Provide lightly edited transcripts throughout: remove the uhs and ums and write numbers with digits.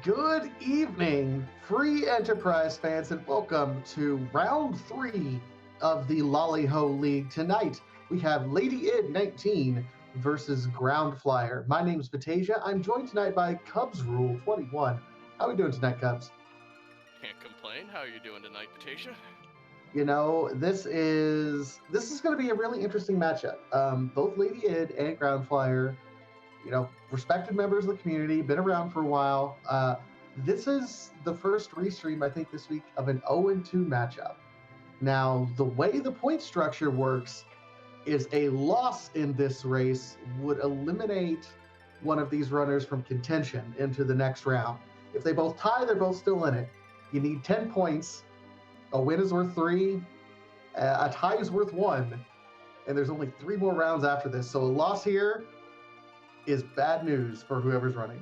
Good evening, free enterprise fans, and welcome to round three of the Lali-Ho League. Tonight, we have LadyId19 versus groundflier. My name's Vatasia. I'm joined tonight by Cubs Rule 21. How are we doing tonight, Cubs? Can't complain. How are you doing tonight, Patasha? This is going to be a really interesting matchup. Both Lady Id and Groundflyer, respected members of the community, been around for a while. This is the first restream, I think, this week of an 0-2 matchup. Now, the way the point structure works is a loss in this race would eliminate one of these runners from contention into the next round. If they both tie, they're both still in it. You need 10 points. A win is worth 3. A tie is worth 1. And there's only 3 more rounds after this. So a loss here is bad news for whoever's running.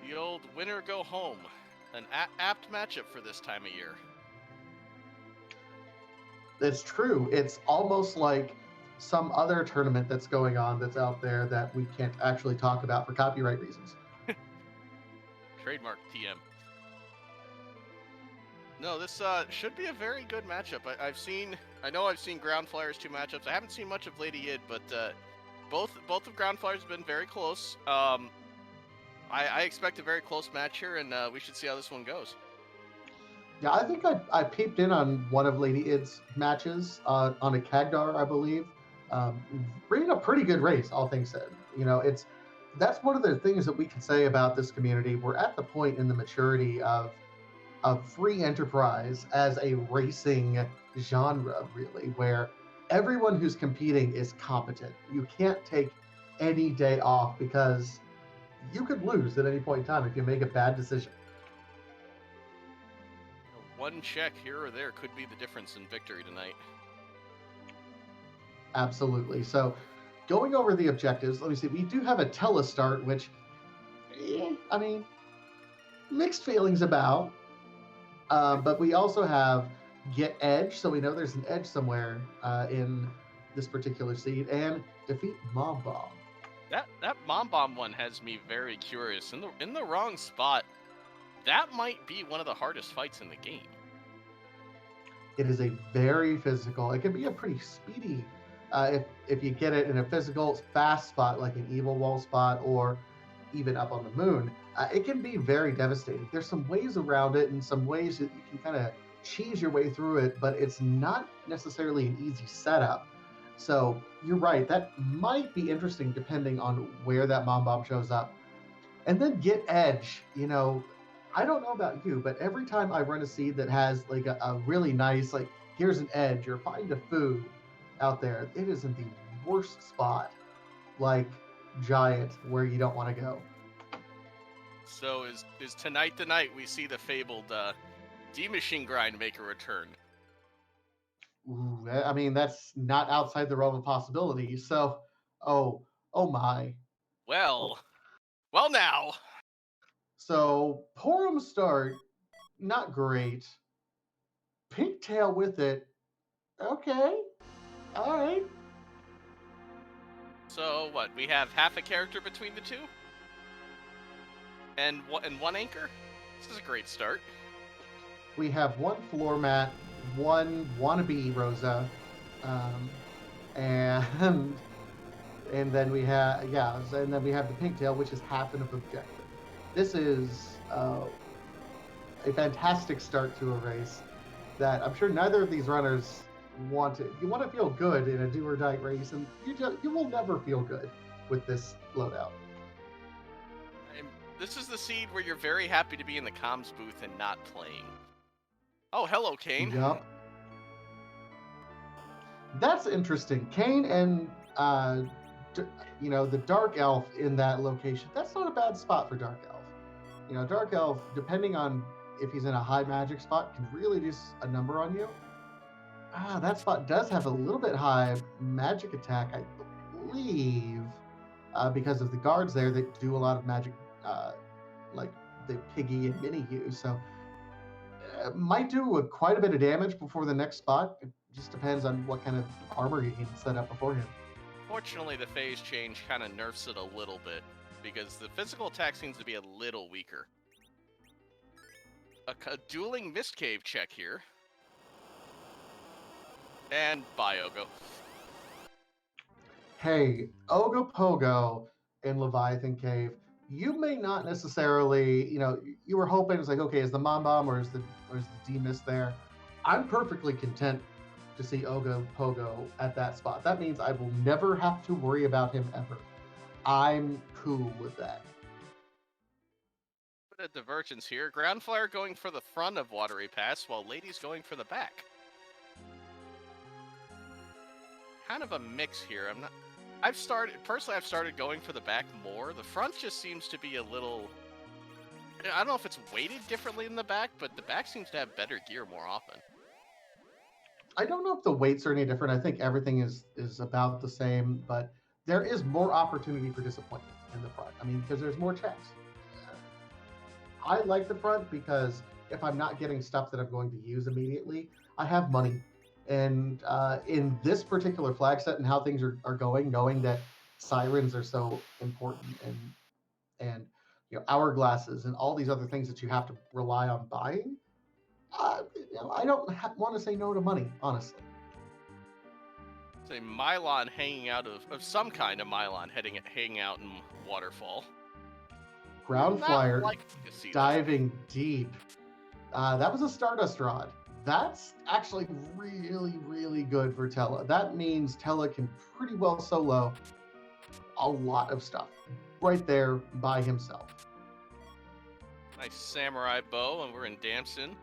The old winner go home. An apt matchup for this time of year. It's true. It's almost like some other tournament that's going on that's out there that we can't actually talk about for copyright reasons. Trademark TM. No, this should be a very good matchup. I know I've seen Groundflyer's 2 matchups. I haven't seen much of Lady Id, but both of Groundflyers have been very close. I expect a very close match here, and we should see how this one goes. Yeah, I think I peeped in on one of Lady Id's matches on a Kagdar, I believe. Bringing a pretty good race, all things said. That's one of the things that we can say about this community. We're at the point in the maturity of free enterprise as a racing genre, really, where everyone who's competing is competent. You can't take any day off because you could lose at any point in time if you make a bad decision. One check here or there could be the difference in victory tonight. Absolutely. So going over the objectives, let me see. We do have a telestart, which, mixed feelings about. But we also have get edge, so we know there's an edge somewhere in this particular seed, and defeat Mom Bomb. That Mom Bomb one has me very curious. In the wrong spot, that might be one of the hardest fights in the game. It is a very physical. It can be a pretty speedy if you get it in a physical fast spot like an evil wall spot or even up on the moon. It can be very devastating. There's some ways around it and some ways that you can kind of cheese your way through it, but it's not necessarily an easy setup. So you're right, that might be interesting depending on where that Mom Bomb shows up. And then get edge, I don't know about you, but every time I run a seed that has like a really nice, like here's an edge or find a food out there, it is in the worst spot, like giant, where you don't want to go. So is tonight the night we see the fabled D-Machine Grind make a return? Ooh, that's not outside the realm of possibility. So, oh my. Well now. So, Porum start, not great. Pigtail with it, okay, all right. So what? We have half a character between the two, and one anchor. This is a great start. We have one floor mat, one wannabe Rosa, and then we have the pigtail, which is half an objective. This is a fantastic start to a race that I'm sure neither of these runners want to. You want to feel good in a do or die race, and you will never feel good with this loadout. This is the seed where you're very happy to be in the comms booth and not playing. Oh, hello, Kane. Yup. That's interesting. Kane and the Dark Elf in that location. That's not a bad spot for Dark Elf. Dark Elf, depending on if he's in a high magic spot, can really do a number on you. That spot does have a little bit high magic attack, I believe, because of the guards there that do a lot of magic, like the Piggy and Minnie use. So might do quite a bit of damage before the next spot. It just depends on what kind of armor you can set up beforehand. Fortunately, the phase change kind of nerfs it a little bit. because the physical attack seems to be a little weaker. A dueling Mist Cave check here. And bye, Ogo. Hey, Ogopogo in Leviathan Cave, you may not necessarily, you were hoping it's like, okay, is the Mom Bomb or is the D-Mist there? I'm perfectly content to see Ogopogo at that spot. That means I will never have to worry about him ever. I'm cool with that. Bit of divergence here. Groundflier going for the front of Watery Pass, while Lady's going for the back. Kind of a mix here. I've started going for the back more. The front just seems to be a little... I don't know if it's weighted differently in the back, but the back seems to have better gear more often. I don't know if the weights are any different. I think everything is about the same, but there is more opportunity for disappointment in the front. I mean, because there's more checks. I like the front because if I'm not getting stuff that I'm going to use immediately, I have money. And in this particular flag set and how things are going, knowing that sirens are so important and hourglasses and all these other things that you have to rely on buying, I don't want to say no to money, honestly. It's a Mylon hanging out of some kind of Mylon hanging out in Waterfall. Groundflier diving deep. That was a Stardust Rod. That's actually really, really good for Tella. That means Tella can pretty well solo a lot of stuff right there by himself. Nice samurai bow, and we're in Damson.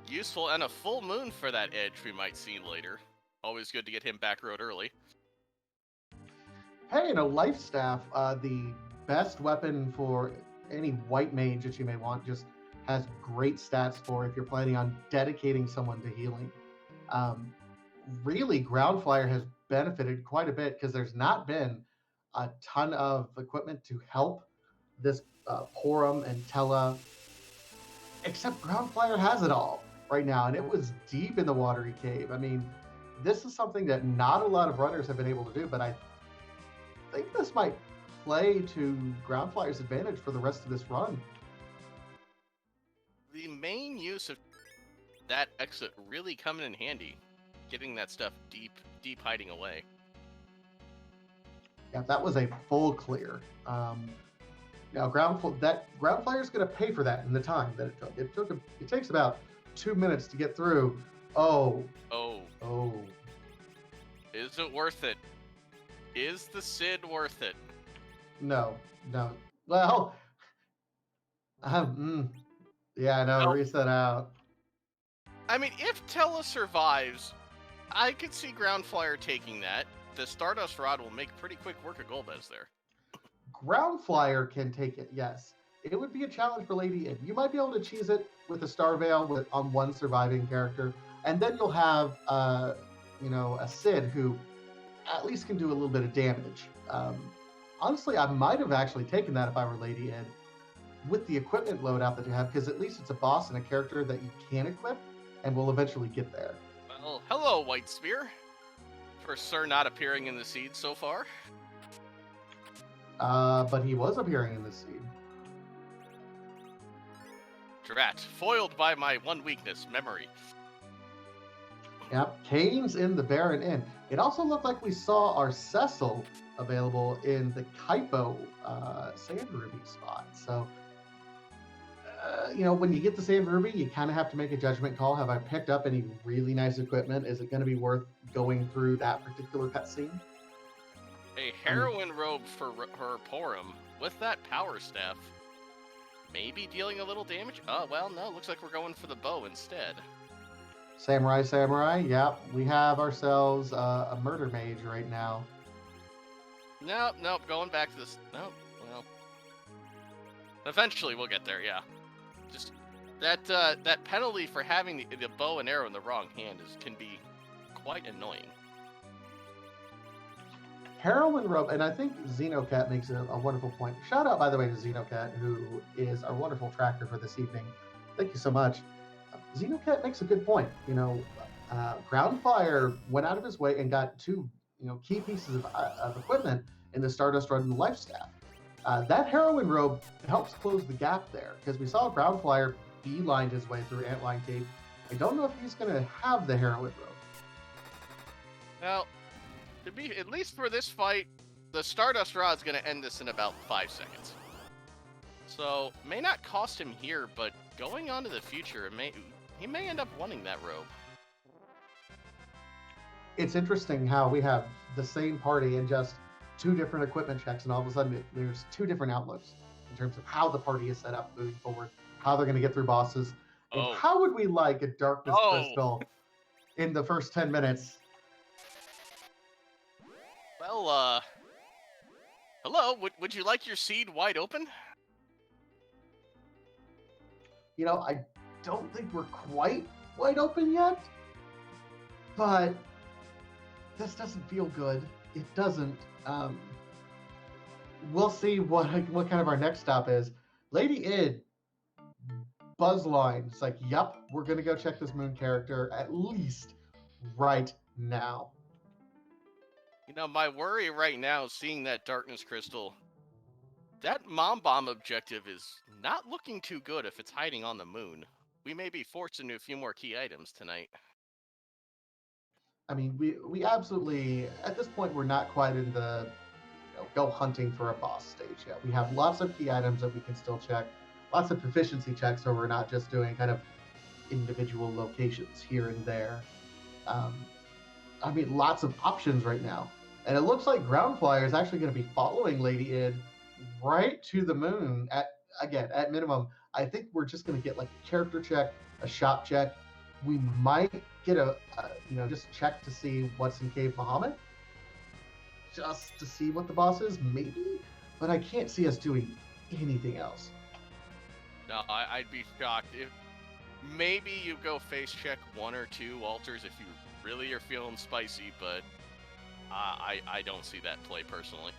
Useful, and a full moon for that edge we might see later. Always good to get him back road early. Hey, and a life staff, the best weapon for any white mage that you may want, just has great stats for if you're planning on dedicating someone to healing. Really, Groundflier has benefited quite a bit because there's not been a ton of equipment to help this Porum and Tella, except Groundflier has it all right now, and it was deep in the Watery Cave. I mean, this is something that not a lot of runners have been able to do, but I think this might play to Groundflier's advantage for the rest of this run. The main use of that exit really coming in handy, getting that stuff deep hiding away. Yeah, that was a full clear. Now, Groundflier is going to pay for that in the time that it took. It takes about 2 minutes to get through. Oh. Is it worth it? Is the Sid worth it? No. Well, yeah, no, reset out. I mean, if Tella survives, I could see Groundflier taking that. The Stardust Rod will make pretty quick work of Golbez there. Groundflier can take it, yes. It would be a challenge for LadyId. You might be able to cheese it with a Star Veil on one surviving character, and then you'll have a Sid who at least can do a little bit of damage. Honestly, I might have actually taken that if I were LadyId with the equipment loadout that you have, because at least it's a boss and a character that you can equip, and we'll eventually get there. Well, hello, White Spear. For Sir not appearing in the seed so far. But he was appearing in the seed. Drat, foiled by my one weakness, memory. Yep, Kane's in the Baron Inn. It also looked like we saw our Cecil available in the Kaipo Sand Ruby spot. So, when you get the Sand Ruby, you kind of have to make a judgment call. Have I picked up any really nice equipment? Is it going to be worth going through that particular cutscene? A heroine robe for her Porum with that power staff. Maybe dealing a little damage? Oh, well, no. Looks like we're going for the bow instead. Samurai. Yep, we have ourselves a murder mage right now. Nope. Going back to this. Nope. Well, eventually we'll get there. Yeah. Just that penalty for having the bow and arrow in the wrong hand can be quite annoying. Heroine robe, and I think Xenocat makes a wonderful point. Shout out, by the way, to Xenocat, who is our wonderful tracker for this evening. Thank you so much. Xenocat makes a good point. Groundflier went out of his way and got two, key pieces of equipment in the Stardust Rod and the Life Staff. That Heroine Robe helps close the gap there, because we saw Groundflier beelined his way through Antline Cave. I don't know if he's going to have the Heroine Robe. Well, to be at least for this fight, the Stardust Rod's going to end this in about 5 seconds. So, may not cost him here, but going on to the future, he may end up wanting that robe. It's interesting how we have the same party and just 2 different equipment checks, and all of a sudden there's 2 different outlooks in terms of how the party is set up moving forward, how they're going to get through bosses, and how would we like a Darkness Crystal in the first 10 minutes? Well, hello, would you like your seed wide open? You know, I don't think we're quite wide open yet, but this doesn't feel good. It doesn't. We'll see what kind of our next stop is. LadyId buzzline. It's like, yup, we're gonna go check this moon character at least right now. You know, my worry right now is seeing that Darkness Crystal. That Mom Bomb objective is not looking too good if it's hiding on the moon. We may be forced into a few more key items tonight. I mean, we absolutely, at this point, we're not quite in the go hunting for a boss stage yet. We have lots of key items that we can still check, lots of proficiency checks, so we're not just doing kind of individual locations here and there. I mean, lots of options right now. And it looks like Groundflier is actually going to be following LadyId right to the moon at minimum. I think we're just going to get like a character check, a shop check. We might get a just check to see what's in Cave Bahamut, just to see what the boss is, maybe. But I can't see us doing anything else. No, I'd be shocked if maybe you go face check 1 or 2 altars if you really are feeling spicy, but I don't see that play personally.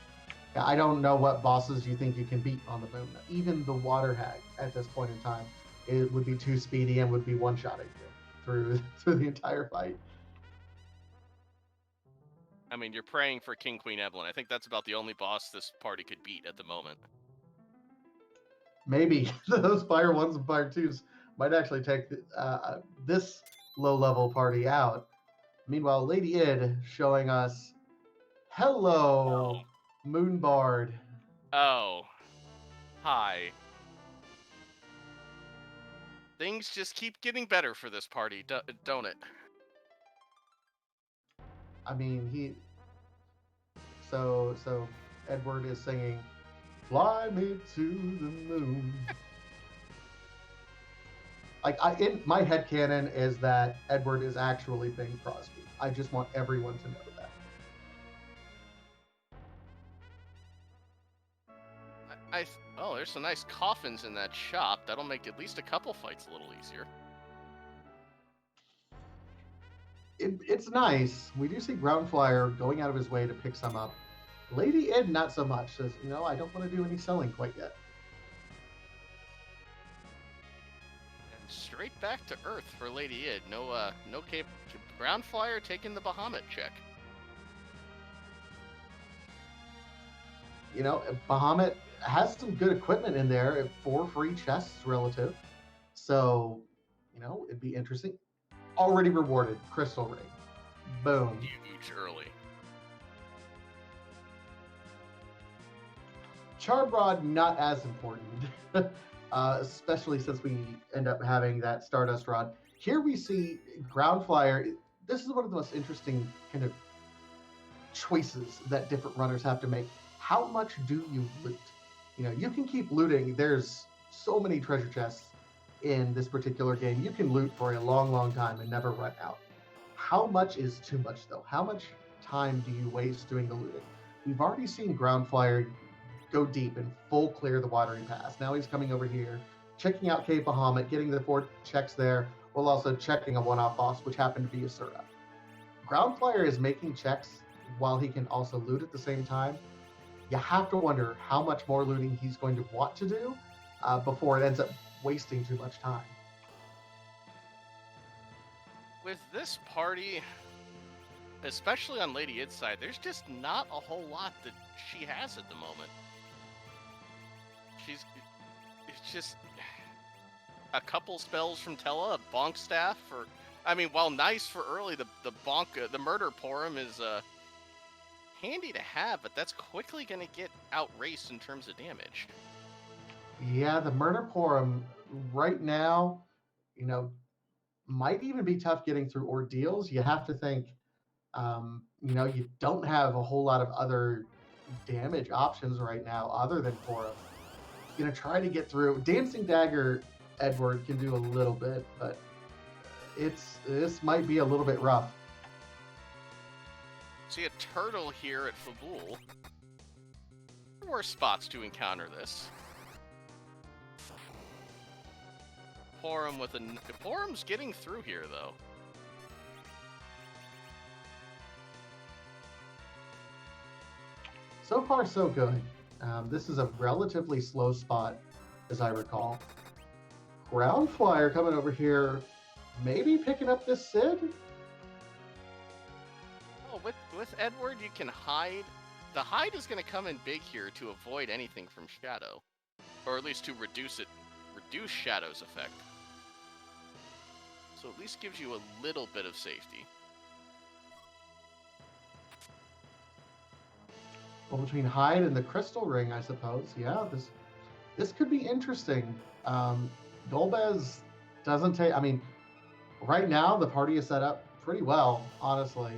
I don't know what bosses you think you can beat on the moon. Even the Water Hag at this point in time, it would be too speedy and would be one-shotting you through the entire fight. I mean, you're praying for King Queen Evelyn. I think that's about the only boss this party could beat at the moment. Maybe those Fire 1s and Fire 2s might actually take this low-level party out. Meanwhile, LadyId showing us, hello, Moonbard. Oh, hi. Things just keep getting better for this party, don't it? I mean, so Edward is singing, "Fly me to the moon." Like, in my headcanon is that Edward is actually Bing Crosby. I just want everyone to know that. Oh, there's some nice coffins in that shop. That'll make at least a couple fights a little easier. It's nice. We do see Groundflier going out of his way to pick some up. LadyId, not so much. Says, I don't want to do any selling quite yet. And straight back to Earth for LadyId. No cape. Groundflier taking the Bahamut check. Bahamut has some good equipment in there. 4 free chests relative. So, it'd be interesting. Already rewarded. Crystal Ring. Boom. Huge early. Charm Rod, not as important. Especially since we end up having that Stardust Rod. Here we see Groundflier. This is one of the most interesting kind of choices that different runners have to make. How much do you loot? You can keep looting. There's so many treasure chests in this particular game. You can loot for a long, long time and never run out. How much is too much, though? How much time do you waste doing the looting? We've already seen Groundflier go deep and full clear the Watering Pass. Now he's coming over here, checking out Cave Bahamut, getting the 4 checks there, while also checking a one-off boss, which happened to be Asura. Groundflier is making checks while he can also loot at the same time. You have to wonder how much more looting he's going to want to do before it ends up wasting too much time. With this party, especially on LadyId's side, there's just not a whole lot that she has at the moment. It's just a couple spells from Tella, a bonk staff for, I mean, while nice for early, the bonk, the murder porum is handy to have, but that's quickly going to get outraced in terms of damage. Yeah, the murder porum right now, you know, might even be tough getting through ordeals. You have to think, you know, you don't have a whole lot of other damage options right now other than porum. You're gonna try to get through. Dancing Dagger Edward can do a little bit, but this might be a little bit rough. See a turtle here at Fabul. Worse spots to encounter this. Porum with Porum's getting through here though. So far, so good. This is a relatively slow spot, as I recall. Groundflier coming over here, maybe picking up this Sid. Oh, with Edward, you can hide. The hide is going to come in big here to avoid anything from Shadow, or at least to reduce Shadow's effect. So at least gives you a little bit of safety. Well, between hide and the crystal ring, I suppose. Yeah, this could be interesting. Golbez doesn't take. I mean, right now the party is set up pretty well, honestly.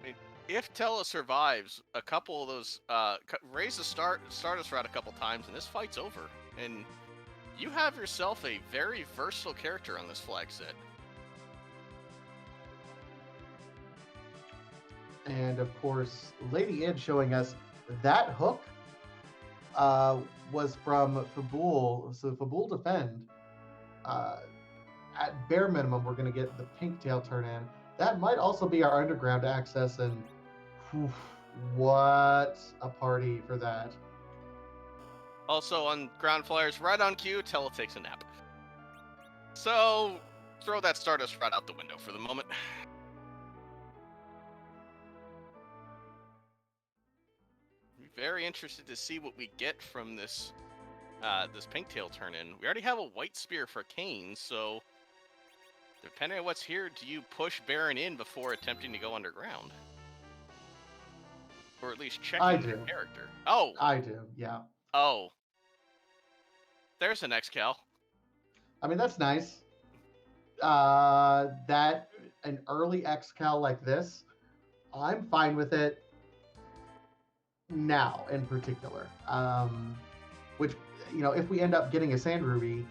I mean, if Tella survives, a couple of those raise the Stardust Rod a couple times, and this fight's over. And you have yourself a very versatile character on this flag set. And of course, LadyId showing us that hook was from Fabul. So Fabul defend. At bare minimum, we're going to get the pink tail turn in. That might also be our underground access, and whew, what a party for that. Also on Ground Flyers, right on cue, Tella takes a nap. So throw that Stardust Rod out the window for the moment. Very interested to see what we get from this this pink tail turn in. We already have a white spear for Kane, so depending on what's here, do you push Baron in before attempting to go underground? Or at least check in your character. Oh! I do, yeah. Oh. There's an X-Cal. I mean, that's nice. That an early X-Cal like this, I'm fine with it now in particular. Which, you know, if we end up getting a Sand Ruby,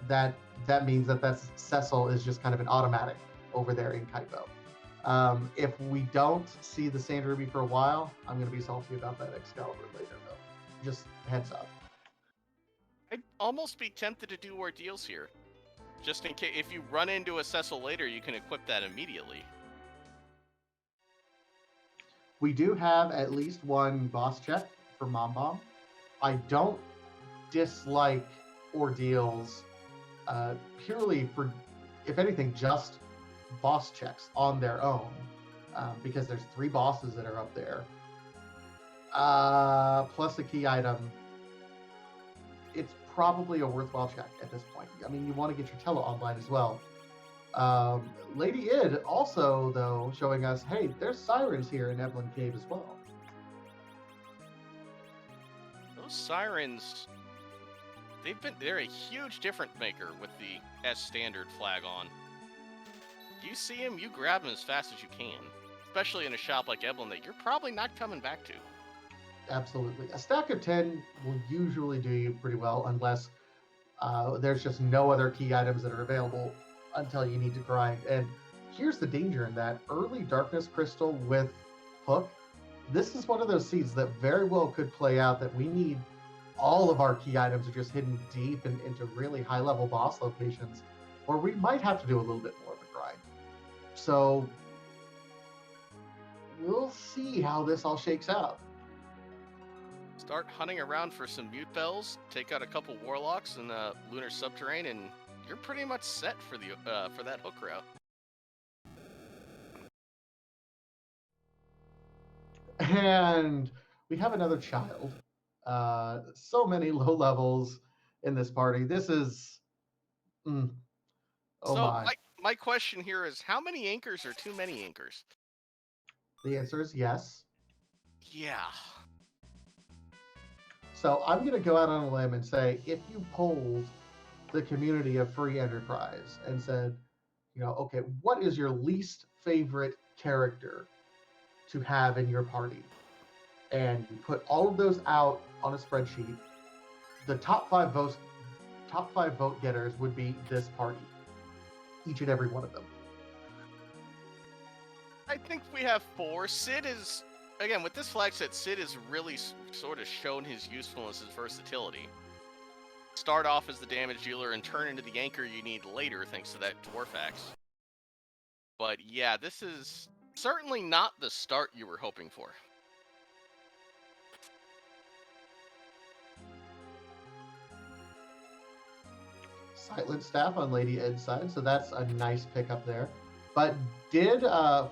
that means that Cecil is just kind of an automatic over there in Kaipo. If we don't see the Sand Ruby for a while, I'm going to be salty about that Excalibur later, though. Just heads up. I'd almost be tempted to do ordeals here. Just in case, if you run into a Cecil later, you can equip that immediately. We do have at least one boss check for Mom Bomb. I don't dislike ordeals purely for, if anything, just boss checks on their own, because there's 3 bosses that are up there. Plus a key item. It's probably a worthwhile check at this point. I mean, you want to get your Tella online as well. LadyId also, though, showing us, hey, there's sirens here in Evelyn Cave as well. Those sirens, they're a huge difference maker with the S standard flag on. You see him, you grab him as fast as you can. Especially in a shop like Evelyn that you're probably not coming back to. Absolutely. A stack of 10 will usually do you pretty well, unless there's just no other key items that are available until you need to grind. And here's the danger in that. Early Darkness Crystal with Hook, this is one of those seeds that very well could play out that we need all of our key items are just hidden deep into really high-level boss locations, or we might have to do a little bit more of a grind. So we'll see how this all shakes out. Start hunting around for some mute bells, take out a couple warlocks and Lunar Subterrane, and you're pretty much set for the for that hook route. And we have another child. So many low levels in this party. This is, oh So my. my question here is, how many anchors are too many anchors? The answer is yes. Yeah. So I'm going to go out on a limb and say if you polled the community of free enterprise and said, okay, what is your least favorite character to have in your party? And you put all of those out on a spreadsheet, the top five vote getters would be this party, each and every one of them. I think we have 4. Sid is, again, with this flag set, Sid has really sort of shown his usefulness, his versatility. Start off as the damage dealer and turn into the anchor you need later thanks to that dwarf axe. But yeah, this is certainly not the start you were hoping for. Silent staff on LadyId's side, so that's a nice pickup there. But did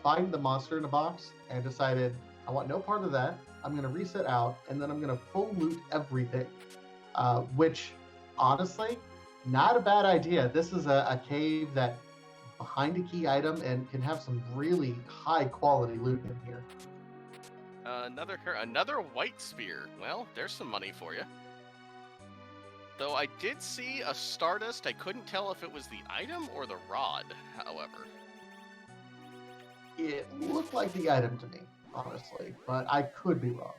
find the monster in a box and decided, I want no part of that. I'm going to reset out, and then I'm going to full loot everything. Which, honestly, not a bad idea. This is a cave that behind a key item and can have some really high quality loot in here. Another white spear. Well, there's some money for you. Though I did see a Stardust, I couldn't tell if it was the item or the rod, however. It looked like the item to me, honestly, but I could be wrong.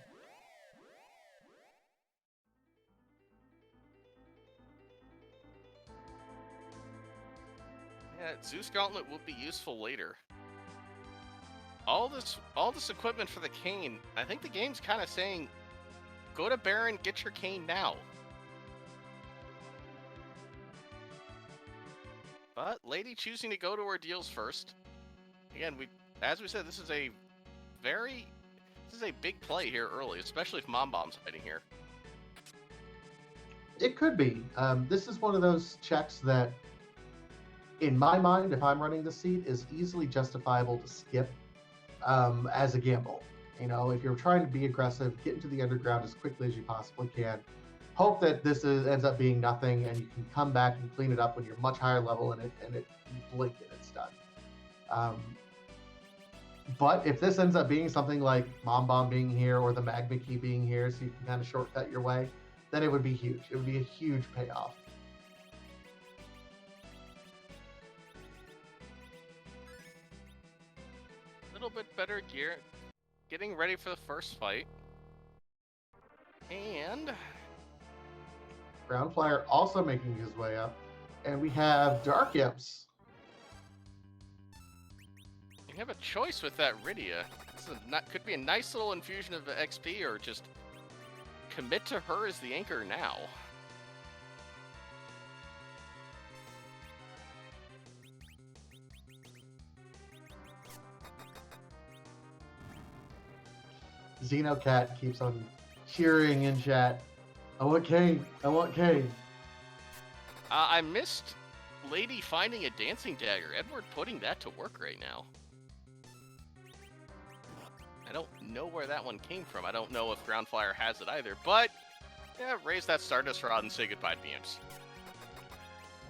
Yeah, Zeus Gauntlet will be useful later. All this equipment for the cane, I think the game's kind of saying, go to Baron, get your cane now. But Lady choosing to go to her deals first. Again, as we said, this is a big play here early, especially if Mom Bomb's hiding here. It could be. This is one of those checks that, in my mind, if I'm running the seat, is easily justifiable to skip as a gamble. If you're trying to be aggressive, get into the underground as quickly as you possibly can. Hope that this ends up being nothing, and you can come back and clean it up when you're much higher level, and you blink and it's done. But if this ends up being something like Mom Bomb being here or the Magma Key being here, so you can kind of shortcut your way, then it would be huge. It would be a huge payoff. A little bit better gear, getting ready for the first fight, and Groundflier also making his way up, and we have Dark Imps. You have a choice with that Rydia. Could be a nice little infusion of XP, or just commit to her as the anchor now. Xenocat keeps on cheering in chat. I want Kane. I want Kane. I missed Lady finding a dancing dagger. Edward putting that to work right now. I don't know where that one came from. I don't know if Groundflier has it either, but yeah, raise that Stardust Rod and say goodbye to the imps.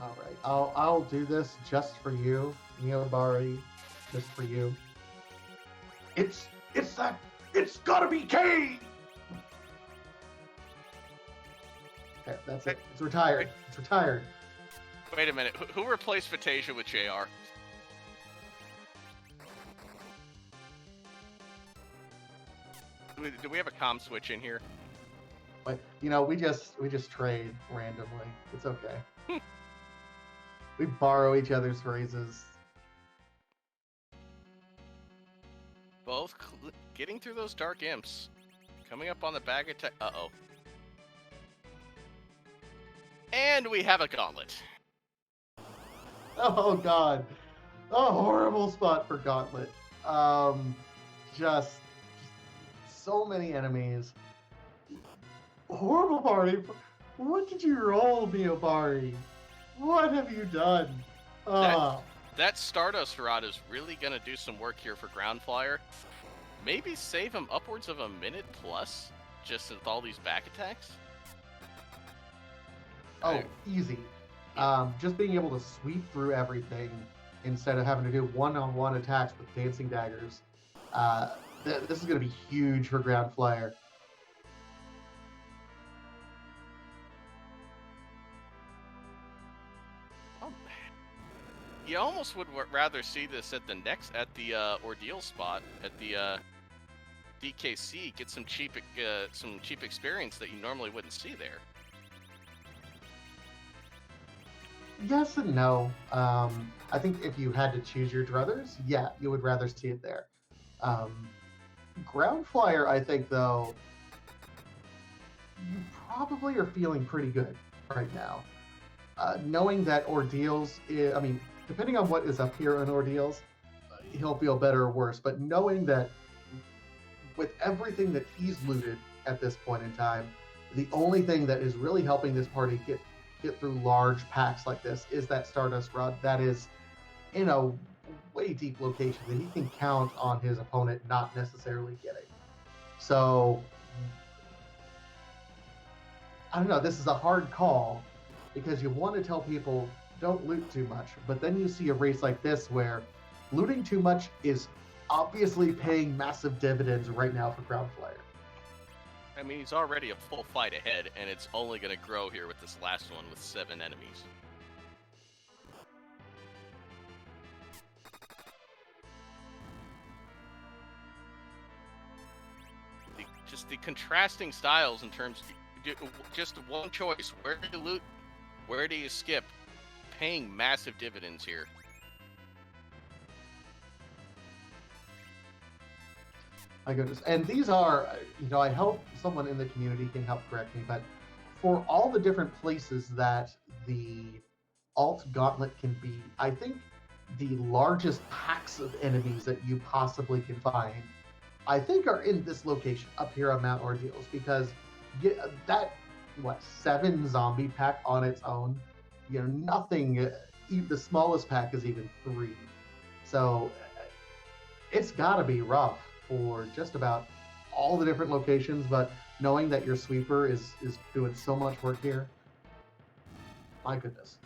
All right, I'll do this just for you, Neobari, just for you. It's gotta be Kane. Okay, that's it. It's retired. It's retired. Wait a minute. Who replaced Fantasia with JR? Do we have a comm switch in here? But we just trade randomly. It's okay. We borrow each other's phrases. Both getting through those dark imps. Coming up on the bag attack. Uh-oh. And we have a gauntlet. Oh god. A horrible spot for gauntlet. Just so many enemies. Horrible party. What did you roll, Neobari? What have you done? That Stardust Rod is really going to do some work here for Groundflier. maybe save him upwards of a minute plus, just with all these back attacks. Oh, easy. Yeah. Just being able to sweep through everything instead of having to do one-on-one attacks with dancing daggers. This is going to be huge for ground flyer. You almost would rather see this at the ordeal spot at the DKC. Get some cheap experience that you normally wouldn't see there. Yes and no. I think if you had to choose your druthers, yeah, you would rather see it there. Ground flyer, I think though, you probably are feeling pretty good right now. Knowing that ordeals, I mean, depending on what is up here on ordeals, he'll feel better or worse. But knowing that with everything that he's looted at this point in time, the only thing that is really helping this party get through large packs like this is that Stardust Rod that is in a way deep location that he can count on his opponent not necessarily getting. So I don't know, this is a hard call because you want to tell people don't loot too much, but then you see a race like this where looting too much is obviously paying massive dividends right now for ground flyer. I mean, he's already a full fight ahead, and it's only going to grow here with this last one with 7 enemies. Just the contrasting styles in terms of just one choice. Where do you loot? Where do you skip? Paying massive dividends here. My goodness. And these are, I hope someone in the community can help correct me, but for all the different places that the alt gauntlet can be, I think the largest packs of enemies that you possibly can find, I think are in this location up here on Mount Ordeals, because that, 7 zombie pack on its own, nothing, the smallest pack is even 3. So it's got to be rough for just about all the different locations, but knowing that your sweeper is doing so much work here, my goodness.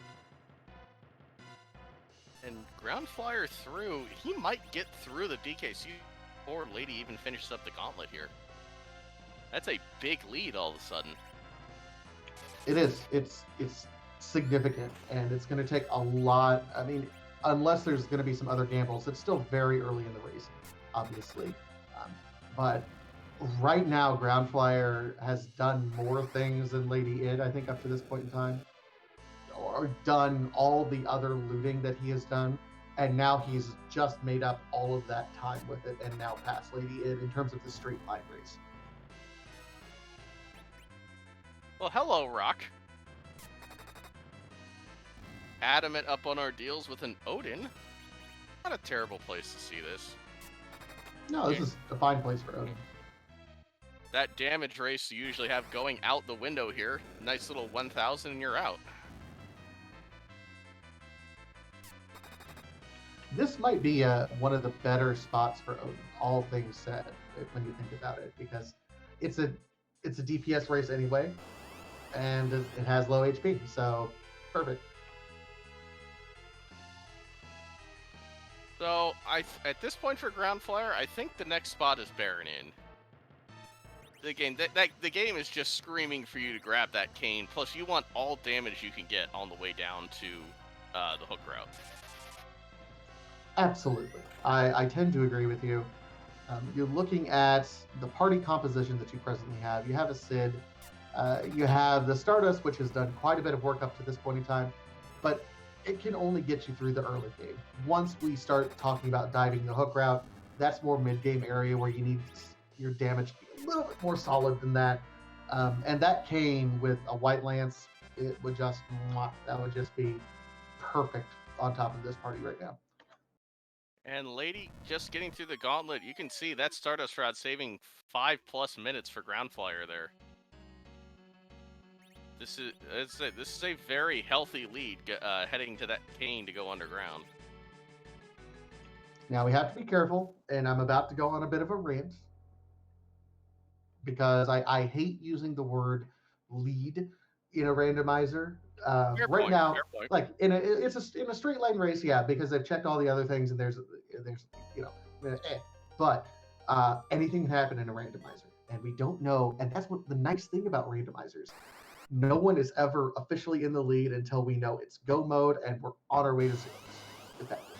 And ground flyer through, he might get through the DKC before Lady even finishes up the gauntlet here. That's a big lead all of a sudden. It is. It's significant, and it's going to take a lot. I mean, unless there's going to be some other gambles, it's still very early in the race, obviously. But right now, ground flyer has done more things than LadyId, I think, up to this point in time, or done all the other looting that he has done, and now he's just made up all of that time with it, and now passed LadyId in terms of the straight line race. Well, hello, Rock. Adamant up on our deals with an Odin. Not a terrible place to see this. No, this is a fine place for Odin. That damage race you usually have going out the window here. Nice little 1,000 and you're out. This might be one of the better spots for Odin, all things said, when you think about it, because it's a DPS race anyway, and it has low HP, so perfect. So at this point for ground flyer, I think the next spot is Baron in. The game is just screaming for you to grab that cane. Plus, you want all damage you can get on the way down to the hook route. Absolutely, I tend to agree with you. You're looking at the party composition that you presently have. You have a Sid, you have the Stardust, which has done quite a bit of work up to this point in time, but it can only get you through the early game. Once we start talking about diving the hook route, that's more mid-game area where you need your damage to be a little bit more solid than that. And that cane with a White Lance, that would just be perfect on top of this party right now. And Lady just getting through the gauntlet, you can see that Stardust Rod saving 5+ minutes for ground flyer there. This is a very healthy lead heading to that cane to go underground. Now we have to be careful, and I'm about to go on a bit of a rant because I hate using the word lead in a randomizer. Fair Right point. Fair now, point. like in a straight line race, yeah, because they've checked all the other things and there's but anything can happen in a randomizer, and we don't know, and that's what the nice thing about randomizers. No one is ever officially in the lead until we know it's go mode and we're on our way to zeros, effectively.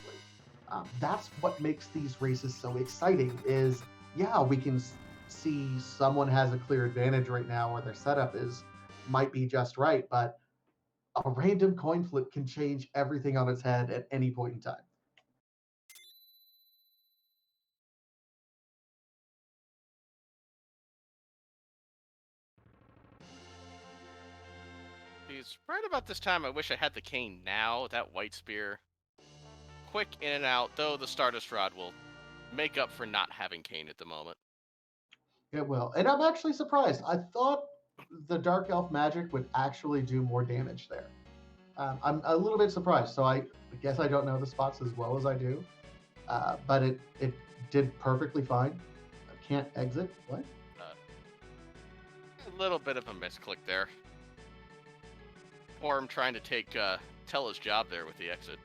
That's what makes these races so exciting. Is yeah, we can see someone has a clear advantage right now, or their setup is might be just right, but a random coin flip can change everything on its head at any point in time. Geez, right about this time, I wish I had the cane now. That white spear, quick in and out. Though the Stardust Rod will make up for not having cane at the moment. It will, and I'm actually surprised. I thought the Dark Elf magic would actually do more damage there. I'm a little bit surprised. So I guess I don't know the spots as well as I do, but it did perfectly fine. I can't exit. What? A little bit of a misclick there. Or I'm trying to take Tella's job there with the exit.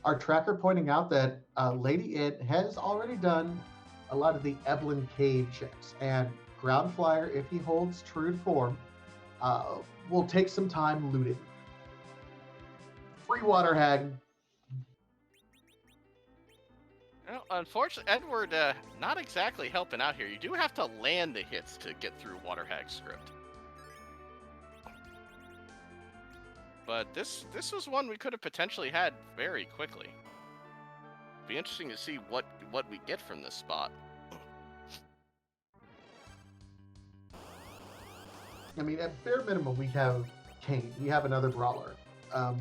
Our tracker pointing out that LadyId has already done a lot of the Eblin Cave checks, and groundflier, if he holds true to form, will take some time looting. Free water hag. Well, unfortunately, Edward, not exactly helping out here. You do have to land the hits to get through Water Hag's script. But this was one we could have potentially had very quickly. Be interesting to see what we get from this spot. I mean, at bare minimum, we have Kane. We have another brawler,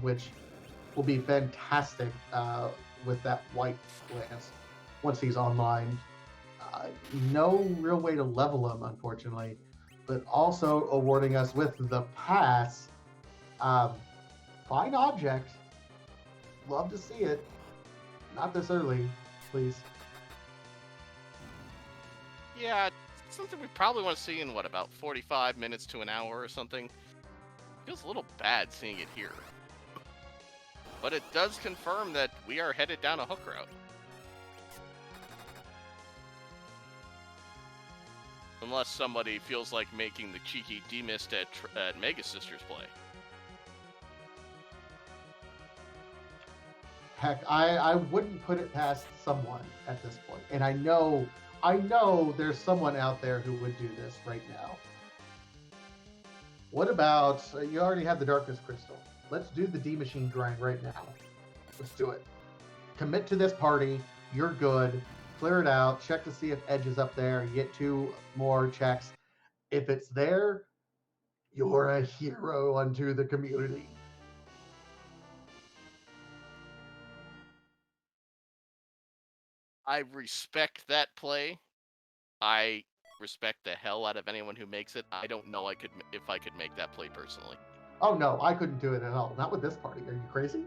which will be fantastic with that white lance once he's online. No real way to level him, unfortunately, but also awarding us with the pass. Fine object. Love to see it. Not this early, please. Yeah, something we probably want to see in, what, about 45 minutes to an hour or something. Feels a little bad seeing it here. But it does confirm that we are headed down a hook route. Unless somebody feels like making the cheeky demist at Mega Sisters play. Heck, I wouldn't put it past someone at this point. And I know there's someone out there who would do this right now. What about, you already have the Darkness Crystal. Let's do the D Machine grind right now. Let's do it. Commit to this party. You're good. Clear it out. Check to see if Edge is up there. You get 2 more checks. If it's there, you're a hero unto the community. I respect that play. I respect the hell out of anyone who makes it. I don't know if I could make that play personally. Oh no, I couldn't do it at all. Not with this party. Are you crazy?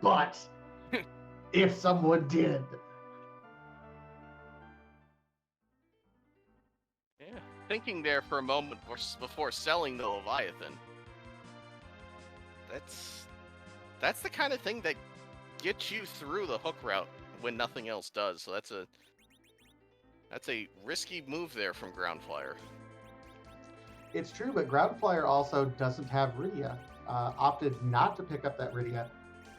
But if someone did. Yeah, thinking there for a moment before selling the Leviathan. That's the kind of thing that gets you through the hook route when nothing else does. So that's a risky move there from groundflier. It's true, but groundflier also doesn't have Rydia. Opted not to pick up that Rydia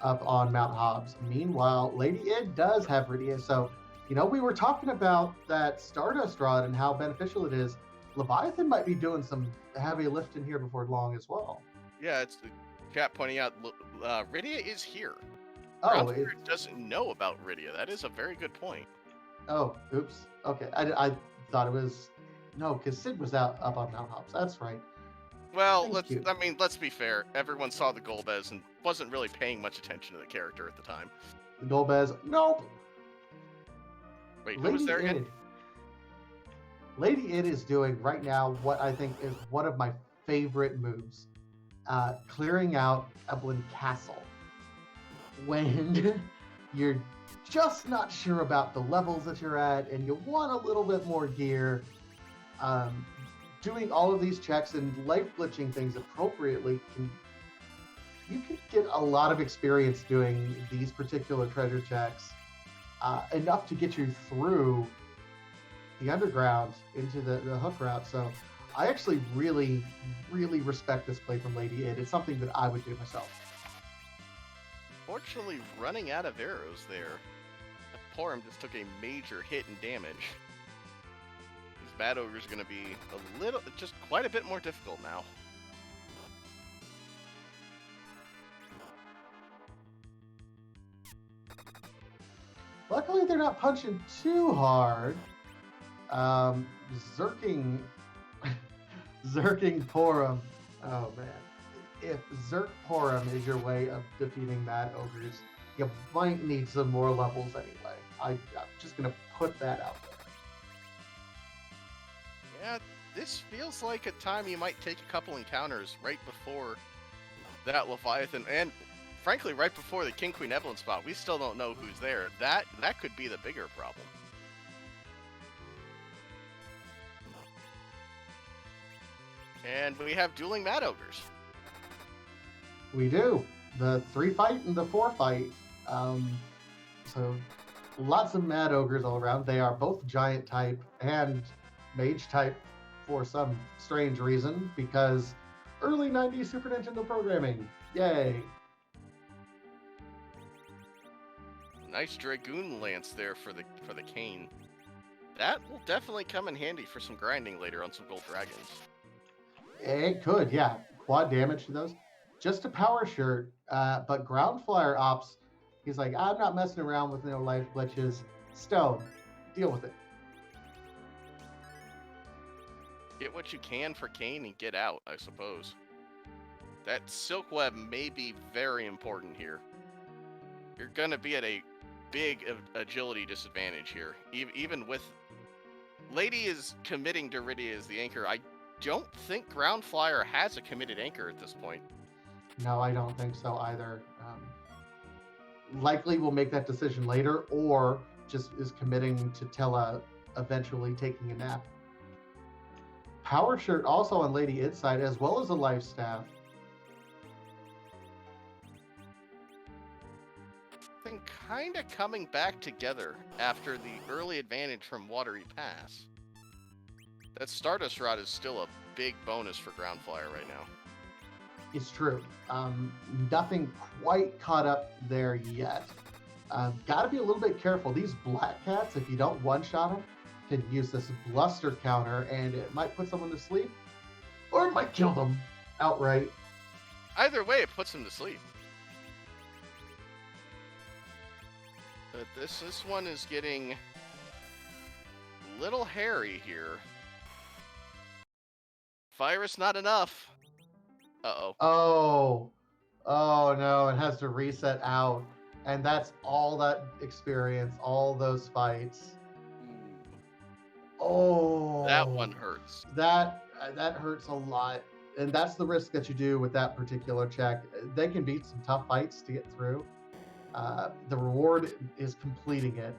up on Mount Hobbs. Meanwhile, LadyId does have Rydia. So, we were talking about that Stardust Rod and how beneficial it is. Leviathan might be doing some heavy lifting here before long as well. Yeah, it's the chat pointing out Rydia is here. Oh, it doesn't know about Rydia. That is a very good point. Oh, oops. Okay, I thought it was no, because Sid was up on Mount Hobbs. That's right. Well, let's be fair. Everyone saw the Golbez and wasn't really paying much attention to the character at the time. The Golbez, nope. Wait, who was there again? LadyId is doing right now what I think is one of my favorite moves. Clearing out Eblin Castle. When you're just not sure about the levels that you're at and you want a little bit more gear, um, doing all of these checks and life glitching things appropriately you can get a lot of experience doing these particular treasure checks, enough to get you through the underground into the hook route. So I actually really, really respect this play from LadyId. It's something that I would do myself. Fortunately, running out of arrows there. Porum just took a major hit and damage. These Mad Ogres are going to be just quite a bit more difficult now. Luckily, they're not punching too hard. Zerking Porum. Oh man. If Zerk Porum is your way of defeating Mad Ogres, you might need some more levels anyway. I'm just going to put that out there. Yeah, this feels like a time you might take a couple encounters right before that Leviathan, and frankly, right before the King Queen Evelyn spot. We still don't know who's there. That could be the bigger problem. And we have dueling Mad Ogres. We do. The 3 fight and the 4 fight. So lots of Mad Ogres all around. They are both Giant type and Mage type for some strange reason, because early 90s Super Nintendo programming. Yay. Nice Dragoon Lance there for the cane. That will definitely come in handy for some grinding later on some Gold Dragons. It could, yeah. Quad damage to those. Just a power shirt, but groundflier ops, he's like, I'm not messing around with no life glitches. Stone, deal with it. Get what you can for cane and get out, I suppose. That Silk Web may be very important here. You're going to be at a big agility disadvantage here. Even with... Lady is committing Duridia as the anchor. I don't think Groundflier has a committed anchor at this point. No, I don't think so either. Likely will make that decision later, or just is committing to Tella eventually taking a nap. Power shirt also on LadyId's side, as well as a life staff. Thing kind of coming back together after the early advantage from Watery Pass. That Stardust Rod is still a big bonus for Groundflier right now. It's true. Nothing quite caught up there yet. Got to be a little bit careful. These Black Cats, if you don't one-shot them, can use this bluster counter, and it might put someone to sleep, or it might kill them outright. Either way, it puts them to sleep. But this one is getting a little hairy here. Virus not enough. Oh no, it has to reset out, and that's all that experience, all those fights. Oh, that one hurts. That hurts a lot, and that's the risk that you do with that particular check. They can beat some tough fights to get through. The reward is completing it.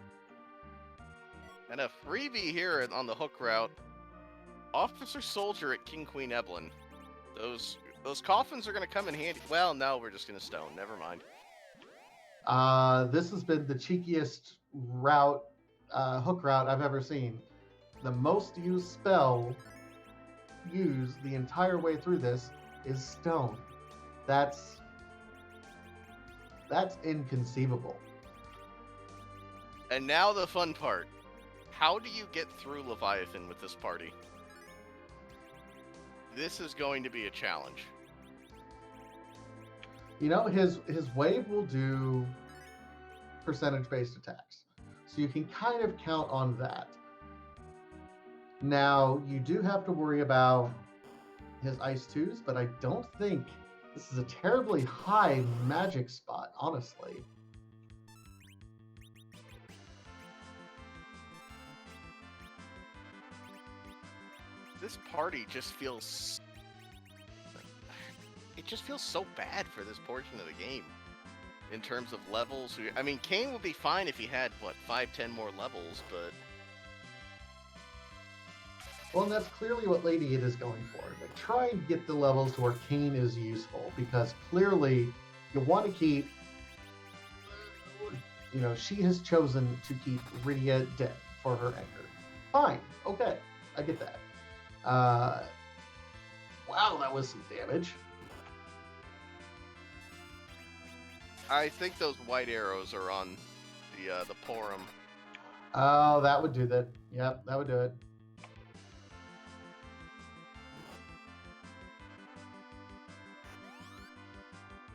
And a freebie here on the hook route. Officer Soldier at King Queen Evelyn. Those coffins are going to come in handy. Well, no, we're just going to stone. Never mind. This has been the cheekiest route, hook route I've ever seen. The most used spell used the entire way through this is stone. That's inconceivable. And now the fun part. How do you get through Leviathan with this party? This is going to be a challenge. You know, his wave will do percentage-based attacks. So you can kind of count on that. Now, you do have to worry about his Ice 2s, but I don't think this is a terribly high magic spot, honestly. This party just feels just feels so bad for this portion of the game in terms of levels. I mean, Kane would be fine if he had what 5-10 more levels, but Well, and that's clearly what LadyId is going for. Like, try and get the levels to where Kane is useful, because clearly you want to keep. You know, she has chosen to keep Rydia dead for her anchor. Fine, okay, I get that. Wow, that was some damage. I think those white arrows are on the Porum. Oh, that would do that. Yep, that would do it.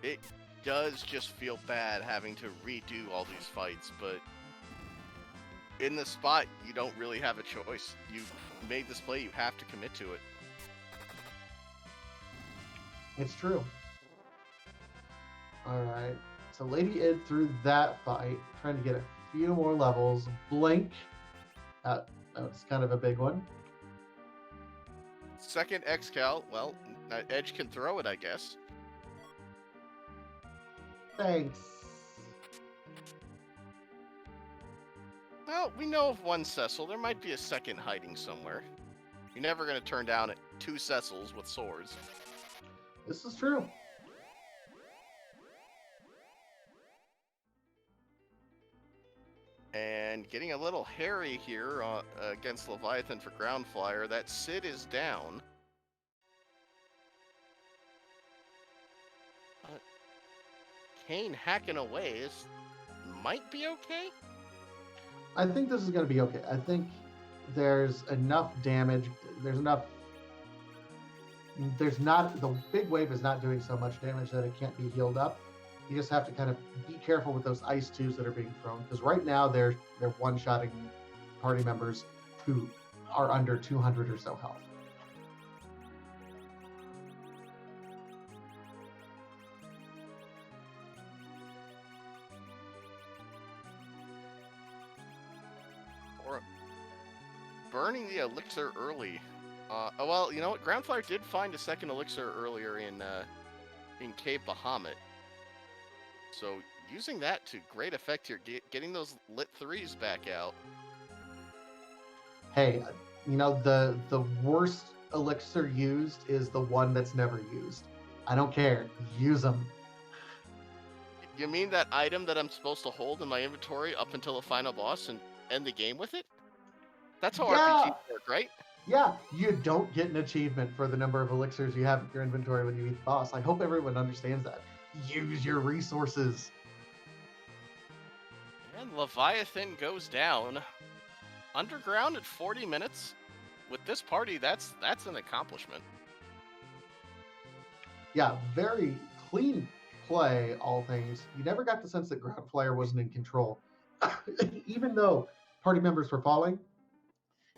It does just feel bad having to redo all these fights, but in the spot, you don't really have a choice. You've made this play, you have to commit to it. It's true. All right. So LadyId through that fight, trying to get a few more levels. Blink. That's kind of a big one. Second X-Cal, well, Edge can throw it, I guess. Thanks. Well, we know of one Cecil. There might be a second hiding somewhere. You're never going to turn down 2 Cecils with swords. This is true. And getting a little hairy here against Leviathan for groundflier. That Sid is down. Kane hacking away might be okay. I think this is going to be okay. I think there's enough damage. There's enough. There's not, the big wave is not doing so much damage that it can't be healed up. You just have to kind of be careful with those ice tubes that are being thrown, because right now they're one-shotting party members who are under 200 or so health. Or burning the elixir early. Well, you know what? Groundflier did find a second elixir earlier in Cave Bahamut. So using that to great effect here, getting those lit 3s back out. Hey, you know, the worst elixir used is the one that's never used. I don't care. Use them. You mean that item that I'm supposed to hold in my inventory up until the final boss and end the game with it? That's how RPGs work, right? Yeah, you don't get an achievement for the number of elixirs you have in your inventory when you beat the boss. I hope everyone understands that. Use your resources. And Leviathan goes down. Underground at 40 minutes. With this party, that's an accomplishment. Yeah, very clean play, all things. You never got the sense that groundflier wasn't in control. Even though party members were falling,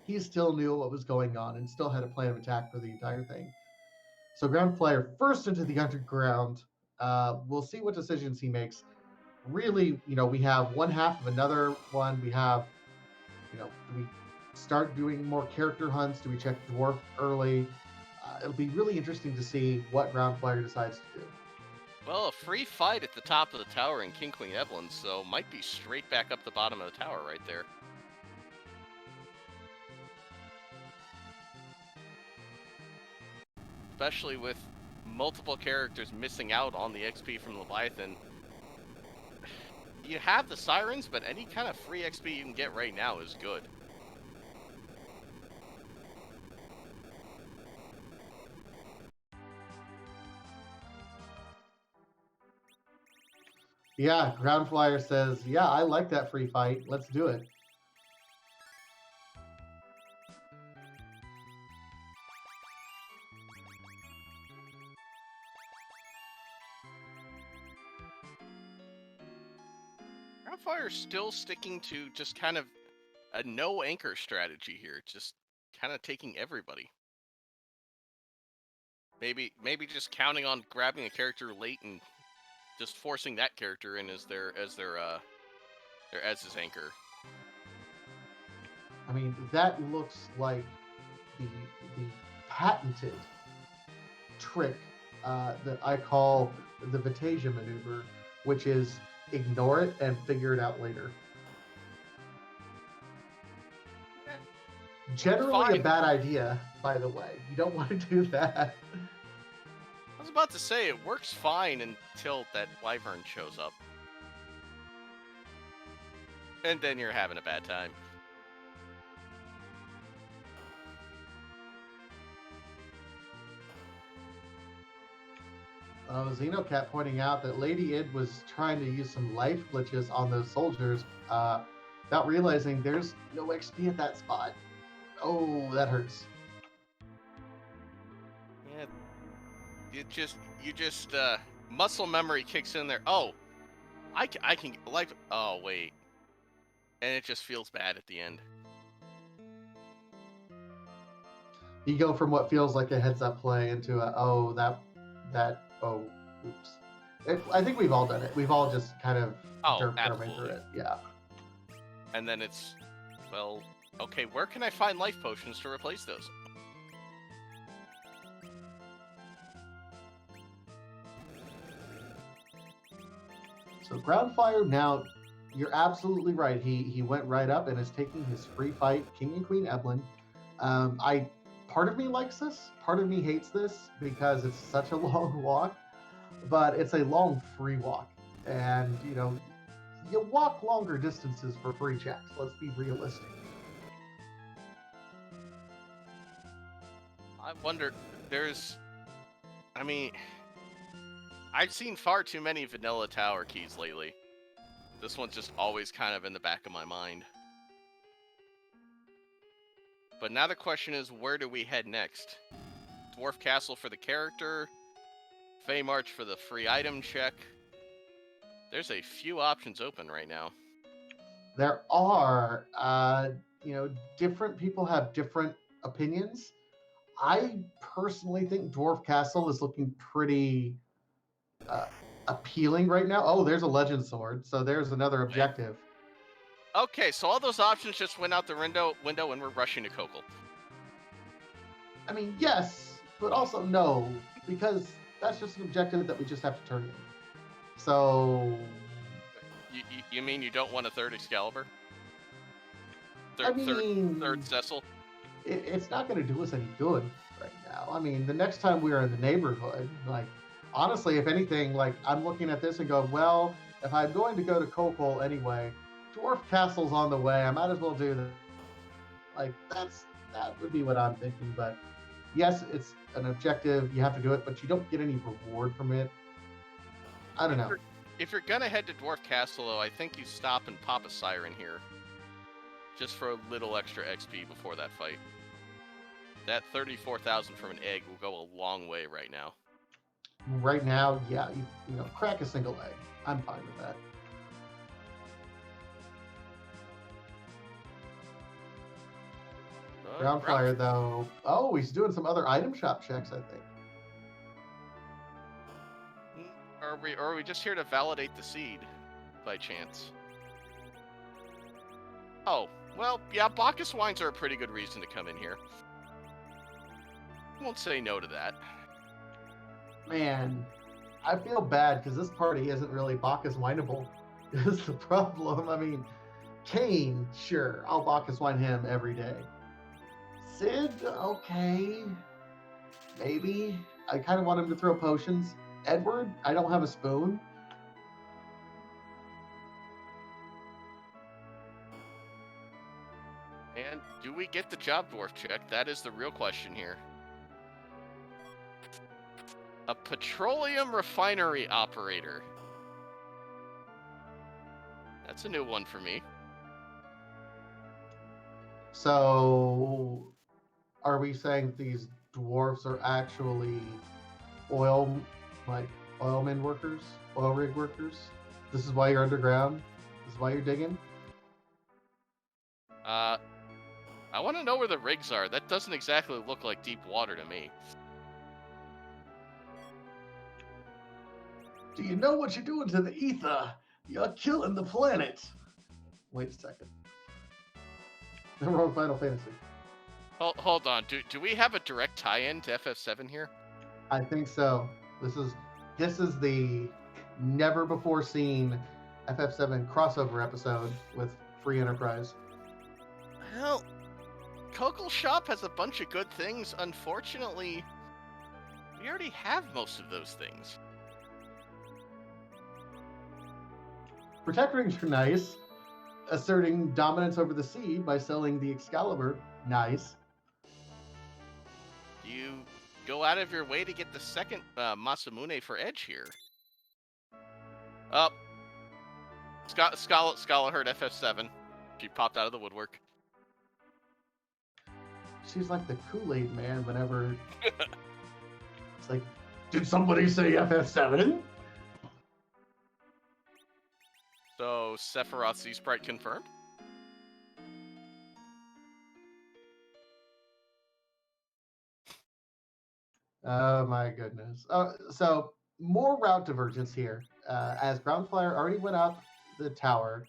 he still knew what was going on and still had a plan of attack for the entire thing. So groundflier first into the underground. We'll see what decisions he makes. Really, you know, we have one half of another one. We have, you know, do we start doing more character hunts? Do we check dwarf early? It'll be really interesting to see what groundflier decides to do. Well, a free fight at the top of the tower in King Queen Evelyn, so might be straight back up the bottom of the tower right there. Especially with multiple characters missing out on the XP from Leviathan. You have the sirens, but any kind of free XP you can get right now is good. Yeah, groundflier says, yeah, I like that free fight. Let's do it. Groundfire's still sticking to just kind of a no anchor strategy here, just kind of taking everybody. Maybe just counting on grabbing a character late and just forcing that character in as his anchor. I mean, that looks like the patented trick that I call the Vitasia maneuver, which is ignore it and figure it out later. Generally a Fine. bad idea, by the way. You don't want to do that. I was about to say, it works fine until that wyvern shows up. And then you're having a bad time. Xenocat pointing out that LadyId was trying to use some life glitches on those soldiers without realizing there's no XP at that spot. Oh, that hurts. Yeah, you just muscle memory kicks in there. Oh, I can life. Oh wait, and it just feels bad at the end. You go from what feels like a heads-up play into a oops. I think we've all done it. We've all just kind of derping through it. Yeah. And then it's, well, okay, where can I find life potions to replace those? So groundflier, now you're absolutely right. He went right up and is taking his free fight, King and Queen Evelyn. Part of me likes this, part of me hates this because it's such a long walk, but it's a long free walk, and you walk longer distances for free checks. Let's be realistic. I wonder, I've seen far too many vanilla tower keys lately. This one's just always kind of in the back of my mind. But now the question is, where do we head next? Dwarf Castle for the character, Fey March for the free item check. There's a few options open right now. There are, different people have different opinions. I personally think Dwarf Castle is looking pretty appealing right now. Oh, there's a Legend Sword, so there's another objective. Okay, so all those options just went out the window and we're rushing to Kokol. I mean, yes, but also no, because that's just an objective that we just have to turn in. So... You mean you don't want a third Excalibur? Third Cecil? It's not going to do us any good right now. I mean, the next time we are in the neighborhood, honestly, if anything, I'm looking at this and go, well, if I'm going to go to Kokol anyway, Dwarf Castle's on the way. I might as well do that. That would be what I'm thinking. But yes, it's an objective. You have to do it, but you don't get any reward from it. I don't know. If you're gonna head to Dwarf Castle, though, I think you stop and pop a siren here, just for a little extra XP before that fight. That 34,000 from an egg will go a long way right now. Right now, yeah, crack a single egg. I'm fine with that. Groundflier, though. Oh, he's doing some other item shop checks, I think. Are we just here to validate the seed, by chance? Oh, well, yeah, Bacchus wines are a pretty good reason to come in here. I won't say no to that. Man, I feel bad because this party isn't really Bacchus wineable. Is the problem. I mean, Kane, sure, I'll Bacchus wine him every day. Sid, okay, maybe. I kind of want him to throw potions. Edward, I don't have a spoon. And do we get the job dwarf check? That is the real question here. A petroleum refinery operator. That's a new one for me. So, are we saying these dwarfs are actually oilmen workers, oil rig workers? This is why you're underground? This is why you're digging? I want to know where the rigs are. That doesn't exactly look like deep water to me. Do you know what you're doing to the ether? You're killing the planet. Wait a second. The wrong Final Fantasy. Hold on. Do we have a direct tie-in to FF7 here? I think so. This is the never before seen FF7 crossover episode with Free Enterprise. Well, Coco Shop has a bunch of good things. Unfortunately, we already have most of those things. Protect rings are nice. Asserting dominance over the sea by selling the Excalibur, nice. You go out of your way to get the second Masamune for Edge here. Up. Scala heard FF7. She popped out of the woodwork. She's like the Kool-Aid man whenever it's like, did somebody say FF7? So Sephiroth Z Sprite confirmed. Oh my goodness. So more route divergence here. As groundflier already went up the tower,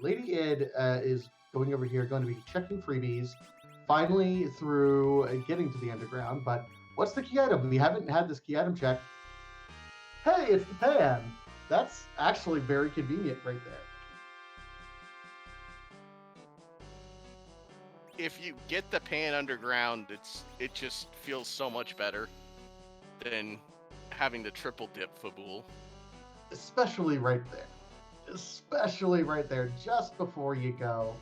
LadyId is going over here, going to be checking freebies, finally through getting to the underground. But what's the key item? We haven't had this key item check. Hey, it's the pan. That's actually very convenient right there. If you get the pan underground, it just feels so much better than having to triple dip Fabul. Especially right there. Especially right there, just before you go.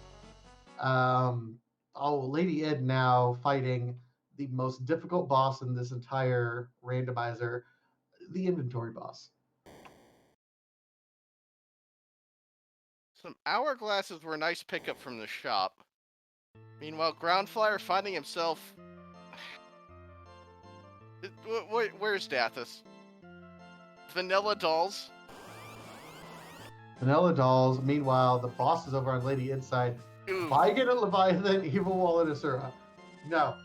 LadyId now fighting the most difficult boss in this entire randomizer, the inventory boss. Some hourglasses were a nice pickup from the shop. Meanwhile, Groundflyer finding himself... Where's Dathus? Vanilla dolls? Vanilla dolls. Meanwhile, the boss is over on LadyId's side. Vigan and Leviathan, Evil Wall, and Asura. No.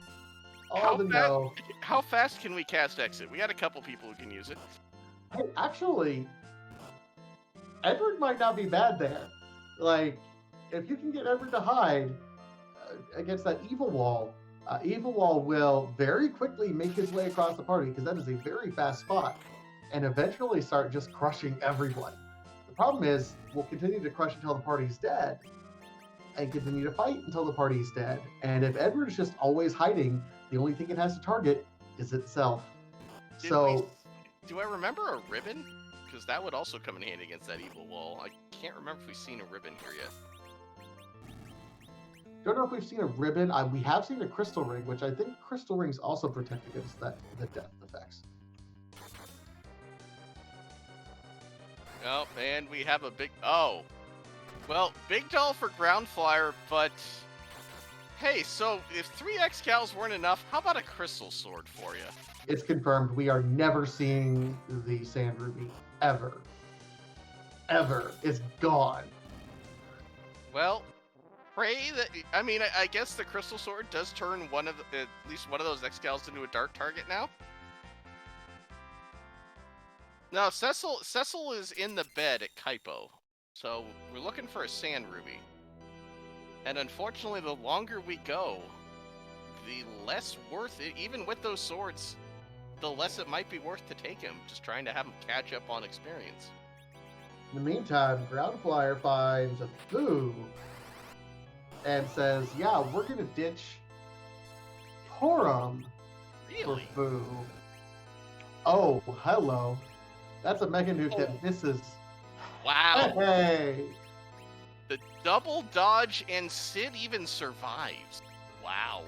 How fast can we cast Exit? We got a couple people who can use it. Hey, actually, Edward might not be bad there. Like, if you can get Edward to hide against that Evil Wall will very quickly make his way across the party because that is a very fast spot and eventually start just crushing everyone. The problem is we'll continue to crush until the party's dead and continue to fight until the party's dead. And if Edward is just always hiding, the only thing it has to target is itself. Do I remember a ribbon? Because that would also come in handy against that Evil Wall. I can't remember if we've seen a ribbon here yet. Don't know if we've seen a ribbon. We have seen a crystal ring, which I think crystal rings also protect against the death effects. Oh, and we have a big... Oh. Well, big doll for Groundflyer, but... Hey, so if 3 Excals weren't enough, how about a crystal sword for you? It's confirmed. We are never seeing the Sand Ruby. Ever. Ever. It's gone. Well... Pray that... I mean, I guess the crystal sword does turn at least one of those Excals into a dark target now. No, Cecil is in the bed at Kaipo, so we're looking for a Sand Ruby. And unfortunately, the longer we go, the less worth it, even with those swords, the less it might be worth to take him, just trying to have him catch up on experience. In the meantime, Groundflyer finds a Foo and says, yeah, we're going to ditch Porum for Foo. Oh, hello. That's a Mega Nuke that misses. Wow. Hey! The double dodge and Sid even survives. Wow.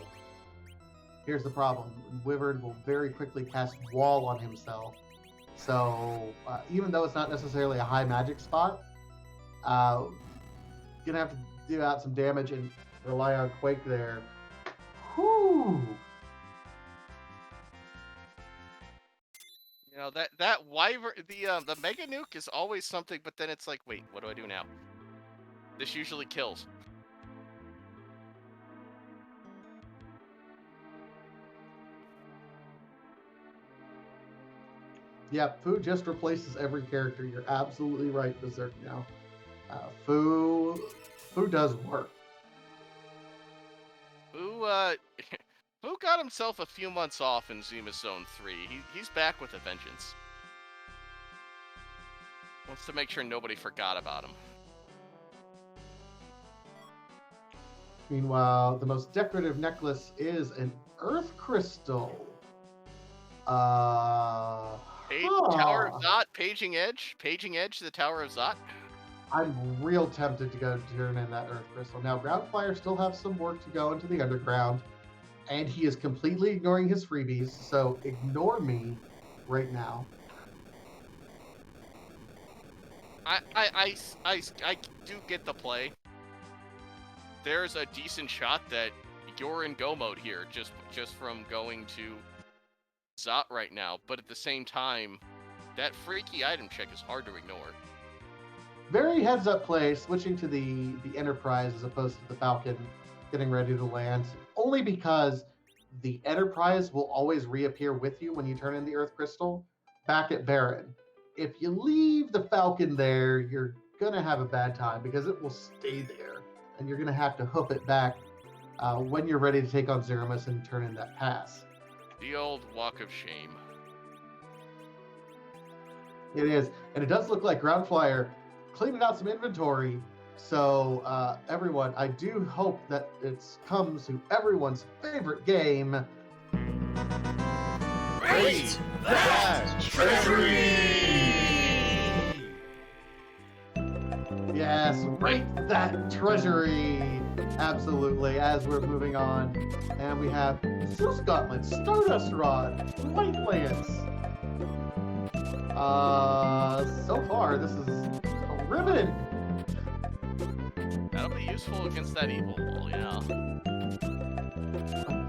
Here's the problem. Wyvern will very quickly cast Wall on himself. So, even though it's not necessarily a high magic spot, gonna have to do out some damage and rely on Quake there. Whew! You know, that Wyvern, the Mega Nuke is always something, but then it's like, wait, what do I do now? This usually kills. Yeah, Foo just replaces every character. You're absolutely right, Berserk now. Foo does work. Foo got himself a few months off in Zuma Zone 3. He's back with a vengeance. Wants to make sure nobody forgot about him. Meanwhile, the most decorative necklace is an earth crystal. Tower of Zot, Paging Edge, the Tower of Zot. I'm real tempted to go turn in that earth crystal. Now, Groundflier still has some work to go into the underground, and he is completely ignoring his freebies, so ignore me right now. I do get the play. There's a decent shot that you're in go mode here, just from going to Zot right now, but at the same time, that freaky item check is hard to ignore. Very heads up play, switching to the Enterprise as opposed to the Falcon, getting ready to land, only because the Enterprise will always reappear with you when you turn in the Earth Crystal back at Baron. If you leave the Falcon there, you're gonna have a bad time because it will stay there, and you're gonna have to hoof it back when you're ready to take on Zeramus and turn in that pass. The old walk of shame. It is, and it does look like Groundflier cleaning out some inventory. So everyone, I do hope that it comes to everyone's favorite game. Raid that treasury! Yes, rate that treasury! Absolutely, as we're moving on. And we have Zeus Gauntlet, Stardust Rod, White Lance. So far, this is a ribbon. That'll be useful against that evil wall, yeah.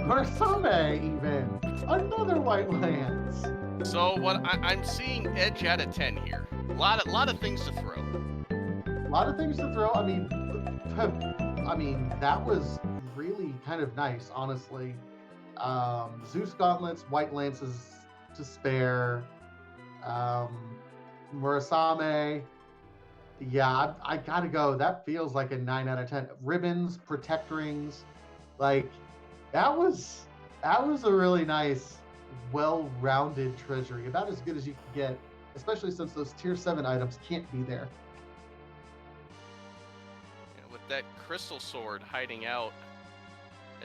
Marsame, even. Another White Lance. So what I'm seeing edge out of 10 here. A lot of things to throw. A lot of things to throw. I mean, that was really kind of nice, honestly. Zeus Gauntlets, White Lances to spare. Murasame. Yeah, I gotta go. That feels like a 9 out of 10. Ribbons, Protect Rings, like that was a really nice, well-rounded treasury. About as good as you can get, especially since those tier 7 items can't be there. Yeah, with that crystal sword hiding out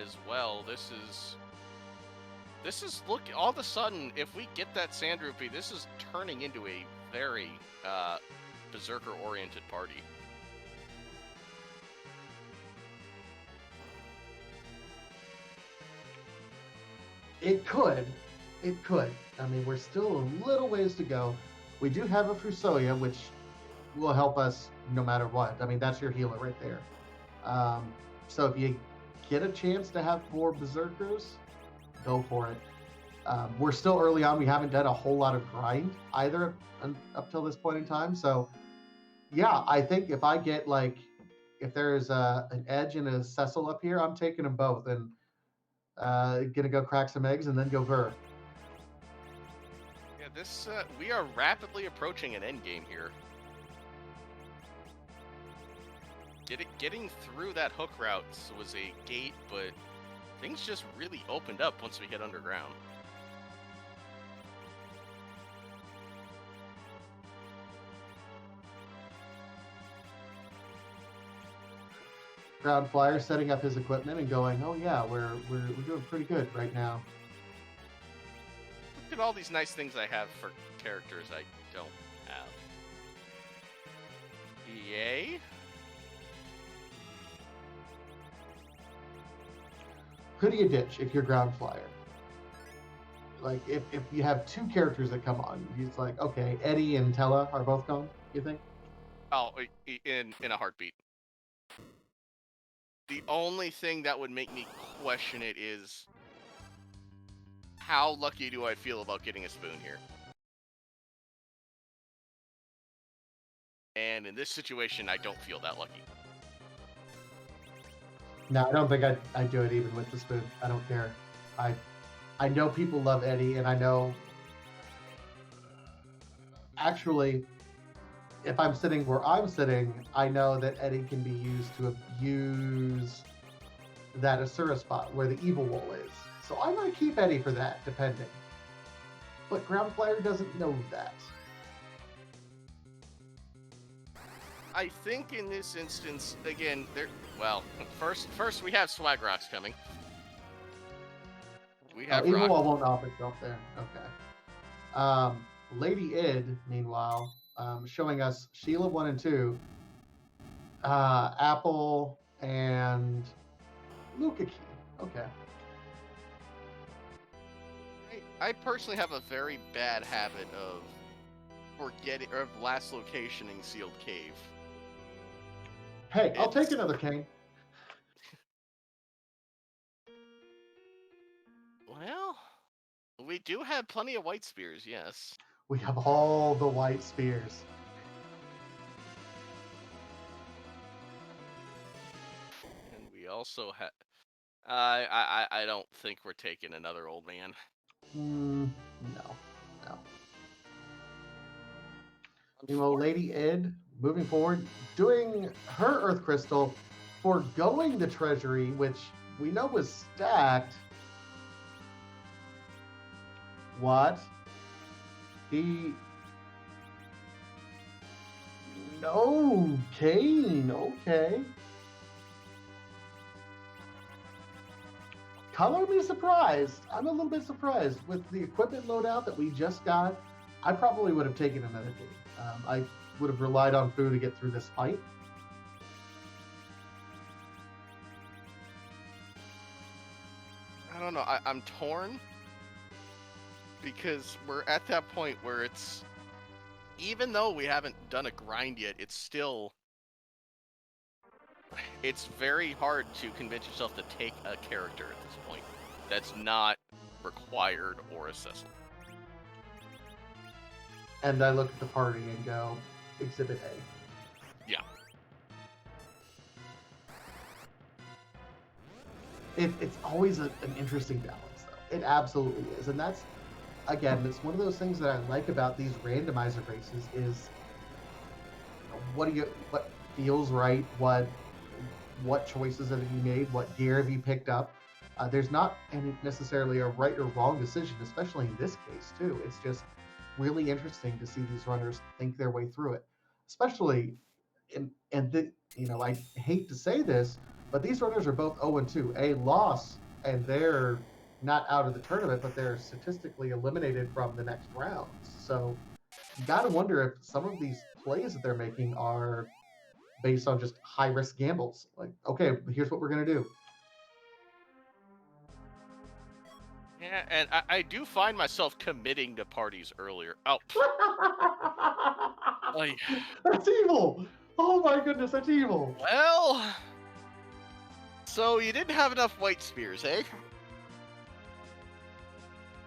as well, this is look, all of a sudden, if we get that Sand Rupee, this is turning into a very Berserker-oriented party. It could. I mean, we're still a little ways to go. We do have a Fusoya, which will help us no matter what. I mean, that's your healer right there. So if you get a chance to have more Berserkers, go for it. We're still early on. We haven't done a whole lot of grind either up till this point in time. So, yeah, I think if I get if there's an Edge and a Cecil up here, I'm taking them both and gonna go crack some eggs and then go Ver. Yeah, this we are rapidly approaching an end game here. Getting through that hook route was a gate, but things just really opened up once we get underground. Groundflier setting up his equipment and going, oh yeah, we're doing pretty good right now. Look at all these nice things I have for characters I don't have. Yay. Who do you ditch if you're Groundflier? Like if you have 2 characters that come on, it's like, okay, Eddie and Tella are both gone, you think? Oh, in a heartbeat. The only thing that would make me question it is how lucky do I feel about getting a spoon here? And in this situation, I don't feel that lucky. No, I don't think I'd do it even with the spoon. I don't care. I know people love Eddie, and I know actually if I'm sitting where I'm sitting, I know that Eddie can be used to abuse that Asura spot where the evil wall is. So I might keep Eddie for that, depending. But Groundflier doesn't know that. I think in this instance, again, well, first we have swag rocks coming. We have Evil rock. Wall won't off itself there. Okay. LadyId, meanwhile, showing us Sheila 1 and 2, Apple, and Luca Key. Okay. I personally have a very bad habit of forgetting or of last locationing sealed cave. Hey, I'll take another cane. Well, we do have plenty of white spears, yes. We have all the white spears. And we also have... I don't think we're taking another old man. No. Meanwhile, LadyId, moving forward, doing her Earth Crystal, foregoing the treasury, which we know was stacked. What? No, Kane, okay. Color me surprised. I'm a little bit surprised. With the equipment loadout that we just got, I probably would have taken another Kane. I would have relied on Fu to get through this fight. I don't know. I'm torn because we're at that point where it's, even though we haven't done a grind yet, it's very hard to convince yourself to take a character at this point that's not required or accessible. And I look at the party and go, Exhibit A. Yeah. It's always an interesting balance, though. It absolutely is. And that's, again, it's one of those things that I like about these randomizer races is, what feels right, what choices have you made, what gear have you picked up. There's not necessarily a right or wrong decision, especially in this case, too. It's just really interesting to see these runners think their way through it, especially I hate to say this, but these runners are both 0-2, a loss, and they're not out of the tournament, but they're statistically eliminated from the next rounds. So you got to wonder if some of these plays that they're making are based on just high risk gambles. Like, okay, here's what we're gonna do. Yeah, and I do find myself committing to parties earlier. Oh. That's evil! Oh my goodness, that's evil! Well, so you didn't have enough white spears, eh?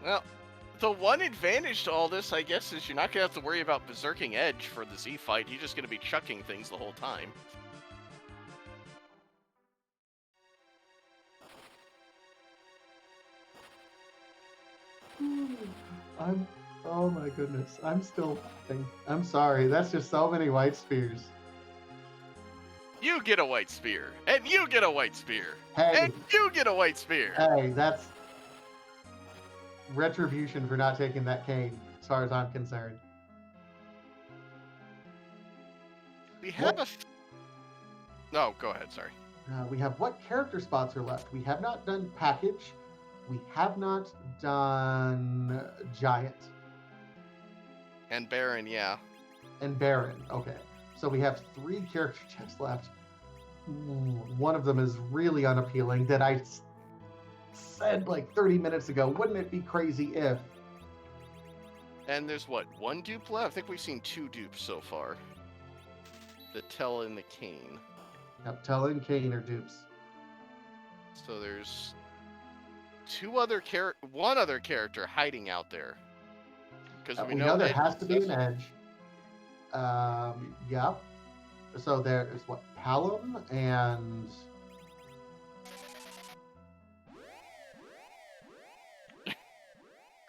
Well, the one advantage to all this, I guess, is you're not going to have to worry about berserking Edge for the Z fight. You're just going to be chucking things the whole time. Oh my goodness, I'm still laughing. I'm sorry, that's just so many white spears. You get a white spear, and you get a white spear, hey, and you get a white spear. Hey, that's retribution for not taking that cane, as far as I'm concerned. We have No, go ahead, sorry. We have what character spots are left? We have not done package. We have not done giant. And Baron, yeah. And Baron, okay. So we have 3 character checks left. One of them is really unappealing that I said like 30 minutes ago. Wouldn't it be crazy if? And there's what, 1 dupe left? I think we've seen 2 dupes so far. The Tell and the Kane. Yep, Tell and Kane are dupes. So there's 1 other character hiding out there. Because we know there has to be an Edge. Yeah. So there is what, Palom and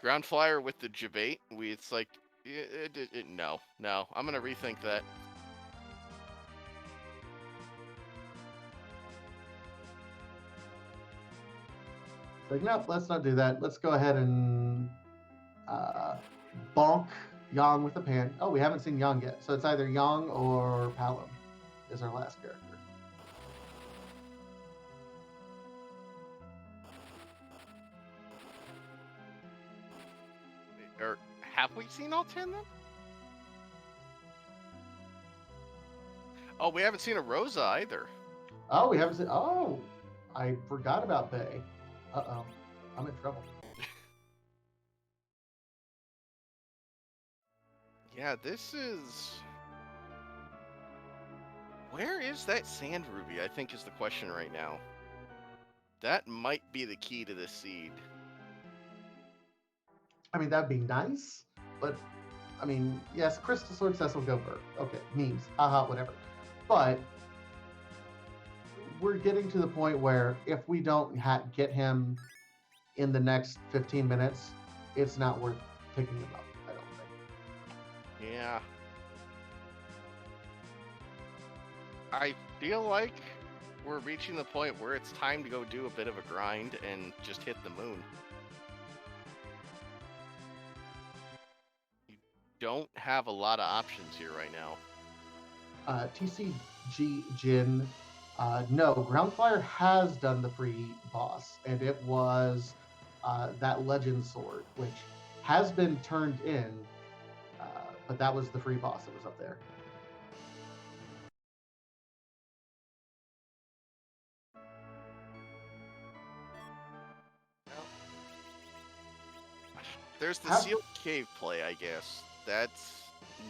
groundflier with the Jabate. It's like no. I'm gonna rethink that. Like, nope, let's not do that. Let's go ahead and bonk Yang with the pan. Oh, we haven't seen Yang yet. So it's either Yang or Palom. is our last character. Or have we seen all 10 then? Oh, we haven't seen a Rosa either. Oh, we haven't seen. Oh, I forgot about Bay. Uh-oh, I'm in trouble. Yeah, this is... Where is that Sand Ruby, I think is the question right now. That might be the key to this seed. I mean, that'd be nice, but I mean, yes, Crystal Sword Cecil go Burr. Okay, memes, haha, whatever. But we're getting to the point where if we don't get him in the next 15 minutes, it's not worth picking him up, I don't think. Yeah. I feel like we're reaching the point where it's time to go do a bit of a grind and just hit the moon. You don't have a lot of options here right now. TCG Jin, no, Groundflier has done the free boss, and it was that Legend Sword, which has been turned in, but that was the free boss that was up there. There's the sealed cave play, I guess. That's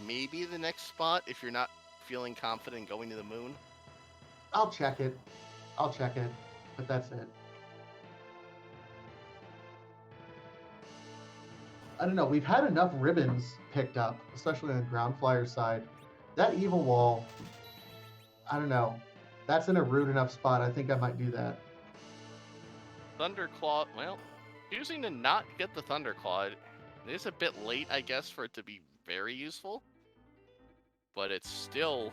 maybe the next spot if you're not feeling confident going to the moon. I'll check it, but that's it. I don't know. We've had enough ribbons picked up, especially on the Groundflier side. That evil wall, I don't know. That's in a rude enough spot. I think I might do that. Thunderclaw, well, choosing to not get the Thunderclaw, it is a bit late, I guess, for it to be very useful. But it's still...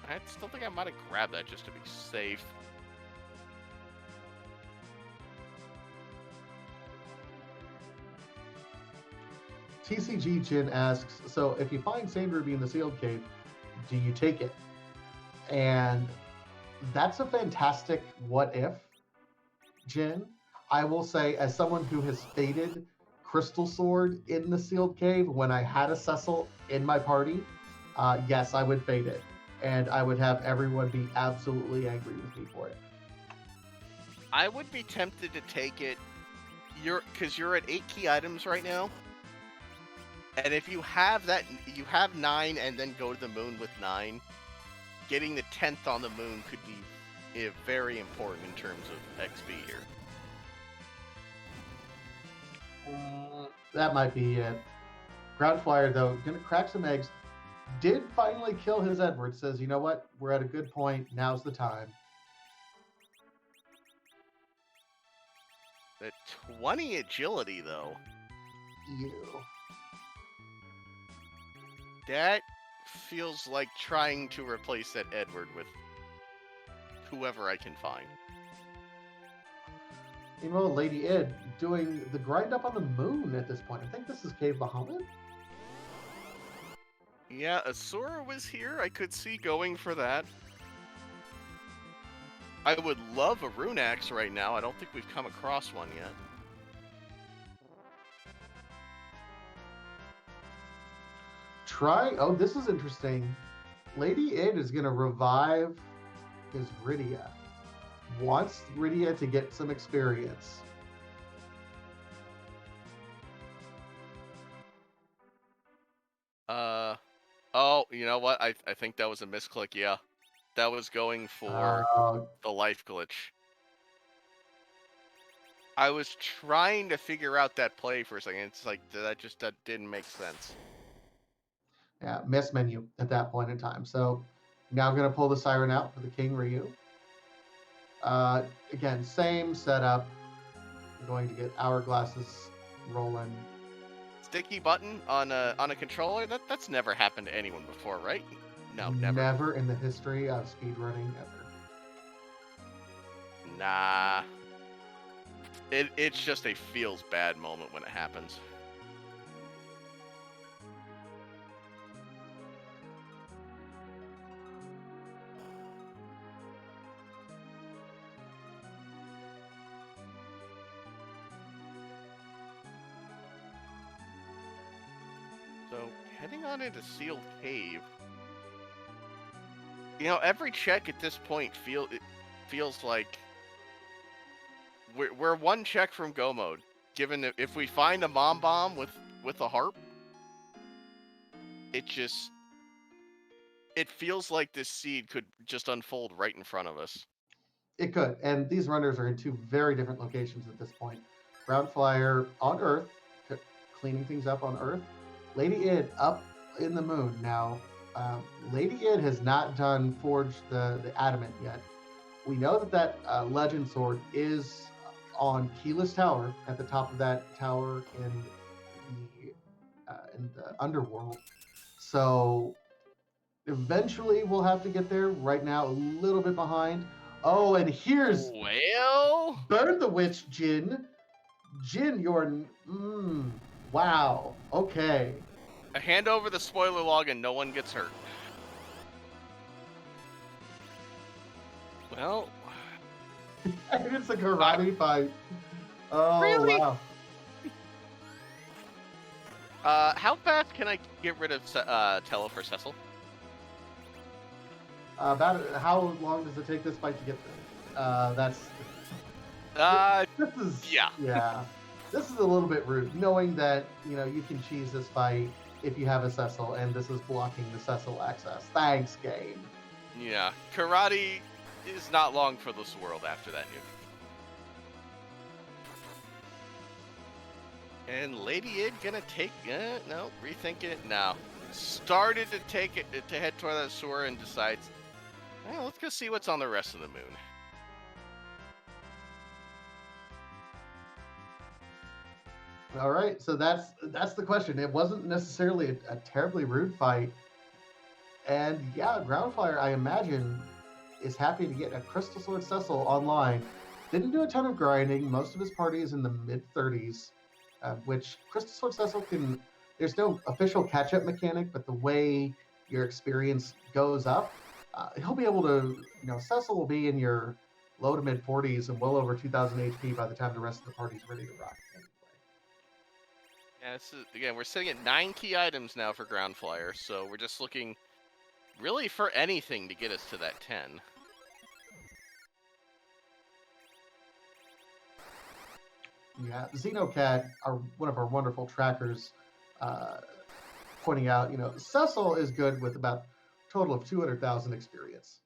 I still think I might have grabbed that just to be safe. TCG Jin asks, so if you find Sand Ruby in the sealed cave, do you take it? And that's a fantastic what if, Jin. I will say, as someone who has faded Crystal Sword in the sealed cave when I had a Cecil in my party, yes, I would fade it. And I would have everyone be absolutely angry with me for it. I would be tempted to take it, because you're at 8 key items right now. And if you have that, you have 9 and then go to the moon with 9, getting the 10th on the moon could be very important in terms of XP here. That might be it. Groundflier, though, gonna crack some eggs. Did finally kill his Edward. Says, you know what? We're at a good point. Now's the time. The 20 agility, though. You. That feels like trying to replace that Edward with whoever I can find. Meanwhile, LadyId doing the grind up on the moon at this point. I think this is Cave Bahamut. Yeah, Asura was here. I could see going for that. I would love a rune axe right now. I don't think we've come across one yet. Oh, this is interesting. LadyId is going to revive his Rydia. Wants Rydia to get some experience. Oh, you know what? I think that was a misclick, yeah. That was going for the life glitch. I was trying to figure out that play for a second. It's like, that didn't make sense. Yeah, miss menu at that point in time. So now I'm going to pull the Siren out for the King Ryu. Again, same setup. I'm going to get hourglasses rolling. Sticky button on a controller? That's never happened to anyone before, right? No, never. Never in the history of speedrunning ever. Nah. It's just a feels bad moment when it happens. So, heading on into Sealed Cave. You know, every check at this point feels like we're one check from go mode. Given that if we find a mom bomb with a harp, it feels like this seed could just unfold right in front of us. It could, and these runners are in two very different locations at this point. Groundflier on Earth, cleaning things up on Earth. LadyId up in the moon. Now, LadyId has not done Forge the Adamant yet. We know that Legend Sword is on Keyless Tower, at the top of that tower in the underworld. So eventually we'll have to get there. Right now, a little bit behind. Oh, and here's Burn the Witch, Jin. Jin, you're wow. Okay. I hand over the spoiler log and no one gets hurt. Well, it's a karate fight. Oh, really? Wow. How fast can I get rid of Tello for Cecil? About how long does it take this fight to get there? That's. This is yeah. This is a little bit rude, knowing that you can cheese this fight if you have a Cecil, and this is blocking the Cecil access. Thanks, game. Yeah, karate is not long for this world after that nuke. And LadyId gonna take no, rethinking it now. Started to take it to head toward that sewer and decides, well, let's go see what's on the rest of the moon. All right, so that's the question. It wasn't necessarily a terribly rude fight, and yeah, Groundflier, I imagine, is happy to get a Crystal Sword Cecil online. Didn't do a ton of grinding. Most of his party is in the mid-30s, which Crystal Sword Cecil can. There's no official catch-up mechanic, but the way your experience goes up, he'll be able to. Cecil will be in your low to mid-40s and well over 2,000 HP by the time the rest of the party's ready to rock. Yeah, again, we're sitting at 9 key items now for Groundflier, so we're just looking really for anything to get us to that 10. Yeah, Xenocat, one of our wonderful trackers, pointing out, Cecil is good with about a total of 200,000 experience.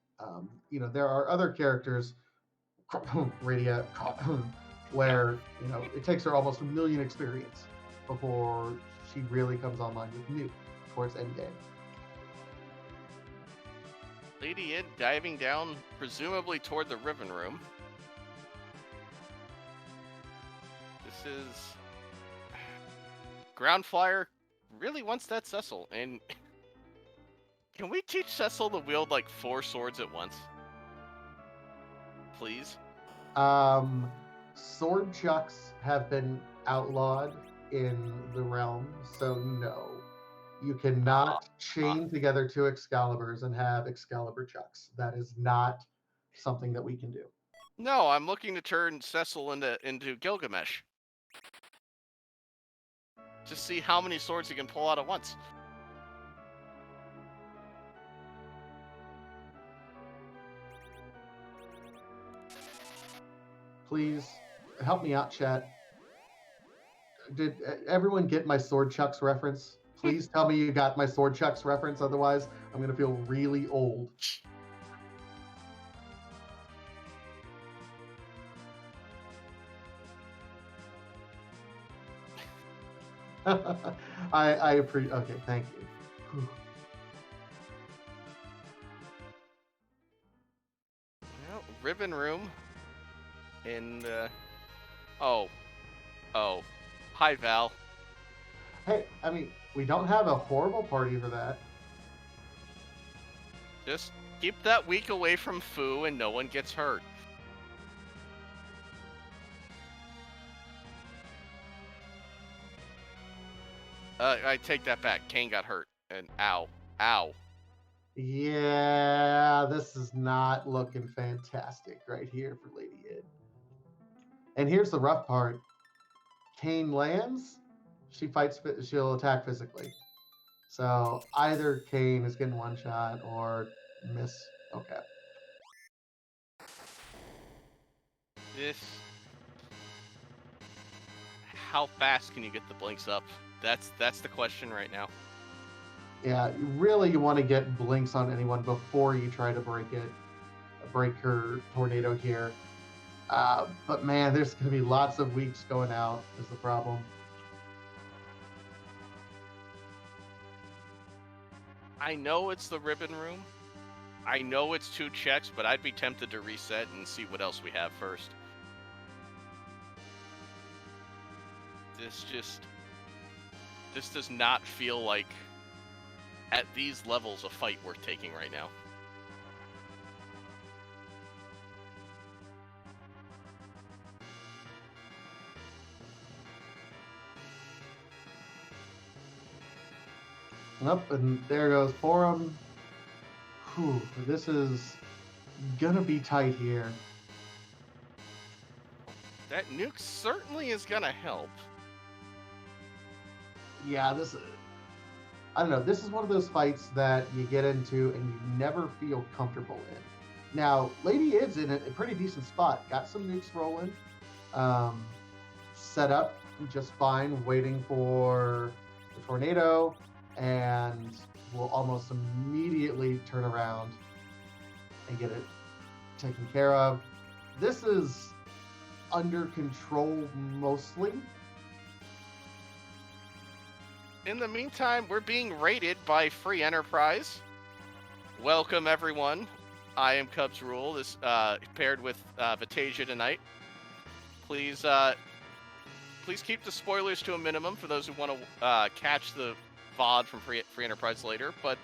There are other characters, Radia, where, it takes her almost 1 million experience before she really comes online with Nuke towards endgame. LadyId diving down, presumably toward the Riven Room. This is... Groundflier really wants that Cecil, and... Can we teach Cecil to wield, 4 swords at once? Please? Sword chucks have been outlawed in the realm, so no. You cannot chain together 2 Excaliburs and have Excalibur chucks. That is not something that we can do. No, I'm looking to turn Cecil into Gilgamesh. Just see how many swords he can pull out at once. Please help me out, chat. Did everyone get my sword chucks reference? Please tell me you got my sword chucks reference, otherwise I'm going to feel really old. I appreciate. Okay, thank you. Whew. Well, Ribbon Room. And hi Val. Hey, we don't have a horrible party for that. Just keep that weak away from Fu and no one gets hurt. I take that back. Kane got hurt. And ow. Yeah, this is not looking fantastic right here for LadyId. And here's the rough part. Kane lands, she'll attack physically. So either Kane is getting one shot or miss. Okay. This. How fast can you get the blinks up? That's the question right now. Yeah, really, you want to get blinks on anyone before you try to break her tornado here. But man, there's going to be lots of weeks going out is the problem. I know it's the ribbon room. I know it's 2 checks, but I'd be tempted to reset and see what else we have first. This does not feel like, at these levels, a fight worth taking right now. Up and there goes Forum. Whew, this is gonna be tight here. That nuke certainly is gonna help. Yeah, I don't know. This is one of those fights that you get into and you never feel comfortable in. Now, LadyId's in a pretty decent spot. Got some nukes rolling. Set up just fine, waiting for the tornado, and will almost immediately turn around and get it taken care of. This is under control mostly. In the meantime, we're being raided by Free Enterprise. Welcome, everyone. I am Cubs Rule, this paired with Vatasia tonight. Please keep the spoilers to a minimum for those who want to catch the VOD from Free Enterprise later. But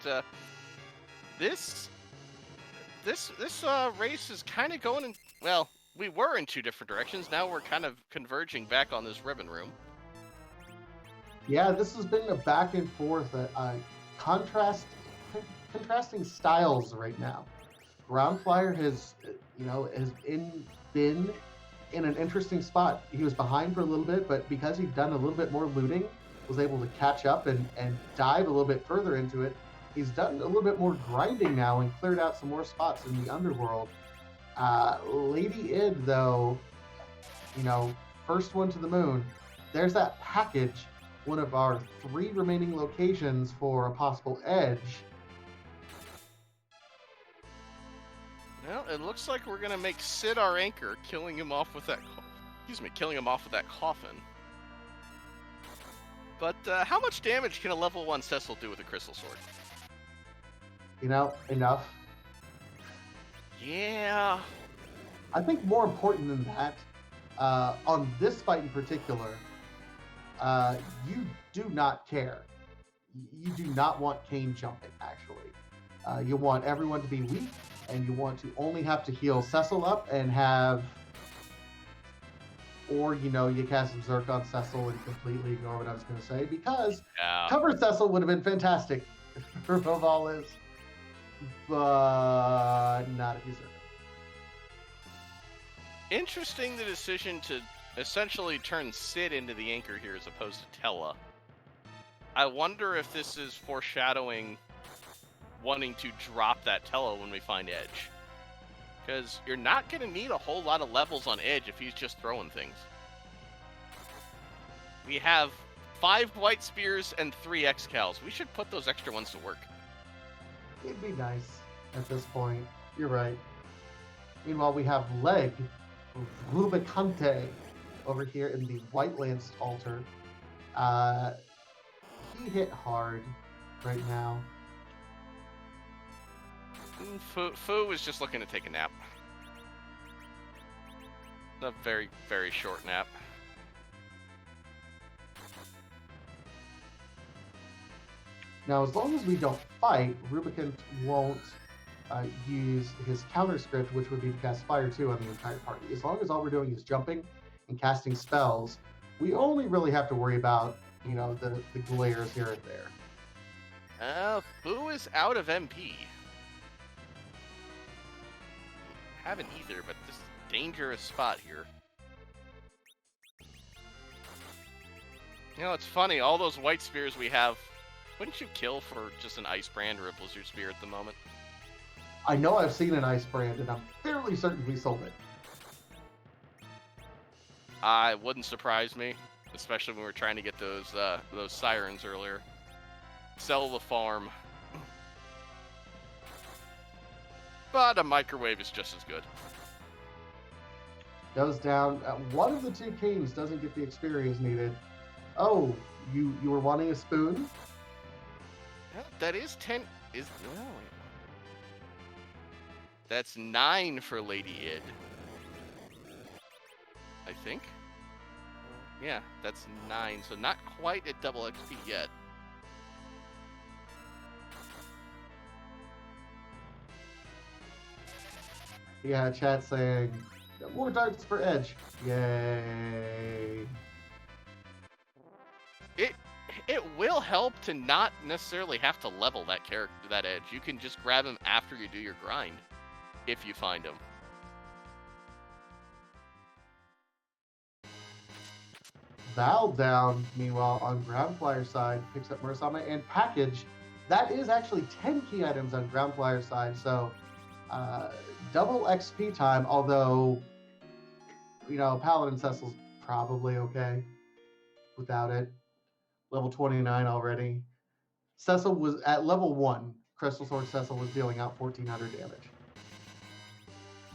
this race is kind of going in. Well, we were in 2 different directions. Now we're kind of converging back on this ribbon room. Yeah, this has been a back and forth, contrasting styles right now. Groundflier has been in an interesting spot. He was behind for a little bit, but because he'd done a little bit more looting, was able to catch up and dive a little bit further into it. He's done a little bit more grinding now and cleared out some more spots in the underworld. LadyId, though, first one to the moon. There's that package, one of our 3 remaining locations for a possible edge. Well, it looks like we're gonna make Sid our anchor, killing him off with that coffin. But how much damage can a level 1 Cecil do with a crystal sword? Enough. Yeah. I think more important than that, on this fight in particular, you do not care. You do not want Kane jumping, actually. You want everyone to be weak, and you want to only have to heal Cecil up and have... Or, you cast some Zerk on Cecil and completely ignore what I was going to say, because cover Cecil would have been fantastic for Voval is, but not if you Zerk. Interesting, the decision to essentially turn Sid into the anchor here as opposed to Tella. I wonder if this is foreshadowing wanting to drop that Tella when we find Edge. Because you're not going to need a whole lot of levels on Edge if he's just throwing things. We have 5 White Spears and 3 Excals. We should put those extra ones to work. It'd be nice at this point. You're right. Meanwhile, we have Leg, Rubicante, over here in the White Lance altar. He hit hard right now. Fu is just looking to take a nap. A very, very short nap. Now, as long as we don't fight, Rubicant won't use his counter script, which would be to cast Fire 2 on the entire party. As long as all we're doing is jumping and casting spells, we only really have to worry about, the glares here and there. Fu is out of MP. Haven't either, but this is a dangerous spot here. It's funny, all those White Spears we have Wouldn't you kill for just an ice brand or a blizzard spear at the moment? I know I've seen an ice brand, and I'm fairly certain we sold it. It wouldn't surprise me, especially when we were trying to get those sirens earlier. Sell the farm. But a microwave is just as good. Goes down. One of the two kings doesn't get the experience needed. Oh, you were wanting a spoon? Yeah, that is 10. Is no. That's 9 for LadyId. I think. Yeah, that's 9. So not quite at double XP yet. Yeah, chat saying more darts for Edge. Yay! It will help to not necessarily have to level that character, that Edge. You can just grab him after you do your grind, if you find him. Val down, meanwhile, on groundflier side, picks up Murasame and package. That is actually 10 key items on groundflier side, so double XP time, although, you know, Paladin Cecil's probably okay without it. Level 29 already. Cecil was at level 1. Crystal Sword Cecil was dealing out 1400 damage.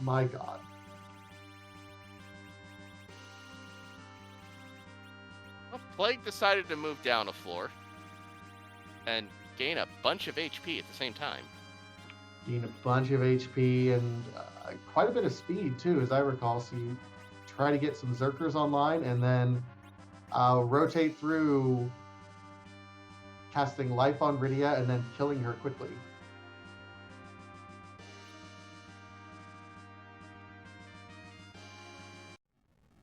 My god. Well, Plague decided to move down a floor and gain a bunch of HP at the same time. Gain a bunch of HP and quite a bit of speed too, as I recall. So you try to get some Zerkers online and then rotate through, casting Life on Rydia and then killing her quickly.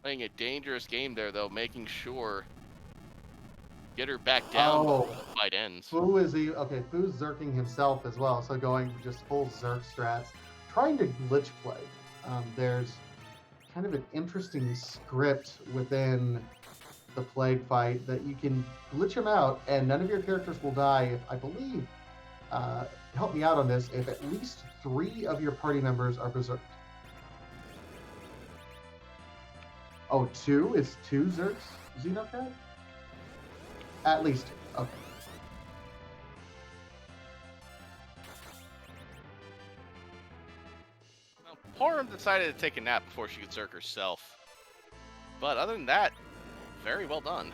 Playing a dangerous game there, though, making sure get her back down before the fight ends. Fu is Fu's zerking himself as well, so going just full zerk strats, trying to glitch play. There's kind of an interesting script within the Plague fight that you can glitch him out, and none of your characters will die. If I believe, help me out on this, if at least 3 of your party members are berserked. Oh, 2? Is 2 Zerks Xenocrat? At least 2. Okay. Well, Porum decided to take a nap before she could zerk herself. But other than that, very well done.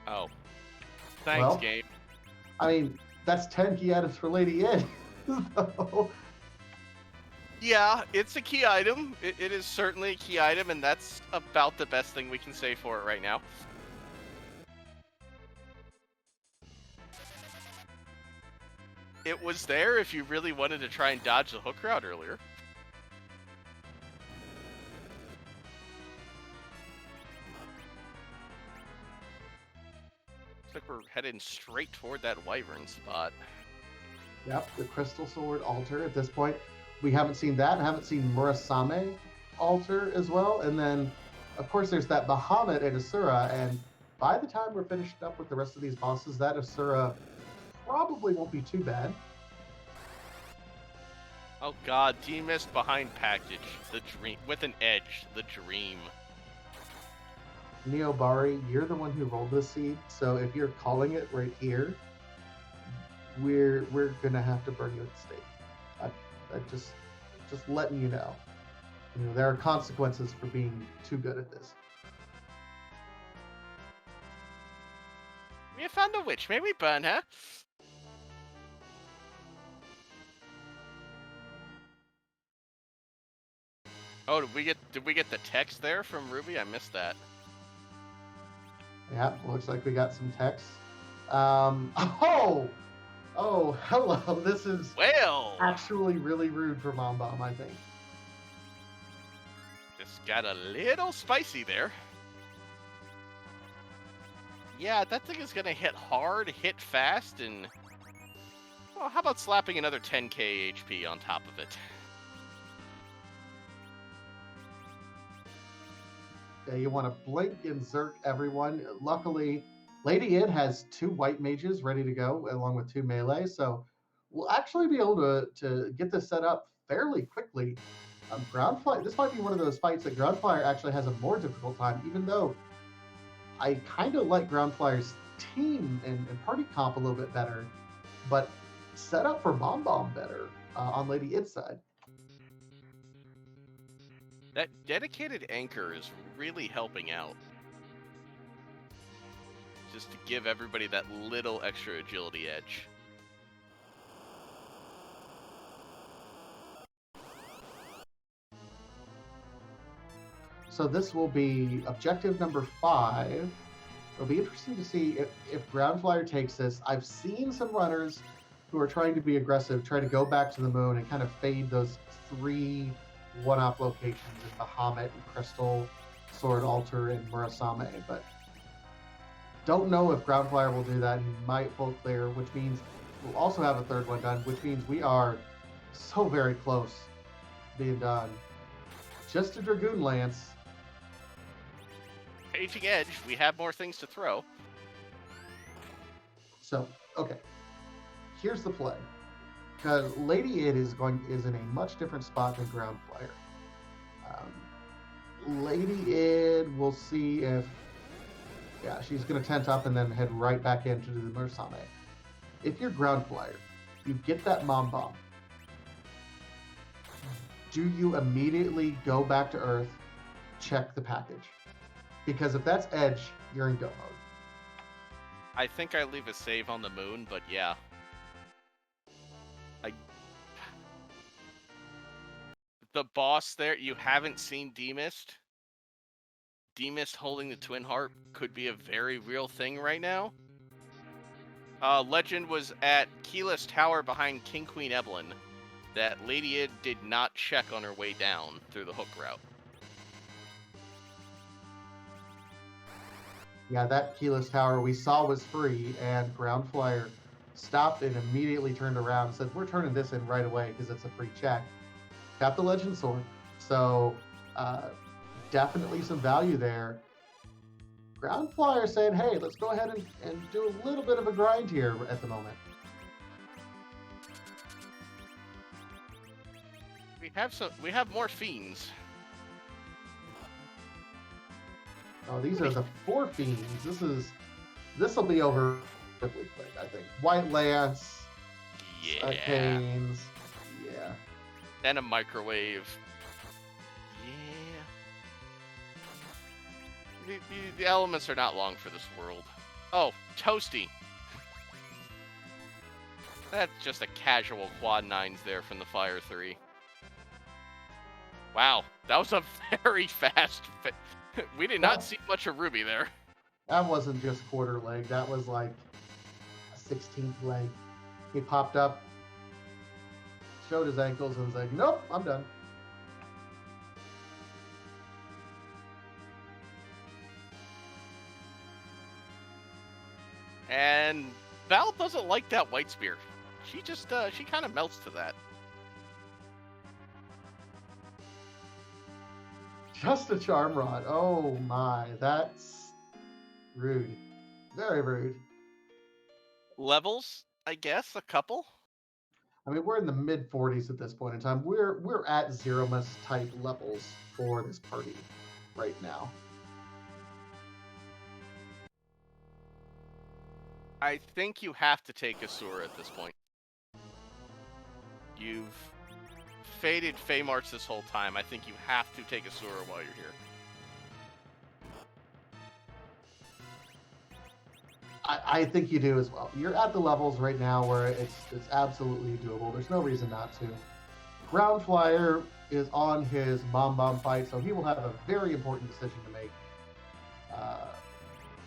Oh. Thanks, Well, game. I mean, that's 10 key items for LadyId. So, Yeah, it's a key item. It is certainly a key item, and that's about the best thing we can say for it right now. It was there if you really wanted to try and dodge the hook route earlier. Looks like we're heading straight toward that wyvern spot. yep, the Crystal Sword altar at this point. We haven't seen that. I haven't seen Murasame altar as well. And then, of course, there's that Bahamut and Asura. And by the time we're finished up with the rest of these bosses, that Asura probably won't be too bad. Oh god, Demist behind package. The dream. With an edge. The dream. Neobari, you're the one who rolled this seed. So if you're calling it right here, we're gonna have to burn you at the stake. I just letting you know. You know, there are consequences for being too good at this. We have found a witch. May we burn her? Oh, did we get the text there from Ruby? I missed that. Yeah, looks like we got some text. Oh, hello. This is actually really rude for Mom Bomb, I think. This got a little spicy there. Yeah, that thing is gonna hit hard, hit fast, and... Well, how about slapping another 10k HP on top of it? Okay, you want to blink and zerk everyone. Luckily, LadyId has 2 white mages ready to go, along with 2 melee, so we'll actually be able to get this set up fairly quickly. Groundflier, this might be one of those fights that Groundflier actually has a more difficult time, even though I kind of like Groundflier's team and party comp a little bit better, but set up for Bomb Bomb better on LadyId's side. That dedicated anchor is really helping out. Just to give everybody that little extra agility edge. So this will be objective number 5. It'll be interesting to see if Groundflyer takes this. I've seen some runners who are trying to be aggressive, try to go back to the moon and kind of fade those 3 one-off locations in Bahamut and Crystal, Sword Altar, and Murasame, but don't know if Groundflyer will do that. He might full clear, which means we'll also have a 3rd one done, which means we are so very close to being done. Just a Dragoon Lance. Paging edge, we have more things to throw. So, okay. Here's the play. Because LadyId is in a much different spot than Groundflyer. LadyId, we'll see if she's going to tent up and then head right back in to do the Murasame. If you're Groundflyer, you get that Mom Bomb. Do you immediately go back to Earth, check the package? Because if that's edge, you're in go mode. I think I leave a save on the moon, but yeah. The boss there, you haven't seen Demist. Demist holding the Twin Harp could be a very real thing right now. Legend was at Keyless Tower behind King Queen Evelyn that LadyId did not check on her way down through the hook route. Yeah, that Keyless Tower we saw was free, and Groundflyer stopped and immediately turned around and said, we're turning this in right away because it's a free check. Got the Legend Sword, so definitely some value there. Groundflyer said, hey, let's go ahead and do a little bit of a grind here at the moment. We have more fiends. Oh, these are the 4 fiends. This will be over quickly, I think. White Lance, Yeah. Canes, yeah. And a microwave. Yeah. The elements are not long for this world. Oh, Toasty. That's just a casual quad 9s there from the Fire 3. Wow, that was a very fast... We did not see much of Ruby there. That wasn't just quarter leg. That was like a 16th leg. He popped up, showed his ankles, and was like, nope, I'm done. And Val doesn't like that white spear. She just, she kind of melts to that. Just a charm rod. Oh my, that's rude. Very rude. Levels, I guess, a couple. I mean, we're in the mid 40s at this point in time. We're at Zeromus type levels for this party right now. I think you have to take Asura at this point. You've faded Feymarch this whole time. I think you have to take Asura while you're here. I think you do as well. You're at the levels right now where it's absolutely doable. There's no reason not to. Groundflyer is on his bomb fight, so he will have a very important decision to make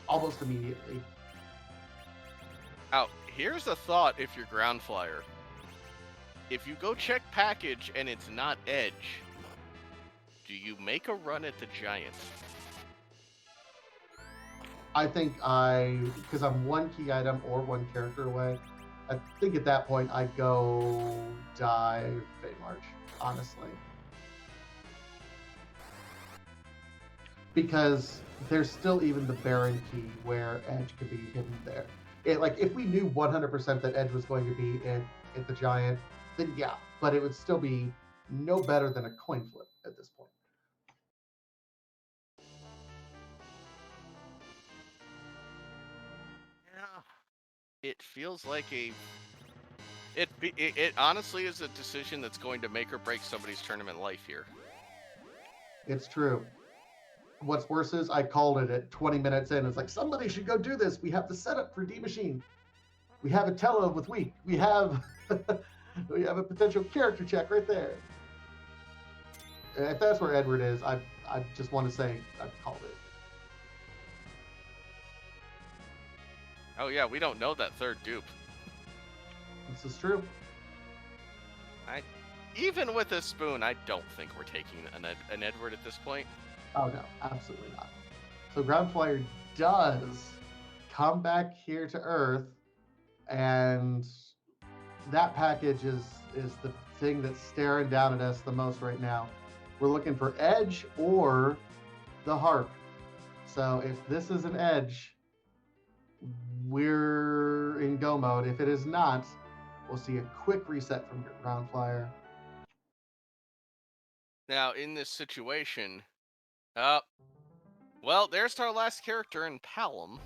almost immediately. Now, here's a thought if you're Groundflyer. If you go check package and it's not edge, do you make a run at the giant? I think because I'm 1 key item or 1 character away, I think at that point I'd go dive Feymarch, honestly. because there's still even the Baron key where Edge could be hidden there. Like if we knew 100% that Edge was going to be at the Giant, then yeah, but it would still be no better than a coin flip at this point. Yeah, it feels like it honestly is a decision that's going to make or break somebody's tournament life here. It's true. What's worse is I called it at 20 minutes in. It's like, somebody should go do this. We have the setup for D Machine. We have a Tello with Weak. We have we have a potential character check right there. If that's where Edward is, I just want to say I've called it. Oh yeah, we don't know that third dupe. This is true. Even with a spoon, I don't think we're taking an Edward at this point. Oh no, absolutely not. So groundflier does come back here to Earth, and that package is the thing that's staring down at us the most right now. We're looking for Edge or the Harp. So if this is an Edge, we're in go mode. If it is not, we'll see a quick reset from groundflier. Now, in this situation, well, there's our last character in Palom.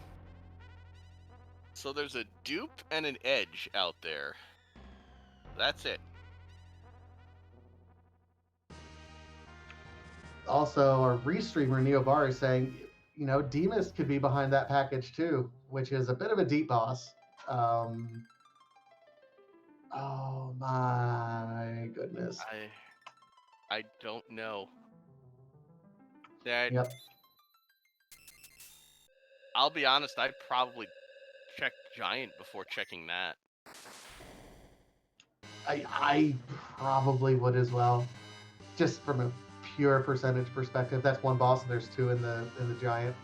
So there's a dupe and an Edge out there. That's it. Also, our restreamer Neobar is saying, you know, Demas could be behind that package too, which is a bit of a deep boss. Oh my goodness. I don't know. That. Yep. I'll be honest, I'd probably check Giant before checking that. I probably would as well, just from a pure percentage perspective. That's one boss, and there's two in the Giant.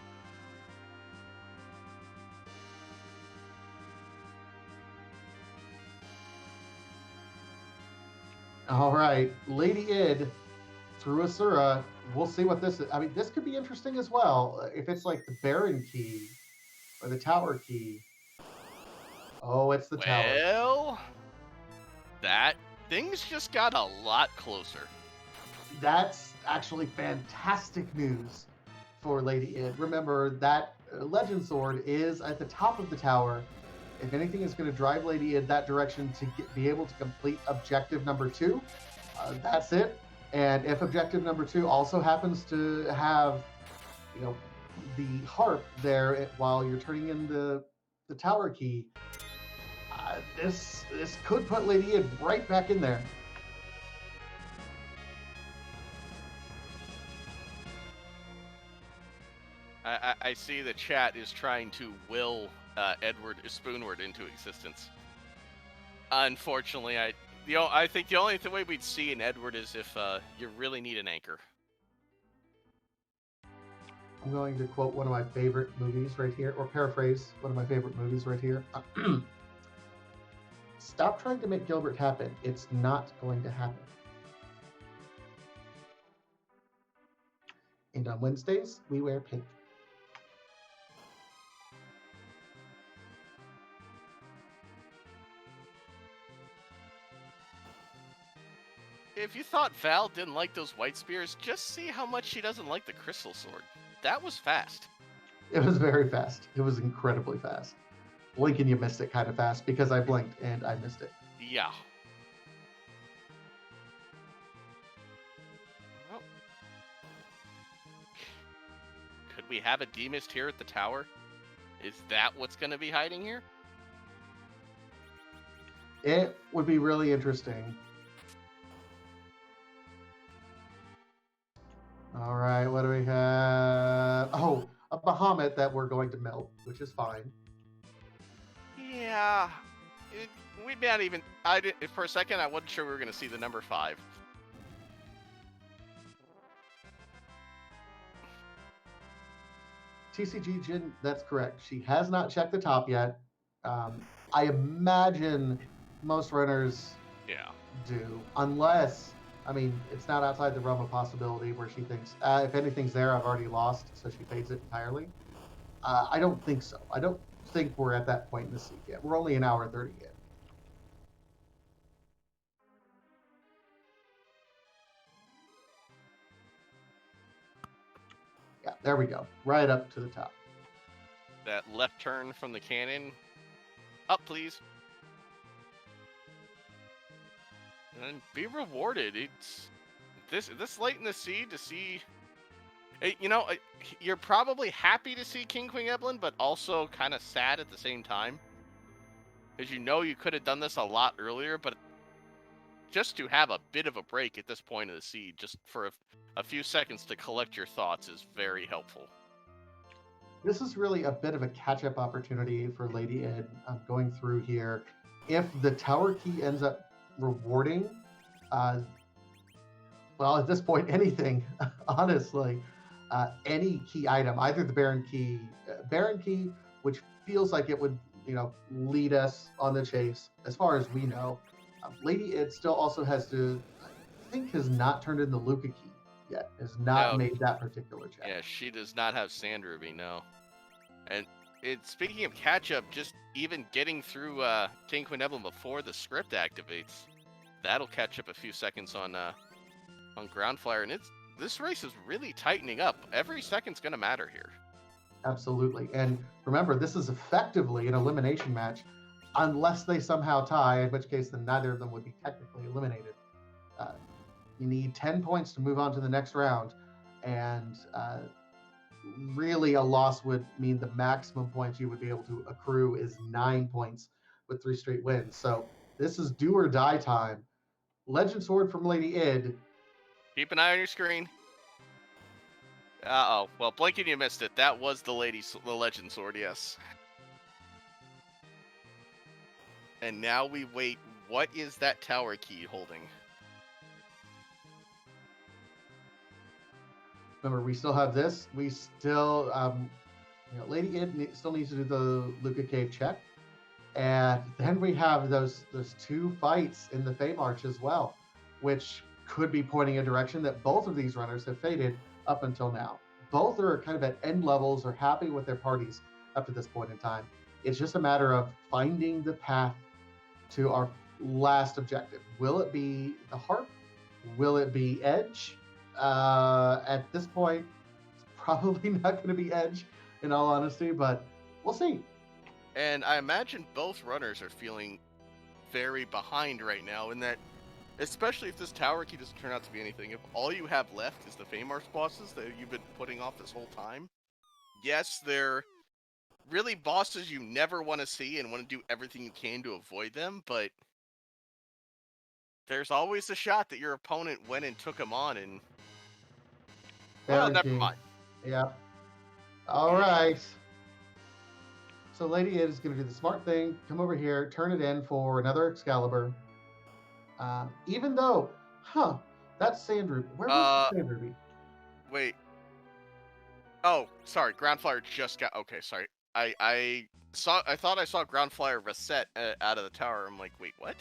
All right, LadyId through Asura. We'll see what this is. I mean, this could be interesting as well. If it's like the Baron key or the Tower key. Oh, it's the Tower. Well, that things just got a lot closer. That's actually fantastic news for LadyId. Remember that Legend Sword is at the top of the tower. If anything is going to drive LadyId that direction to be able to complete objective number 2, that's it. And if objective number 2 also happens to have, you know, the harp there while you're turning in the tower key, this could put LadyId right back in there. I see the chat is trying to will Edward Spoonward into existence. Unfortunately, I think the only way we'd see an Edward is if you really need an anchor. I'm going to quote one of my favorite movies right here, or paraphrase one of my favorite movies right here. Stop trying to make Gilbert happen. It's not going to happen. And on Wednesdays, we wear pink. If you thought Val didn't like those white spears, just see how much she doesn't like the crystal sword. That was fast. It was very fast. It was incredibly fast. Blinking, you missed it kind of fast because I blinked and I missed it. Yeah. Well, could we have a Demist here at the tower? Is that what's going to be hiding here? It would be really interesting. All right, what do we have? Oh, a Bahamut that we're going to melt, which is fine. Yeah. We'd not even... for a second, I wasn't sure we were going to see the number 5. TCG Jin, that's correct. She has not checked the top yet. I imagine most runners do, unless I mean, it's not outside the realm of possibility where she thinks, if anything's there, I've already lost, so she fades it entirely. I don't think so. I don't think we're at that point in the seed yet. We're only an hour 30 in. Yeah, there we go. Right up to the top. That left turn from the cannon. Up, please. And be rewarded. It's this late in the seed to see. You know, you're probably happy to see King Queen Evelyn, but also kind of sad at the same time. Because you know you could have done this a lot earlier, but just to have a bit of a break at this point of the seed, just for a few seconds to collect your thoughts, is very helpful. This is really a bit of a catch-up opportunity for LadyId going through here. If the tower key ends up rewarding, well, at this point, anything, honestly, any key item, either the Baron key, which feels like it would, lead us on the chase, as far as we know. LadyId still also has to, I think, has not turned in the Luca key yet, has not made that particular check. Yeah, she does not have Sand Ruby, no. And speaking of catch-up, just even getting through King Queen Evelyn before the script activates, that'll catch up a few seconds on groundflier, and this race is really tightening up. Every second's gonna matter here. Absolutely. And remember, this is effectively an elimination match, unless they somehow tie, in which case then neither of them would be technically eliminated. You need 10 points to move on to the next round, and really a loss would mean the maximum points you would be able to accrue is 9 points with 3 straight wins. So this is do or die time. Legend Sword from LadyId. Keep an eye on your screen. Uh-oh. Well, blinking, you missed it. That was the Legend Sword, yes. And now we wait. What is that tower key holding? Remember, we still have this. We still, LadyId still needs to do the Luca Cave check. And then we have those 2 fights in the Fey March as well, which could be pointing a direction that both of these runners have faded up until now. Both are kind of at end levels or happy with their parties up to this point in time. It's just a matter of finding the path to our last objective. Will it be the harp? Will it be Edge? At this point, it's probably not going to be Edge, in all honesty, but we'll see. And I imagine both runners are feeling very behind right now in that, especially if this tower key doesn't turn out to be anything, if all you have left is the Famars bosses that you've been putting off this whole time, yes, they're really bosses you never want to see and want to do everything you can to avoid them, but there's always a shot that your opponent went and took them on and... Well, never mind. Yeah. All right. So LadyId is going to do the smart thing, come over here, turn it in for another Excalibur. Even though, that's Sand Ruby. Where was Sand Ruby? Wait. Oh, sorry. Groundflier just got... Okay, sorry. I thought I saw Groundflier reset out of the tower. I'm like, wait, what?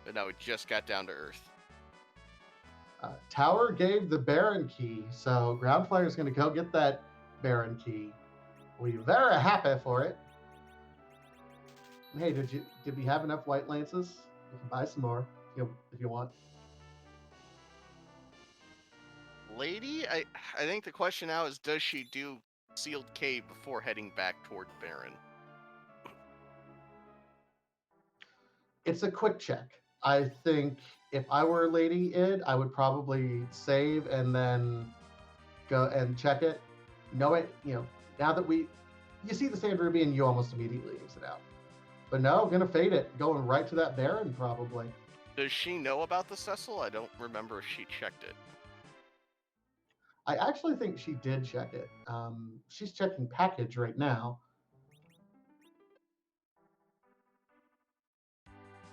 But no, it just got down to Earth. Tower gave the Baron key, so Groundflier is going to go get that Baron key. We're very happy for it. Hey, did we have enough white lances? You can buy some more if you want. Lady, I think the question now is, does she do Sealed Cave before heading back toward Baron? It's a quick check. I think if I were LadyId, I would probably save and then go and check it. Now that you see the Sand Ruby and you almost immediately exit out. But no, I'm going to fade it, going right to that Baron probably. Does she know about the Cecil? I don't remember if she checked it. I actually think she did check it. She's checking package right now.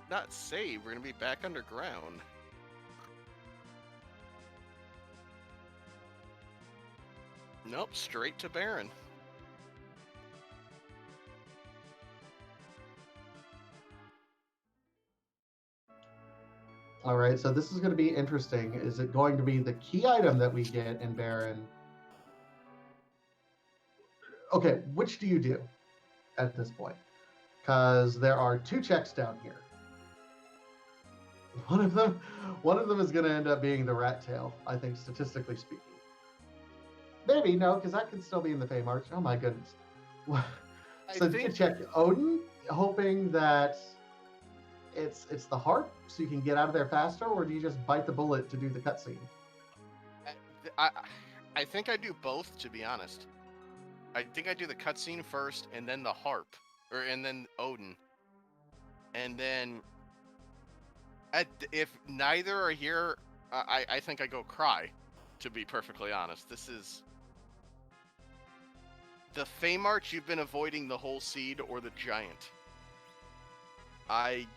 Not save, we're going to be back underground. Nope, straight to Baron. All right, so this is going to be interesting. Is it going to be the key item that we get in Baron? Okay, which do you do at this point? Because there are two checks down here. One of them is going to end up being the rat tail, I think, statistically speaking. Maybe, no, because that could still be in the Fey March. Oh my goodness. So do you check Odin, hoping that it's the harp, so you can get out of there faster, or do you just bite the bullet to do the cutscene? I think I do both, to be honest. I think I do the cutscene first, and then the harp, and then Odin, and then if neither are here, I think I go cry. To be perfectly honest, this is the Fey March you've been avoiding the whole seed, or the giant. I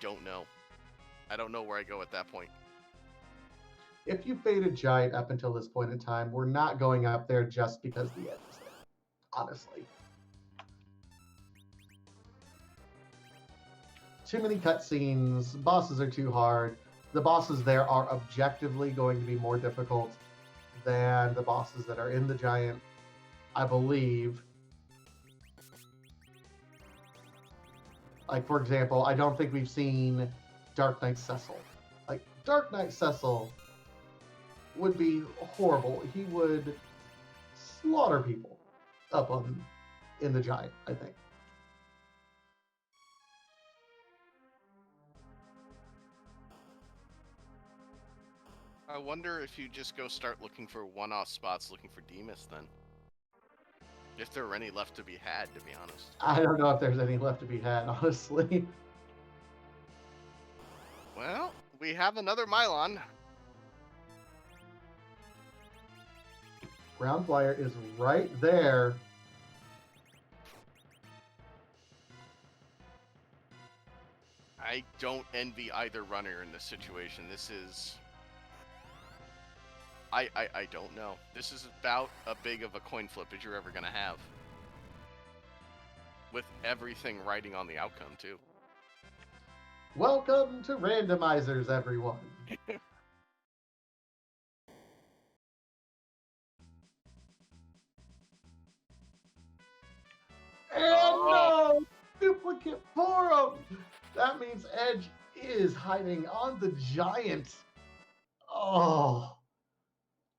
don't know. I don't know where I go at that point. If you faded giant up until this point in time, we're not going up there just because the edge is there. Honestly. Too many cutscenes, bosses are too hard. The bosses there are objectively going to be more difficult than the bosses that are in the giant, I believe. Like, for example, I don't think we've seen Dark Knight Cecil. Like, Dark Knight Cecil would be horrible. He would slaughter people up in the giant, I think. I wonder if you just go start looking for one-off spots looking for Demas then. If there are any left to be had, to be honest. I don't know if there's any left to be had, honestly. Well, we have another Mylon. Groundflier is right there. I don't envy either runner in this situation. This is... I don't know. This is about as big of a coin flip as you're ever going to have. With everything riding on the outcome, too. Welcome to Randomizers, everyone. And no! Duplicate forum! That means Edge is hiding on the giant. Oh.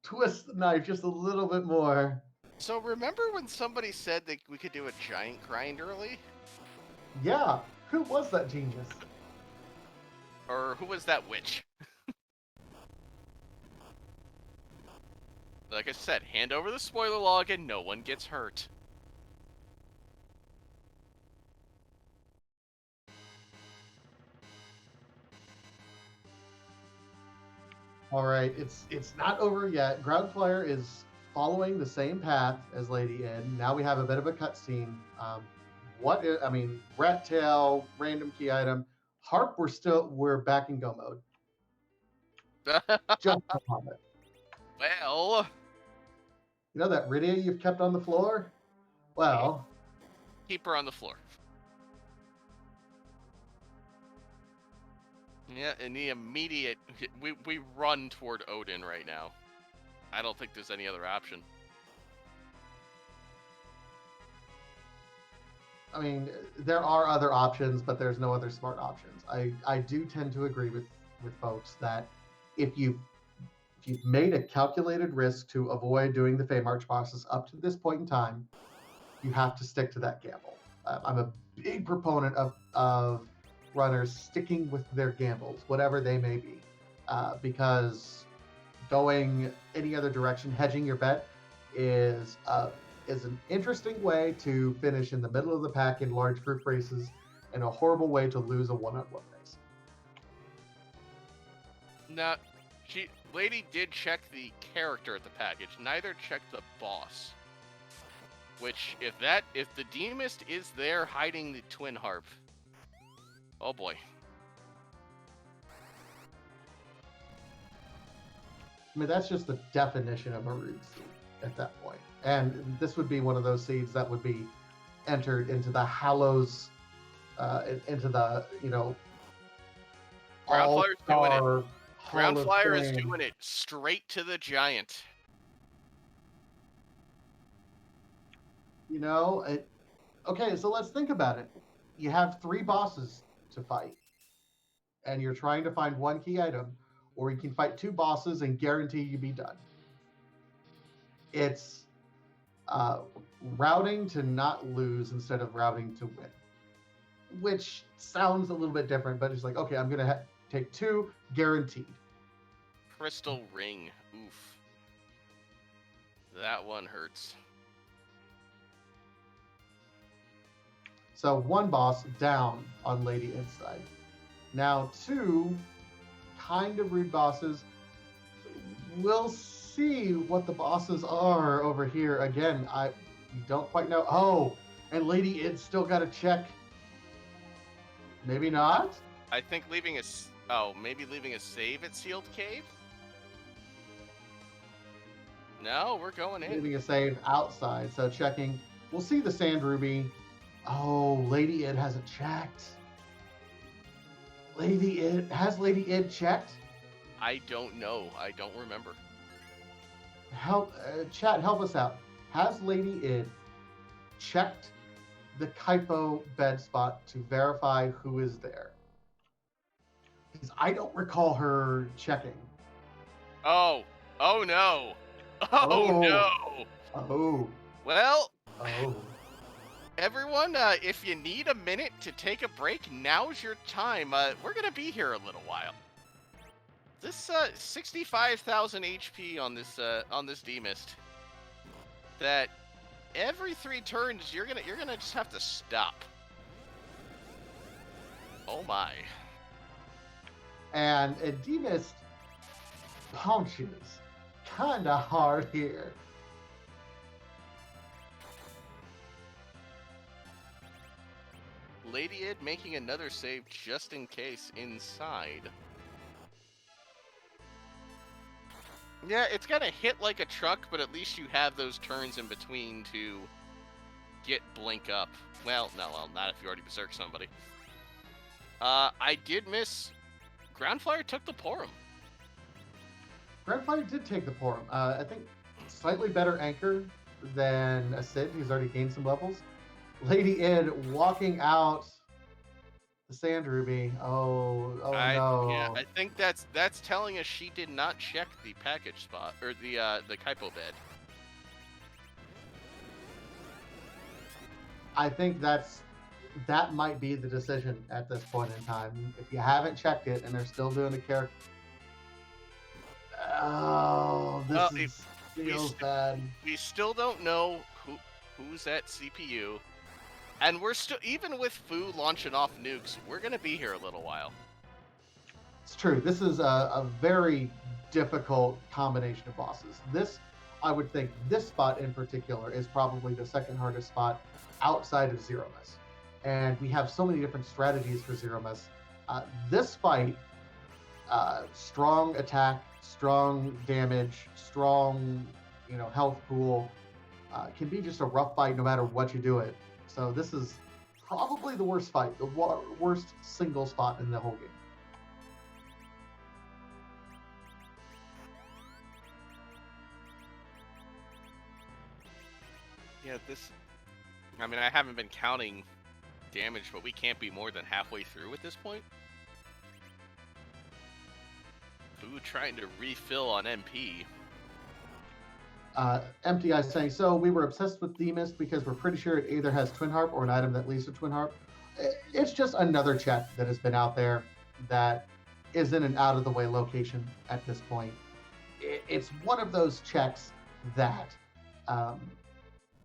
Twist the knife just a little bit more. So remember when somebody said that we could do a giant grind early? Yeah. Who was that genius? Or who was that witch? Like I said, hand over the spoiler log and no one gets hurt. All right, it's not over yet. Groundflier is following the same path as LadyId. Now we have a bit of a cutscene. Rat tail, random key item, harp. We're back in go mode. Just a moment. Well, you know that Rydia you've kept on the floor? Well, keep her on the floor. Yeah, in the immediate, we run toward Odin right now. I don't think there's any other option. I mean, there are other options, but there's no other smart options. I do tend to agree with folks that if you've made a calculated risk to avoid doing the Fey March bosses up to this point in time, you have to stick to that gamble. I'm a big proponent of runners sticking with their gambles, whatever they may be, because going any other direction, hedging your bet, is an interesting way to finish in the middle of the pack in large group races, and a horrible way to lose a one-on-one race. Now, Lady did check the character at the package. Neither checked the boss. Which, if the Demist is there hiding the twin harp, oh boy. I mean, that's just the definition of a rude seed at that point. And this would be one of those seeds that would be entered into the Hallows, into the, Groundflyer's doing it. All-Star Hall of Groundflyer is Fame. doing it straight to the giant. You know, okay, so let's think about it. You have 3 bosses to fight, and you're trying to find 1 key item, or you can fight 2 bosses and guarantee you be done. It's routing to not lose instead of routing to win, which sounds a little bit different, but it's like, okay, I'm going to take 2 guaranteed. Crystal Ring. Oof. That one hurts. So 1 boss down on LadyId's side. Now 2 kind of rude bosses. We'll see what the bosses are over here. Again, you don't quite know. Oh, and LadyId still got to check. Maybe not. I think maybe leaving a save at Sealed Cave? No, we're going in. Leaving a save outside. So checking. We'll see the Sand Ruby. Oh, LadyId hasn't checked. Has LadyId checked? I don't know. I don't remember. Chat, help us out. Has LadyId checked the Kaipo bed spot to verify who is there? Because I don't recall her checking. Oh no. Oh no. Oh. Well, Oh. everyone, if you need a minute to take a break, now's your time. We're gonna be here a little while. This 65,000 HP on this D-Mist. That every 3 turns you're gonna just have to stop. Oh my. And D-Mist punches kinda hard here. LadyId making another save just in case inside. Yeah, it's gonna hit like a truck, but at least you have those turns in between to get blink up. Well, not if you already berserk somebody. I did miss. Groundflier took the Porum. Groundflier did take the Porum. I think slightly better anchor than a Sid, who's already gained some levels. LadyId walking out the Sand Ruby. Oh no. Yeah, I think that's telling us she did not check the package spot or the Kaipo bed. I think that might be the decision at this point in time. If you haven't checked it and they're still doing the character, this feels bad. We still don't know who's at CPU. And we're still, even with Fu launching off nukes, we're going to be here a little while. It's true. This is a very difficult combination of bosses. I would think this spot in particular is probably the second hardest spot outside of Zero Miss. And we have so many different strategies for Zero Miss. This fight, strong attack, strong damage, strong health pool, can be just a rough fight no matter what you do it. So this is probably the worst fight, the worst single spot in the whole game. Yeah, I mean, I haven't been counting damage, but we can't be more than halfway through at this point. Fu trying to refill on MP. Empty Eyes saying, so we were obsessed with D-Mist because we're pretty sure it either has Twin Harp or an item that leads to Twin Harp. It's just another check that has been out there that is in an out-of-the-way location at this point. It's one of those checks that,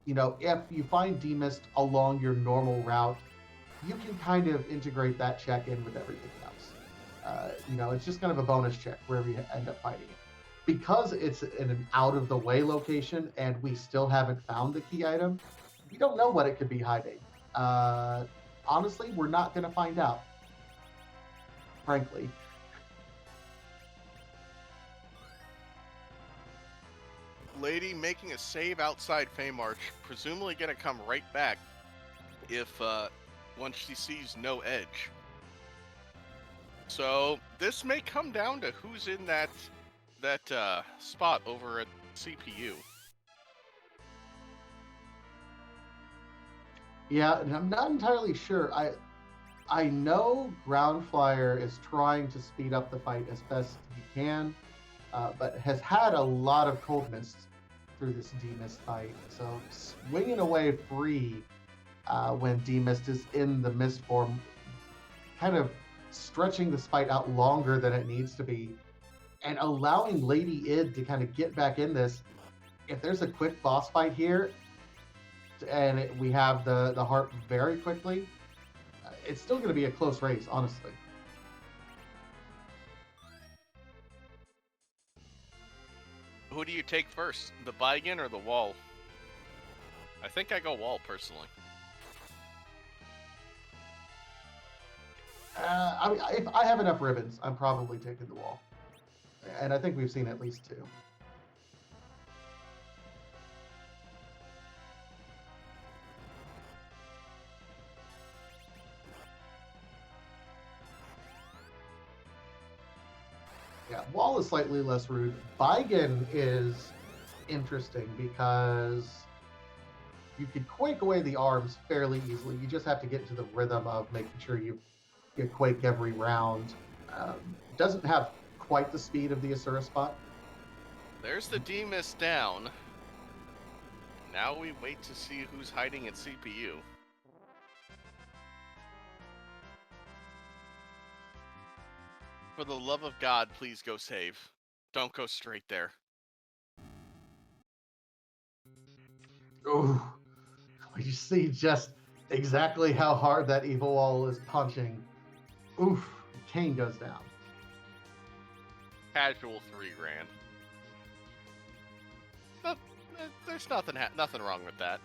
if you find D-Mist along your normal route, you can kind of integrate that check in with everything else. It's just kind of a bonus check wherever you end up fighting it. Because it's in an out-of-the-way location and we still haven't found the key item, we don't know what it could be hiding. Honestly, we're not going to find out. Frankly. Lady making a save outside Feymarch, presumably going to come right back if once she sees no edge. So this may come down to who's in that spot over at CPU. Yeah, and I'm not entirely sure. I know groundflier is trying to speed up the fight as best he can, but has had a lot of cold mists through this D-Mist fight. So swinging away free when D-Mist is in the mist form, kind of stretching this fight out longer than it needs to be, and allowing LadyId to kind of get back in this. If there's a quick boss fight here, and we have the heart very quickly, it's still going to be a close race, honestly. Who do you take first, the Baigen or the wall? I think I go wall personally. I mean, if I have enough ribbons, I'm probably taking the wall, and I think we've seen at least 2. Yeah, wall is slightly less rude. Baigen is interesting because you could quake away the arms fairly easily. You just have to get into the rhythm of making sure you quake every round. Doesn't have quite the speed of the Asura spot. There's the D-Mist down. Now we wait to see who's hiding at CPU. For the love of God, please go save. Don't go straight there. Ooh, you see just exactly how hard that evil wall is punching. Oof, Kane goes down. Casual $3,000. No, there's nothing wrong with that.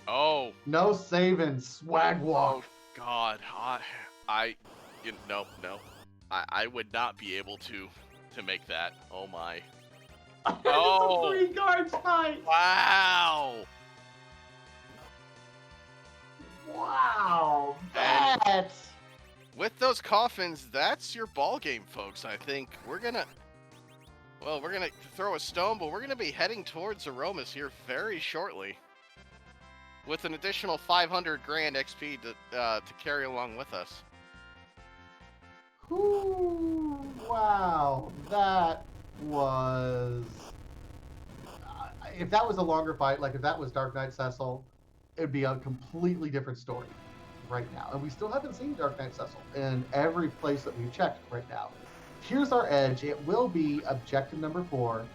Oh. No saving, swag walk. Oh God, no. I would not be able to make that. Oh my. Oh, it's a 3 guards fight. Wow. Wow, that's... With those coffins, that's your ball game, folks. I think we're gonna throw a stone, but we're gonna be heading towards Aromas here very shortly, with an additional 500 grand XP to carry along with us. Ooh, wow, that was... if that was a longer fight, like if that was Dark Knight Cecil, it'd be a completely different story right now. And we still haven't seen Dark Knight Cecil in every place that we've checked right now. Here's our edge. It will be objective number 4.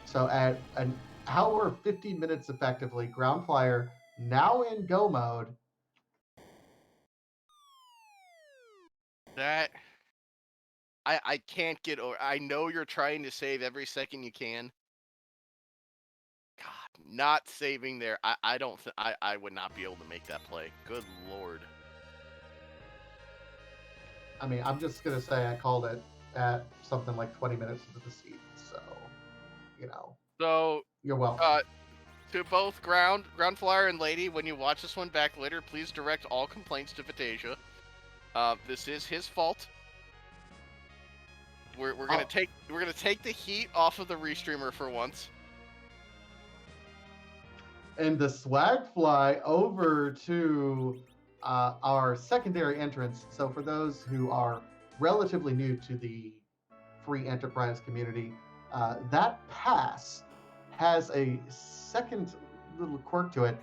So at an hour 50 minutes effectively, groundflier now in go mode. That I can't get over. I know you're trying to save every second you can. God, not saving there. I don't think I would not be able to make that play. Good Lord. I mean, I'm just gonna say I called it at something like 20 minutes into the season. So, you know. So you're welcome. To both Groundflier and Lady, when you watch this one back later, please direct all complaints to Vitasia. This is his fault. We're gonna take the heat off of the restreamer for once. And the swag fly over to our secondary entrance. So for those who are relatively new to the free enterprise community, that pass has a second little quirk to it.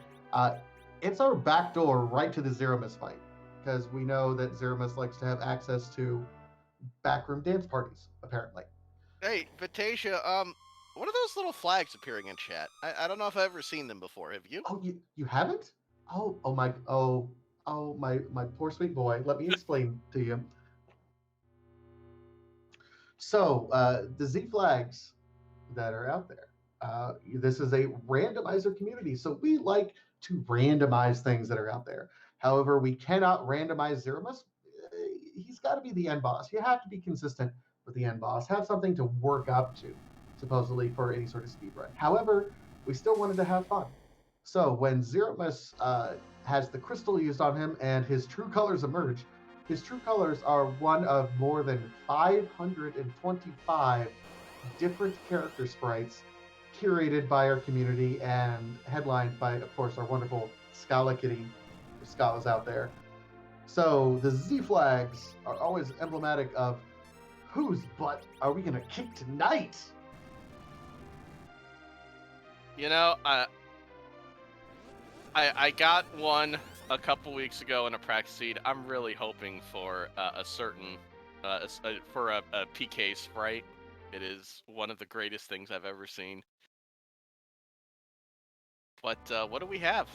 It's our back door right to the Zeromus fight, because we know that Zeromus likes to have access to backroom dance parties, apparently. Hey, Vitasia, what are those little flags appearing in chat? I don't know if I've ever seen them before. Have you? Oh, you haven't? Oh my poor sweet boy. Let me explain to you. So the Z flags that are out there. This is a randomizer community, so we like to randomize things that are out there. However, we cannot randomize Zeromus. He's got to be the end boss. You have to be consistent with the end boss. Have something to work up to, supposedly, for any sort of speed run. However, we still wanted to have fun. So when Zeromus has the crystal used on him and his true colors emerge, his true colors are one of more than 525 different character sprites curated by our community and headlined by, of course, our wonderful Scala Kitty. Scala's out there. So the Z flags are always emblematic of whose butt are we gonna kick tonight? You know, I got one a couple weeks ago in a practice seed. I'm really hoping for a certain for a PK sprite. It is one of the greatest things I've ever seen. But what do we have?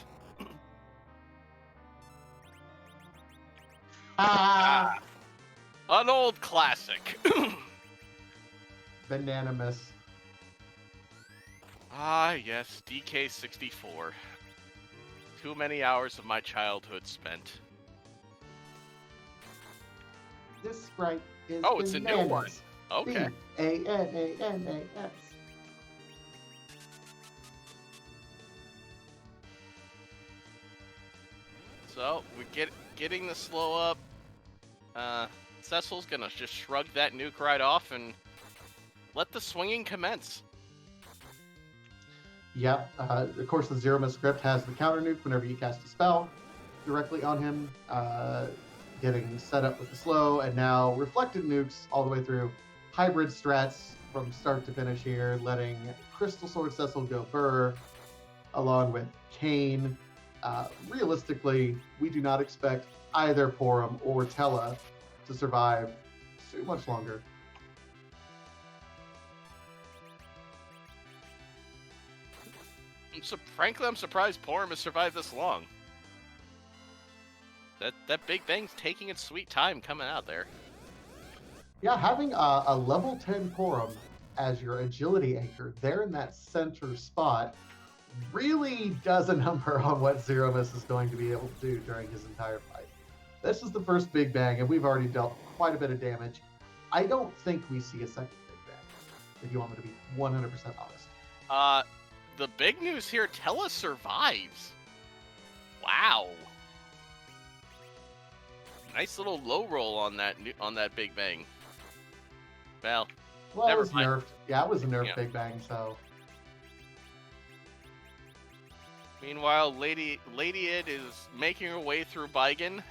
An old classic. Bananamus. Ah, yes, DK64. Too many hours of my childhood spent. This sprite is Oh, it's bananas. a new one. Okay. Bananas. So we're getting the slow up. Cecil's gonna just shrug that nuke right off and let the swinging commence. Yep. Of course, the Zeromus script has the counter nuke whenever you cast a spell directly on him, getting set up with the slow, and now reflected nukes all the way through. Hybrid strats from start to finish here, letting Crystal Sword Cecil go Burr, along with Kane. Realistically, we do not expect either Porum or Tella to survive too much longer. Frankly, I'm surprised Porum has survived this long. That Big Bang's taking its sweet time coming out there. Yeah, having a level 10 Porum as your agility anchor there in that center spot really does a number on what Zeromus is going to be able to do during his entire fight. This is the first Big Bang, and we've already dealt quite a bit of damage. I don't think we see a second Big Bang, if you want me to be 100% honest. The big news here, Tella survives. Wow. Nice little low roll on that Big Bang. Well, Well, it never was mind. nerfed. Yeah, it was a nerfed Yeah. Big Bang, so... Meanwhile, LadyId is making her way through Baigen.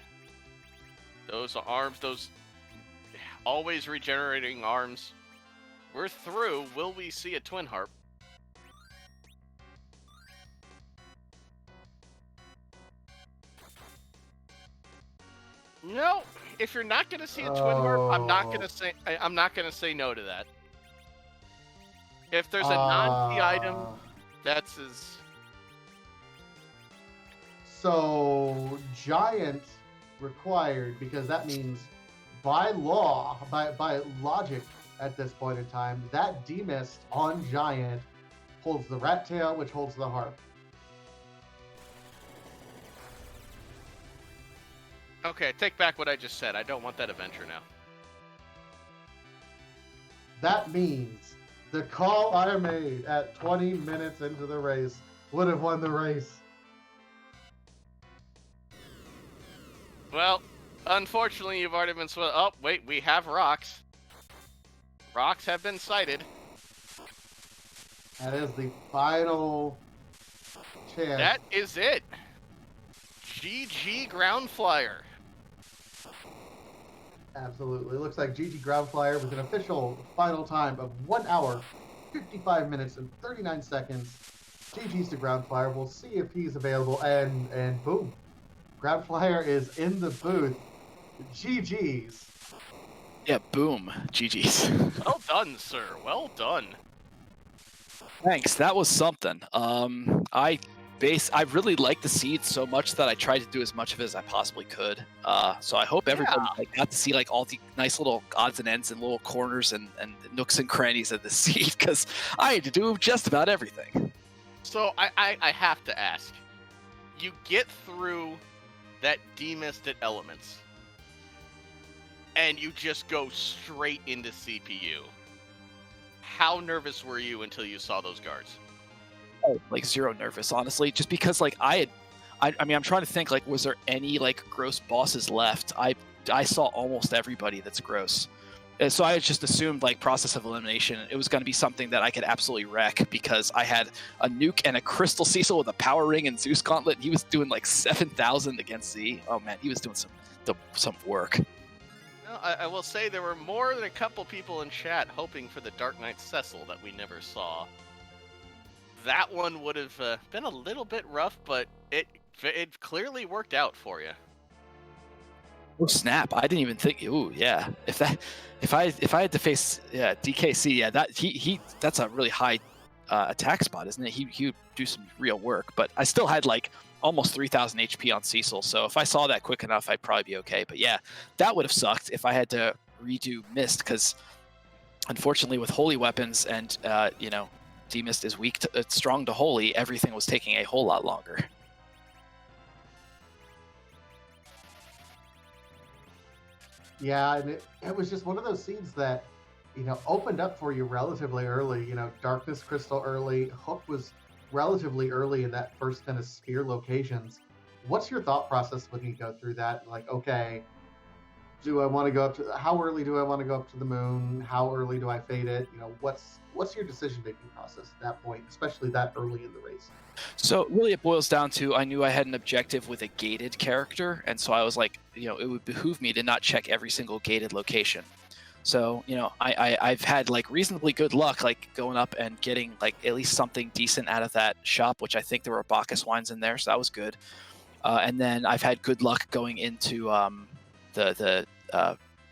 Those arms, those always regenerating arms. We're through. Will we see a Twin Harp? No. If you're not gonna see a Twin Harp, I'm not gonna say no to that. If there's a non-key item, that's as... So, Giant required, because that means by law, by logic at this point in time, that demist on Giant holds the rat tail, which holds the harp. Okay, take back what I just said. I don't want that adventure now. That means the call I made at 20 minutes into the race would have won the race. Well, unfortunately, you've already been Oh, wait, we have rocks. Rocks have been sighted. That is the final chance. That is it. GG groundflier. Absolutely. It looks like GG Groundflyer with an official final time of 1 hour, 55 minutes, and 39 seconds. GG's to Groundflyer. We'll see if he's available, and boom. Groundflyer is in the booth. GG's. Yeah, boom. GG's. Well done, sir. Well done. Thanks. That was something. I really liked the seed so much that I tried to do as much of it as I possibly could. So I hope everybody got to see like all the nice little odds and ends and little corners and nooks and crannies of the seed, because I had to do just about everything. So I have to ask. You get through that demisted elements, and you just go straight into CPU. How nervous were you until you saw those guards? like zero nervous, honestly, just because like I mean, I'm trying to think like, was there any like gross bosses left? I saw almost everybody that's gross. And so I just assumed like process of elimination, it was going to be something that I could absolutely wreck because I had a nuke and a crystal Cecil with a power ring and Zeus gauntlet. He was doing like 7,000 against Z. Oh man, he was doing some work. No, I will say there were more than a couple people in chat hoping for the Dark Knight Cecil that we never saw. That one would have been a little bit rough, but it clearly worked out for you. Oh snap! I didn't even think. Ooh yeah. If I had to face DKC, yeah, that's a really high attack spot, isn't it? He would do some real work, but I still had like almost 3,000 HP on Cecil, so if I saw that quick enough, I'd probably be okay. But yeah, that would have sucked if I had to redo Mist, because unfortunately with holy weapons and D-Mist is strong to holy, everything was taking a whole lot longer. Yeah, and it was just one of those seeds that, opened up for you relatively early. Darkness Crystal early, Hook was relatively early in that first kind of sphere locations. What's your thought process when you go through that? Like, okay, do I want to go up to, how early do I want to go up to the moon? How early do I fade it? What's your decision-making process at that point, especially that early in the race? So really it boils down to, I knew I had an objective with a gated character, and so I was like, it would behoove me to not check every single gated location. So, I've had like reasonably good luck, like going up and getting like at least something decent out of that shop, which I think there were Bacchus wines in there, so that was good. And then I've had good luck going into the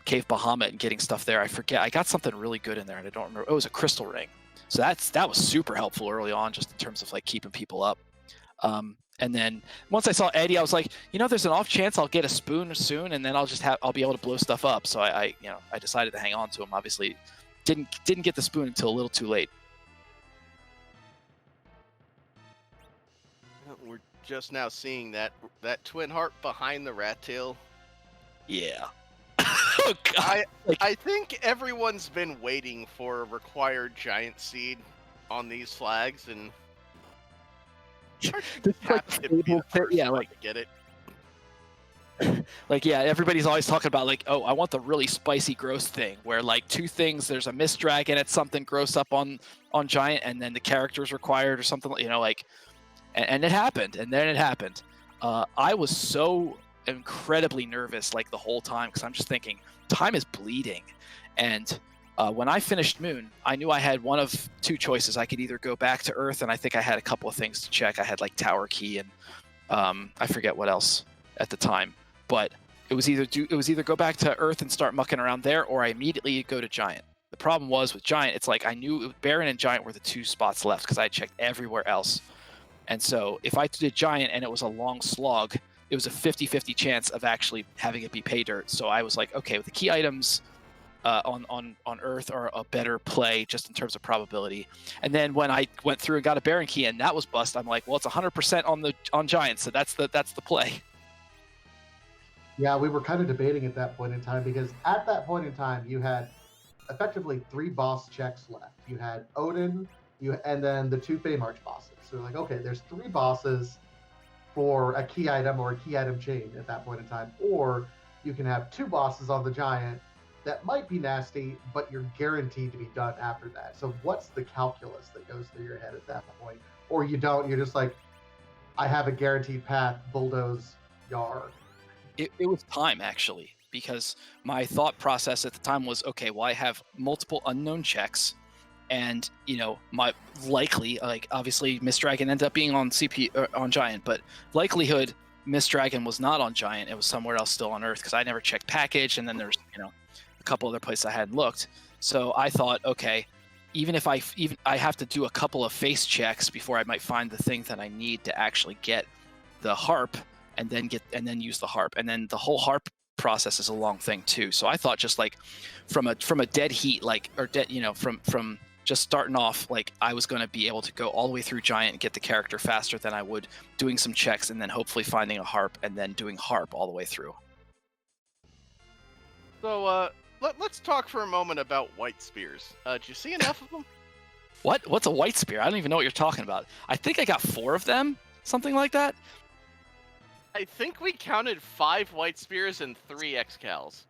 Cave Bahamut and getting stuff there. I forget, I got something really good in there, and I don't remember. It was a crystal ring. So that was super helpful early on, just in terms of like keeping people up. And then once I saw Eddie, I was like, there's an off chance I'll get a spoon soon, and then I'll be able to blow stuff up. So I decided to hang on to him. Obviously, didn't get the spoon until a little too late. We're just now seeing that twin heart behind the rat tail. Yeah. Oh, God. I think everyone's been waiting for a required giant seed on these flags, and get it. Like, yeah, everybody's always talking about like, oh, I want the really spicy gross thing where like two things, there's a mist dragon at something gross up on giant, and then the character's required or something, and it happened, and then it happened. I was so incredibly nervous like the whole time, because I'm just thinking time is bleeding, and when I finished Moon, I knew I had one of two choices. I could either go back to Earth, and I think I had a couple of things to check. I had like Tower Key and I forget what else at the time, but it was either go back to Earth and start mucking around there, or I immediately go to Giant. The problem was with Giant, it's like I knew Baron and Giant were the two spots left because I had checked everywhere else, and so if I did Giant and it was a long slog, it was a 50-50 chance of actually having it be pay dirt. So I was like, okay, with the key items on Earth are a better play just in terms of probability. And then when I went through and got a Baron key and that was bust, I'm like, well, it's 100% on Giant, so that's the play. Yeah, we were kind of debating at that point in time, because at that point in time you had effectively 3 boss checks left. You had Odin, and then the 2 Feymarch bosses. So like, okay, there's 3 bosses for a key item or a key item chain at that point in time, or you can have 2 bosses on the Giant that might be nasty, but you're guaranteed to be done after that. So what's the calculus that goes through your head at that point? Or you don't, you're just like, I have a guaranteed path, bulldoze, yar. It was time, actually, because my thought process at the time was, okay, well, I have multiple unknown checks, and my likely, like, obviously Mist Dragon ended up being on on Giant, but likelihood Mist Dragon was not on Giant. It was somewhere else still on Earth, because I never checked package, and then there's a couple other places I hadn't looked. So I thought, okay, even if I have to do a couple of face checks before I might find the thing that I need to actually get the harp, and then use the harp, and then the whole harp process is a long thing too. So I thought, just like from a dead heat, like, or dead, from just starting off, like, I was going to be able to go all the way through Giant and get the character faster than I would doing some checks and then hopefully finding a harp and then doing harp all the way through. So let's talk for a moment about white spears. Did you see enough of them? What? What's a white spear? I don't even know what you're talking about. I think I got 4 of them, something like that. I think we counted 5 white spears and 3 excals.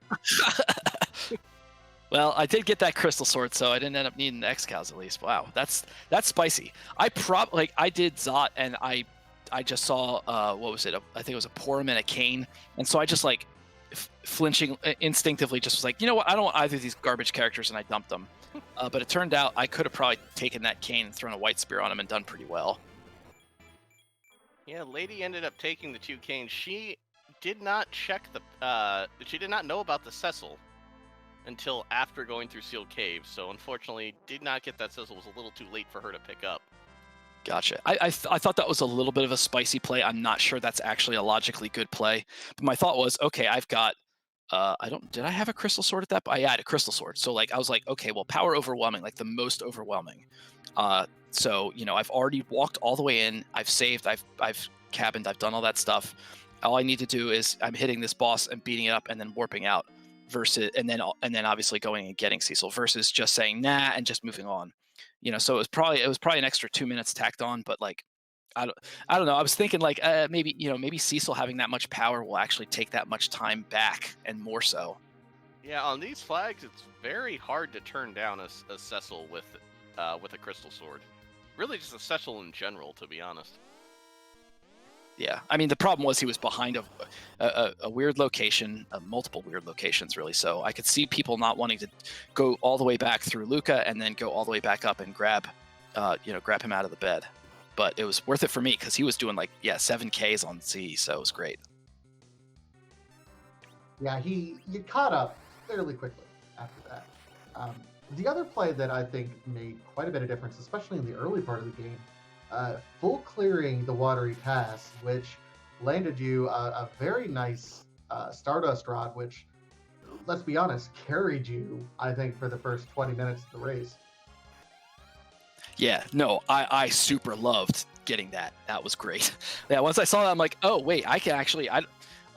Well, I did get that crystal sword, so I didn't end up needing the excals at least. Wow, that's spicy. I did Zot, and I just saw what was it? I think it was a Porum and a Cane, and so I just like flinching instinctively, just was like, you know what? I don't want either of these garbage characters, and I dumped them. But it turned out I could have probably taken that Cane and thrown a white spear on him and done pretty well. Yeah, Lady ended up taking the 2 canes. She did not check the. She did not know about the Cecil until after going through Sealed Cave. So unfortunately, did not get that Cecil. It was a little too late for her to pick up. Gotcha. I thought that was a little bit of a spicy play. I'm not sure that's actually a logically good play. But my thought was, okay, I've got. Did I have a crystal sword at that point? Yeah, I had a crystal sword. So like I was like, okay, well, power overwhelming, like the most overwhelming. So I've already walked all the way in. I've saved. I've cabined. I've done all that stuff. All I need to do is I'm hitting this boss and beating it up and then warping out. Versus and then obviously going and getting Cecil. Versus just saying nah and just moving on. So it was probably an extra 2 minutes tacked on, but like. I don't know. I was thinking like maybe Cecil having that much power will actually take that much time back and more so. Yeah, on these flags, it's very hard to turn down a Cecil with a crystal sword. Really, just a Cecil in general, to be honest. Yeah, I mean the problem was he was behind a weird location, multiple weird locations really. So I could see people not wanting to go all the way back through Luca and then go all the way back up and grab him out of the bed. But it was worth it for me because he was doing 7Ks on Z, so it was great. Yeah, you caught up fairly quickly after that. The other play that I think made quite a bit of difference, especially in the early part of the game, full clearing the watery pass, which landed you a very nice Stardust Rod, which, let's be honest, carried you, I think, for the first 20 minutes of the race. Yeah, no, I super loved getting that. That was great. Yeah, once I saw that, I'm like, oh wait, I can actually.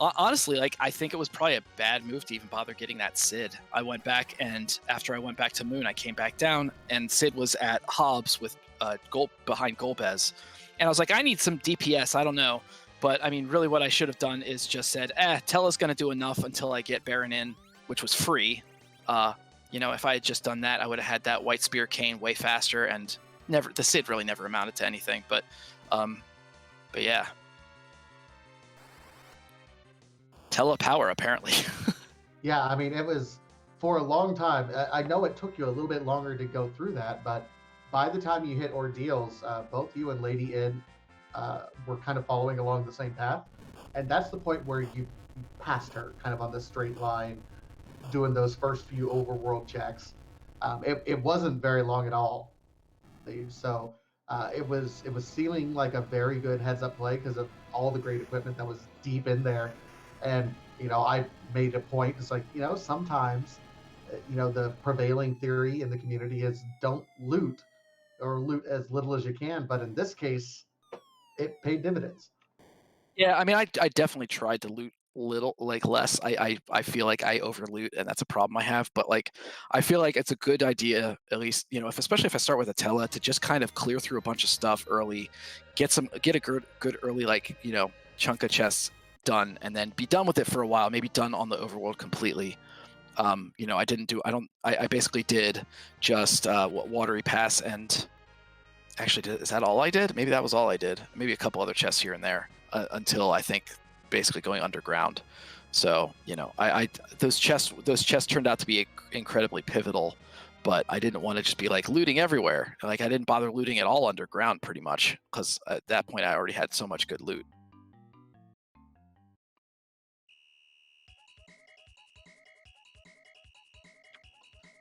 Honestly, I think it was probably a bad move to even bother getting that Sid. I went back, and after I went back to Moon, I came back down, and Sid was at Hobbs with behind Golbez, and I was like, I need some DPS. I don't know, but I mean, really, what I should have done is just said, Tella's gonna do enough until I get Baron in, which was free. If I had just done that, I would have had that White Spear Cane way faster, and the Sid really never amounted to anything. But yeah. Tella power, apparently. Yeah, I mean, it was for a long time. I know it took you a little bit longer to go through that, but by the time you hit Ordeals, both you and LadyId were kind of following along the same path. And that's the point where you passed her kind of on the straight line, doing those first few overworld checks. It wasn't very long at all. So it was seeming like a very good heads-up play because of all the great equipment that was deep in there. And I made a point. It's like sometimes the prevailing theory in the community is don't loot or loot as little as you can. But in this case, it paid dividends. Yeah, I mean, I definitely tried to loot less. I feel like I over loot, and that's a problem I have. But I feel like it's a good idea, at least especially if I start with a Tella, to just kind of clear through a bunch of stuff early, get a good early chunk of chests done, and then be done with it for a while. Maybe done on the overworld completely. I basically did just watery pass, and actually, is that all I did? Maybe that was all I did. Maybe a couple other chests here and there until I think basically going underground. So those chests turned out to be incredibly pivotal, but I didn't want to just be looting everywhere. I didn't bother looting it all underground pretty much because at that point I already had so much good loot.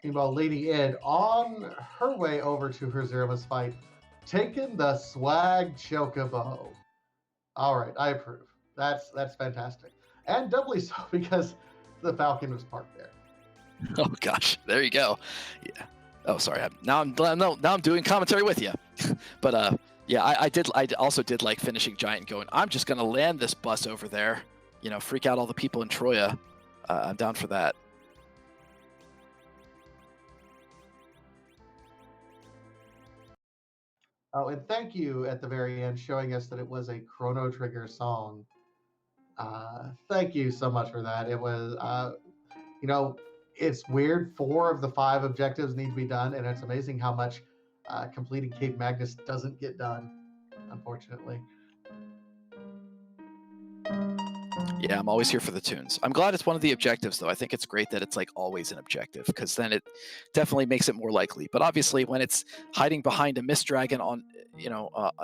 Meanwhile, LadyId on her way over to her Zeramus fight, taking the swag chocobo. All right, I approve. That's fantastic, and doubly so because the Falcon was parked there. Oh gosh, there you go. Yeah. Oh, sorry. Now I'm doing commentary with you. But yeah, I also did like finishing Giant, going, I'm just gonna land this bus over there. Freak out all the people in Troya. I'm down for that. Oh, and thank you at the very end showing us that it was a Chrono Trigger song. Thank you so much for that. It was, you know, it's weird. 4 of the 5 objectives need to be done, and it's amazing how much completing Cape Magnus doesn't get done, unfortunately. Yeah, I'm always here for the tunes. I'm glad it's one of the objectives, though. I think it's great that it's like always an objective, because then it definitely makes it more likely. But obviously, when it's hiding behind a mist dragon on,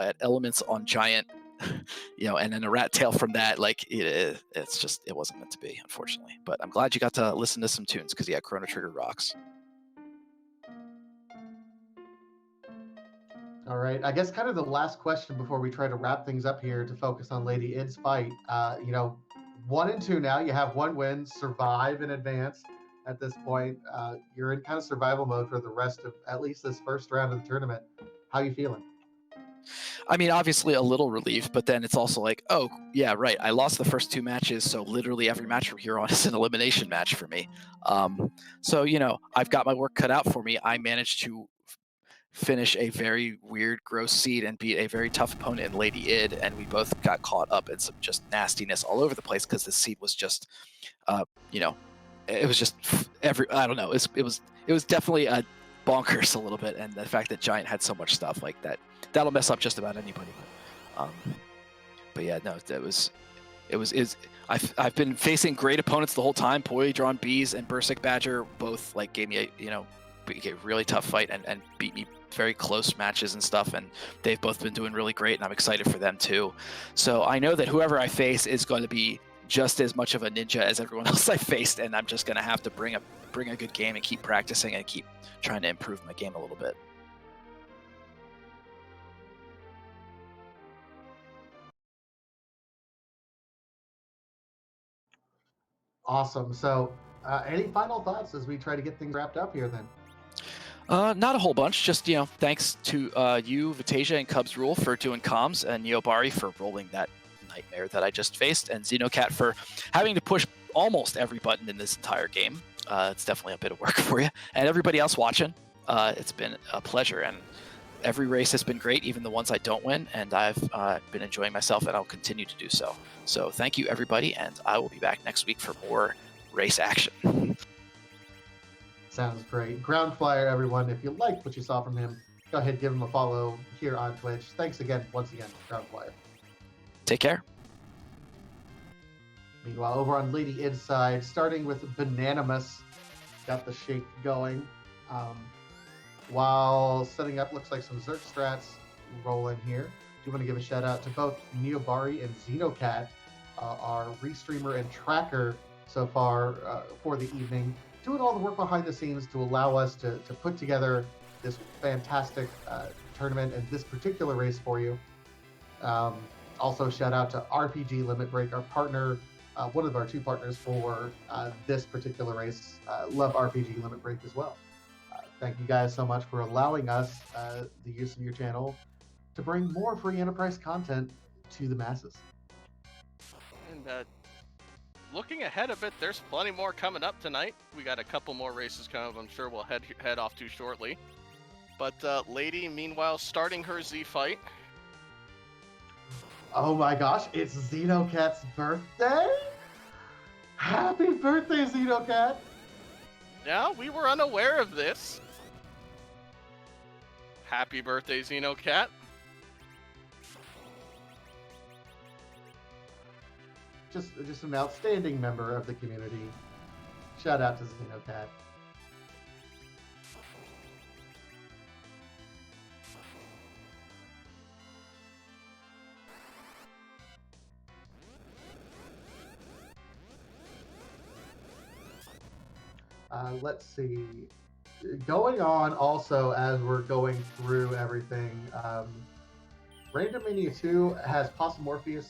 at elements on giant, and then a rat tail from that, like it's just it wasn't meant to be, unfortunately. But I'm glad you got to listen to some tunes, because yeah, Chrono Trigger rocks. All right. I guess kind of the last question before we try to wrap things up here to focus on Lady Id's fight. 1 and 2 now. You have 1 win, survive in advance. At this point, you're in kind of survival mode for the rest of at least this first round of the tournament. How are you feeling? I mean, obviously a little relief, but then it's also like, oh, yeah, right. I lost the first 2 matches, so literally every match from here on is an elimination match for me. So, I've got my work cut out for me. I managed to finish a very weird, gross seed and beat a very tough opponent in LadyId, and we both got caught up in some just nastiness all over the place because the seed was just, it was just I don't know. It was definitely a bonkers a little bit, and the fact that Giant had so much stuff like that, that'll mess up just about anybody. But yeah, no, I've been facing great opponents the whole time. Polytron Bees and Bursic Badger both like gave me a really tough fight and beat me very close matches and stuff, and they've both been doing really great, and I'm excited for them too. So I know that whoever I face is going to be just as much of a ninja as everyone else I faced, and I'm just going to have to bring a good game and keep practicing and keep trying to improve my game a little bit. Awesome. So, any final thoughts as we try to get things wrapped up here then? Not a whole bunch. Just, thanks to you, Vitasia, and Cubs Rule for doing comms, and Neobari for rolling that nightmare that I just faced, and Xenocat for having to push almost every button in this entire game. It's definitely a bit of work for you. And everybody else watching, it's been a pleasure. And every race has been great, even the ones I don't win, and I've been enjoying myself, and I'll continue to do so. So thank you, everybody, and I will be back next week for more race action. Sounds great. Groundflier, everyone. If you liked what you saw from him, go ahead, give him a follow here on Twitch. Thanks again, once again, Groundflier. Take care. Meanwhile, over on Lady Id's side, starting with Bananamus, got the shake going. While setting up, looks like some Zerk strats rolling here. Do want to give a shout out to both Neobari and Xenocat, our restreamer and tracker so far for the evening, doing all the work behind the scenes to allow us to put together this fantastic tournament and this particular race for you. Also, shout out to RPG Limit Break, our partner, one of our 2 partners for this particular race. Love RPG Limit Break as well. Thank you guys so much for allowing us the use of your channel to bring more free enterprise content to the masses. And looking ahead a bit, there's plenty more coming up tonight. We got a couple more races coming up I'm sure we'll head off to shortly. But Lady, meanwhile, starting her Z fight. Oh my gosh, it's Xenocat's birthday? Happy birthday, Xenocat! Yeah, we were unaware of this. Happy birthday, Xenocat. Just an outstanding member of the community. Shout out to Xenocat. Let's see. Going on also as we're going through everything, Random Mania 2 has Posomorpheus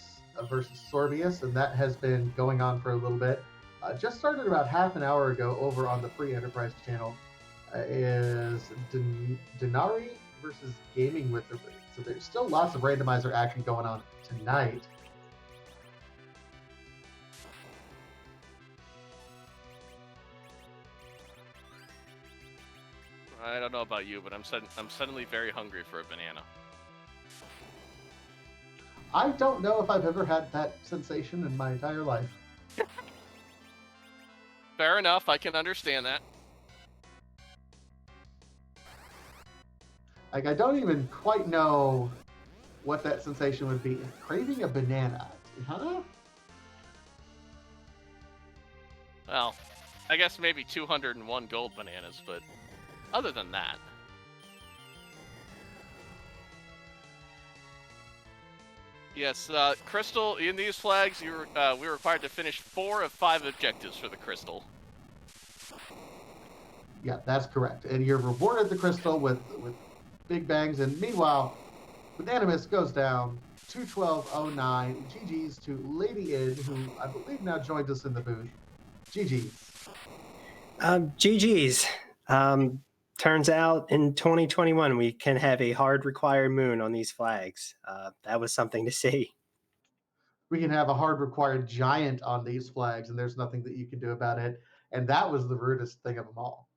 versus Sorbius, and that has been going on for a little bit. Just started about half an hour ago over on the Free Enterprise channel. Is Denari versus Gaming with the Ring. So there's still lots of randomizer action going on tonight. I don't know about you, but I'm suddenly very hungry for a banana. I don't know if I've ever had that sensation in my entire life. Fair enough. I can understand that. Like, I don't even quite know what that sensation would be. Craving a banana, huh? Well, I guess maybe 201 gold bananas, but other than that. Yes, Crystal, in these flags, we're required to finish 4 of 5 objectives for the Crystal. Yeah, that's correct. And you're rewarded the crystal with big bangs. And meanwhile, Unanimous goes down 212.09. GG's to LadyId, who I believe now joins us in the booth. GG's. GG's. Turns out in 2021 we can have a hard required moon on these flags. That was something to see. We can have a hard required giant on these flags, and there's nothing that you can do about it. And that was the rudest thing of them all.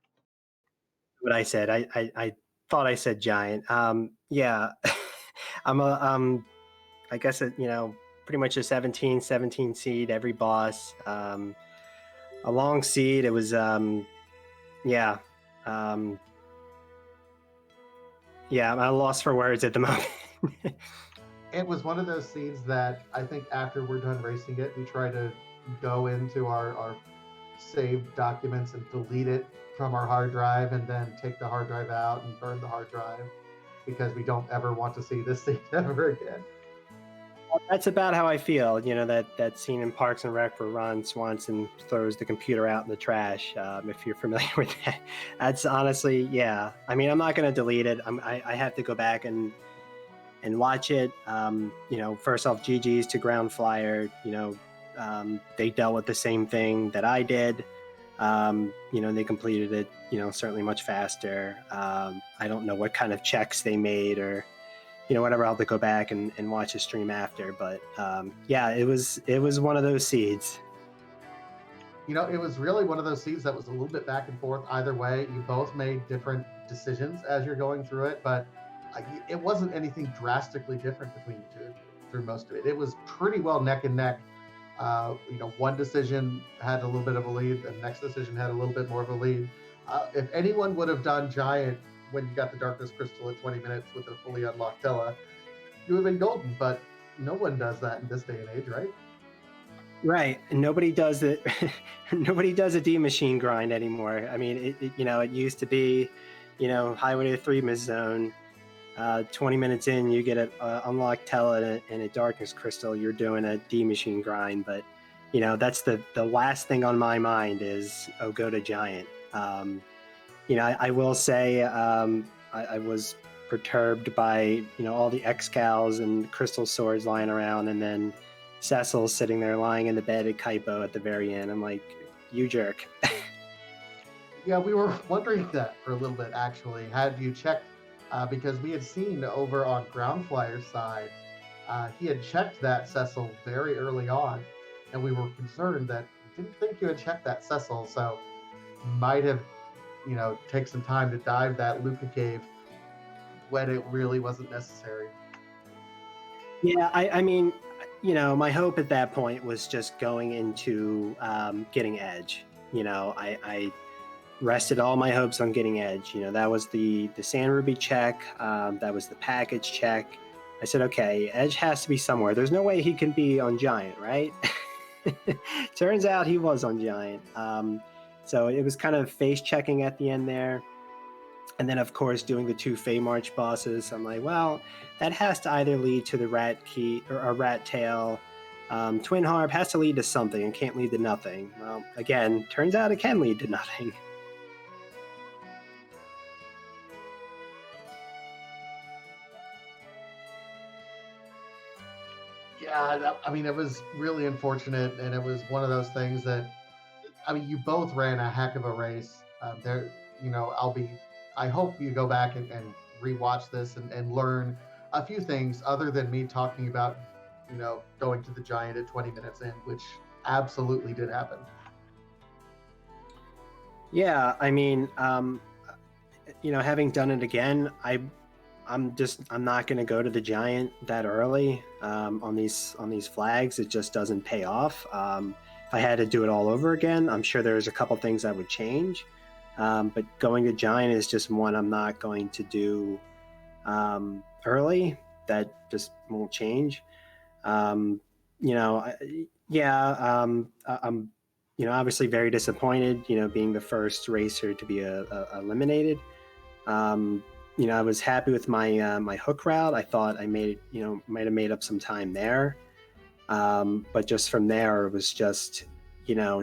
What I said, I thought I said giant. Yeah, I'm a I guess pretty much a 17 seed every boss. A long seed. It was yeah. Yeah, I'm at a loss for words at the moment. It was one of those seeds that I think after we're done racing it, we try to go into our saved documents and delete it from our hard drive, and then take the hard drive out and burn the hard drive, because we don't ever want to see this seed ever again. Well, that's about how I feel. You know, that scene in Parks and Rec where Ron Swanson throws the computer out in the trash. If you're familiar with that, that's honestly, yeah. I mean, I'm not going to delete it. I have to go back and watch it. First off, GG's to groundflier. They dealt with the same thing that I did. They completed it, certainly much faster. I don't know what kind of checks they made, or whatever. I'll have to go back and watch the stream after. But yeah, it was one of those seeds. It was really one of those seeds that was a little bit back and forth either way. You both made different decisions as you're going through it, but it wasn't anything drastically different between you two through most of it. It was pretty well neck and neck. One decision had a little bit of a lead, the next decision had a little bit more of a lead. If anyone would have done Giant when you got the Darkness Crystal at 20 minutes with a fully unlocked Tella, you would have been golden, but no one does that in this day and age, right? Right. And nobody does it. Nobody does a D machine grind anymore. I mean, it used to be, Highway to the 3 Miss Zone. 20 minutes in, you get an unlocked Tella and a Darkness Crystal. You're doing a D machine grind, but that's the last thing on my mind is go to Giant. I will say I was perturbed by all the Excals and crystal swords lying around, and then Cecil sitting there lying in the bed at Kaipo at the very end. I'm like, you jerk. Yeah, we were wondering that for a little bit, actually. Had you checked, because we had seen over on Groundflyer's side, he had checked that Cecil very early on, and we were concerned that we didn't think you had checked that Cecil, so might have, take some time to dive that Luca cave when it really wasn't necessary. Yeah, I mean, my hope at that point was just going into getting Edge. I rested all my hopes on getting Edge. That was the Sand Ruby check. That was the package check. I said, okay, Edge has to be somewhere. There's no way he can be on Giant, right? Turns out he was on Giant. So it was kind of face checking at the end there. And then, of course, doing the 2 Fey March bosses. I'm like, well, that has to either lead to the Rat Key or a Rat Tail. Twin Harp has to lead to something and can't lead to nothing. Well, again, turns out it can lead to nothing. Yeah, it was really unfortunate, and it was one of those things that, you both ran a heck of a race. I hope you go back and rewatch this and learn a few things other than me talking about, going to the Giant at 20 minutes in, which absolutely did happen. Yeah, I mean, having done it again, I'm not going to go to the giant that early on these flags. It just doesn't pay off. If I had to do it all over again, I'm sure there's a couple things I would change. But going to giant is just one I'm not going to do early. That just won't change. I'm obviously very disappointed. Being the first racer to be eliminated. I was happy with my my hook route. I thought I might have made up some time there. But just from there, it was just,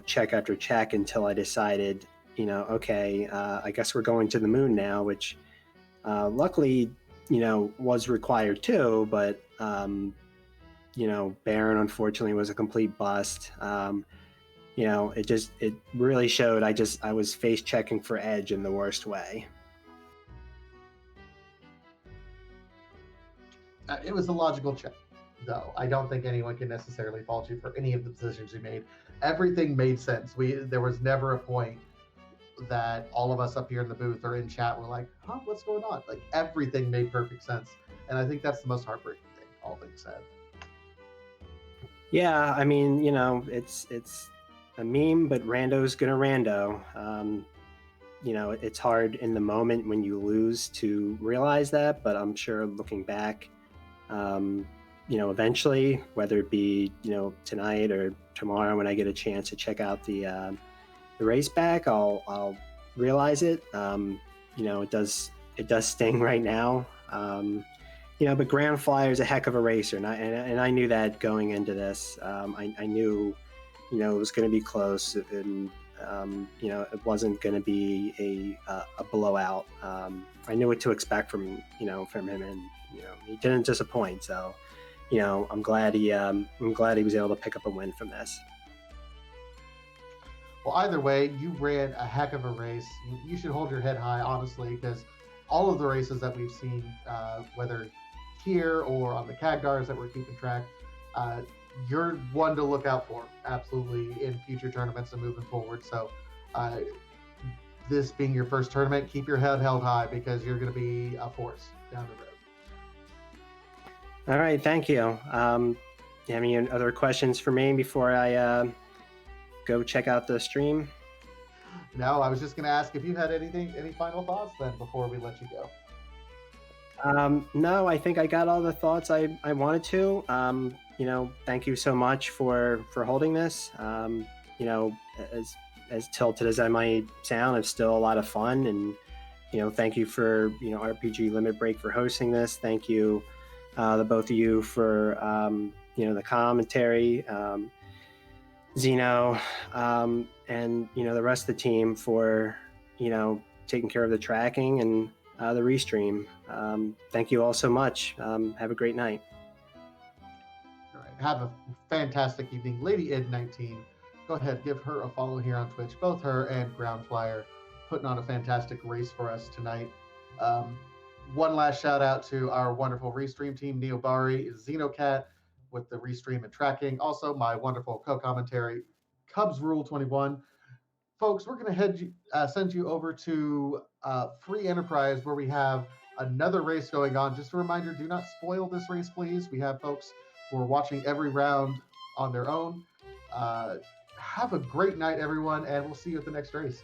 check after check until I decided, okay, I guess we're going to the moon now, which luckily, was required too. But, Baron unfortunately was a complete bust. It really showed I was face checking for edge in the worst way. It was a logical check, though. I don't think anyone can necessarily fault you for any of the decisions you made. Everything made sense. There was never a point that all of us up here in the booth or in chat were like, huh, what's going on? Like, everything made perfect sense. And I think that's the most heartbreaking thing, all things said. Yeah, I mean, it's a meme, but rando's gonna rando. It's hard in the moment when you lose to realize that, but I'm sure looking back, eventually, whether it be tonight or tomorrow when I get a chance to check out the race back, I'll realize it. It does sting right now. But groundflier is a heck of a racer, and I knew that going into this. I knew it was going to be close, and it wasn't going to be a blowout. I knew what to expect from him, and he didn't disappoint. So, I'm glad he was able to pick up a win from this. Well, either way, you ran a heck of a race. You should hold your head high, honestly, because all of the races that we've seen, whether here or on the Cagdars that we're keeping track, you're one to look out for, absolutely, in future tournaments and moving forward. So, this being your first tournament, keep your head held high because you're going to be a force down the road. All right, thank you. You have any other questions for me before I go check out the stream? No, I was just going to ask if you had any final thoughts then before we let you go. No, I think I got all the thoughts I wanted to. Thank you so much for holding this. As tilted as I might sound, it's still a lot of fun. And, thank you for, RPG Limit Break for hosting this. Thank you, the both of you for, the commentary, Zeno, and, the rest of the team for, taking care of the tracking and the restream. Thank you all so much. Have a great night. All right. Have a fantastic evening. LadyId19, go ahead, give her a follow here on Twitch. Both her and groundflier putting on a fantastic race for us tonight. One last shout out to our wonderful restream team, Neobari, Xenocat with the restream and tracking. Also, my wonderful co-commentary, Cubs Rule 21. Folks, we're going to send you over to Free Enterprise where we have another race going on. Just a reminder, do not spoil this race, please. We have folks who are watching every round on their own. Have a great night, everyone, and we'll see you at the next race.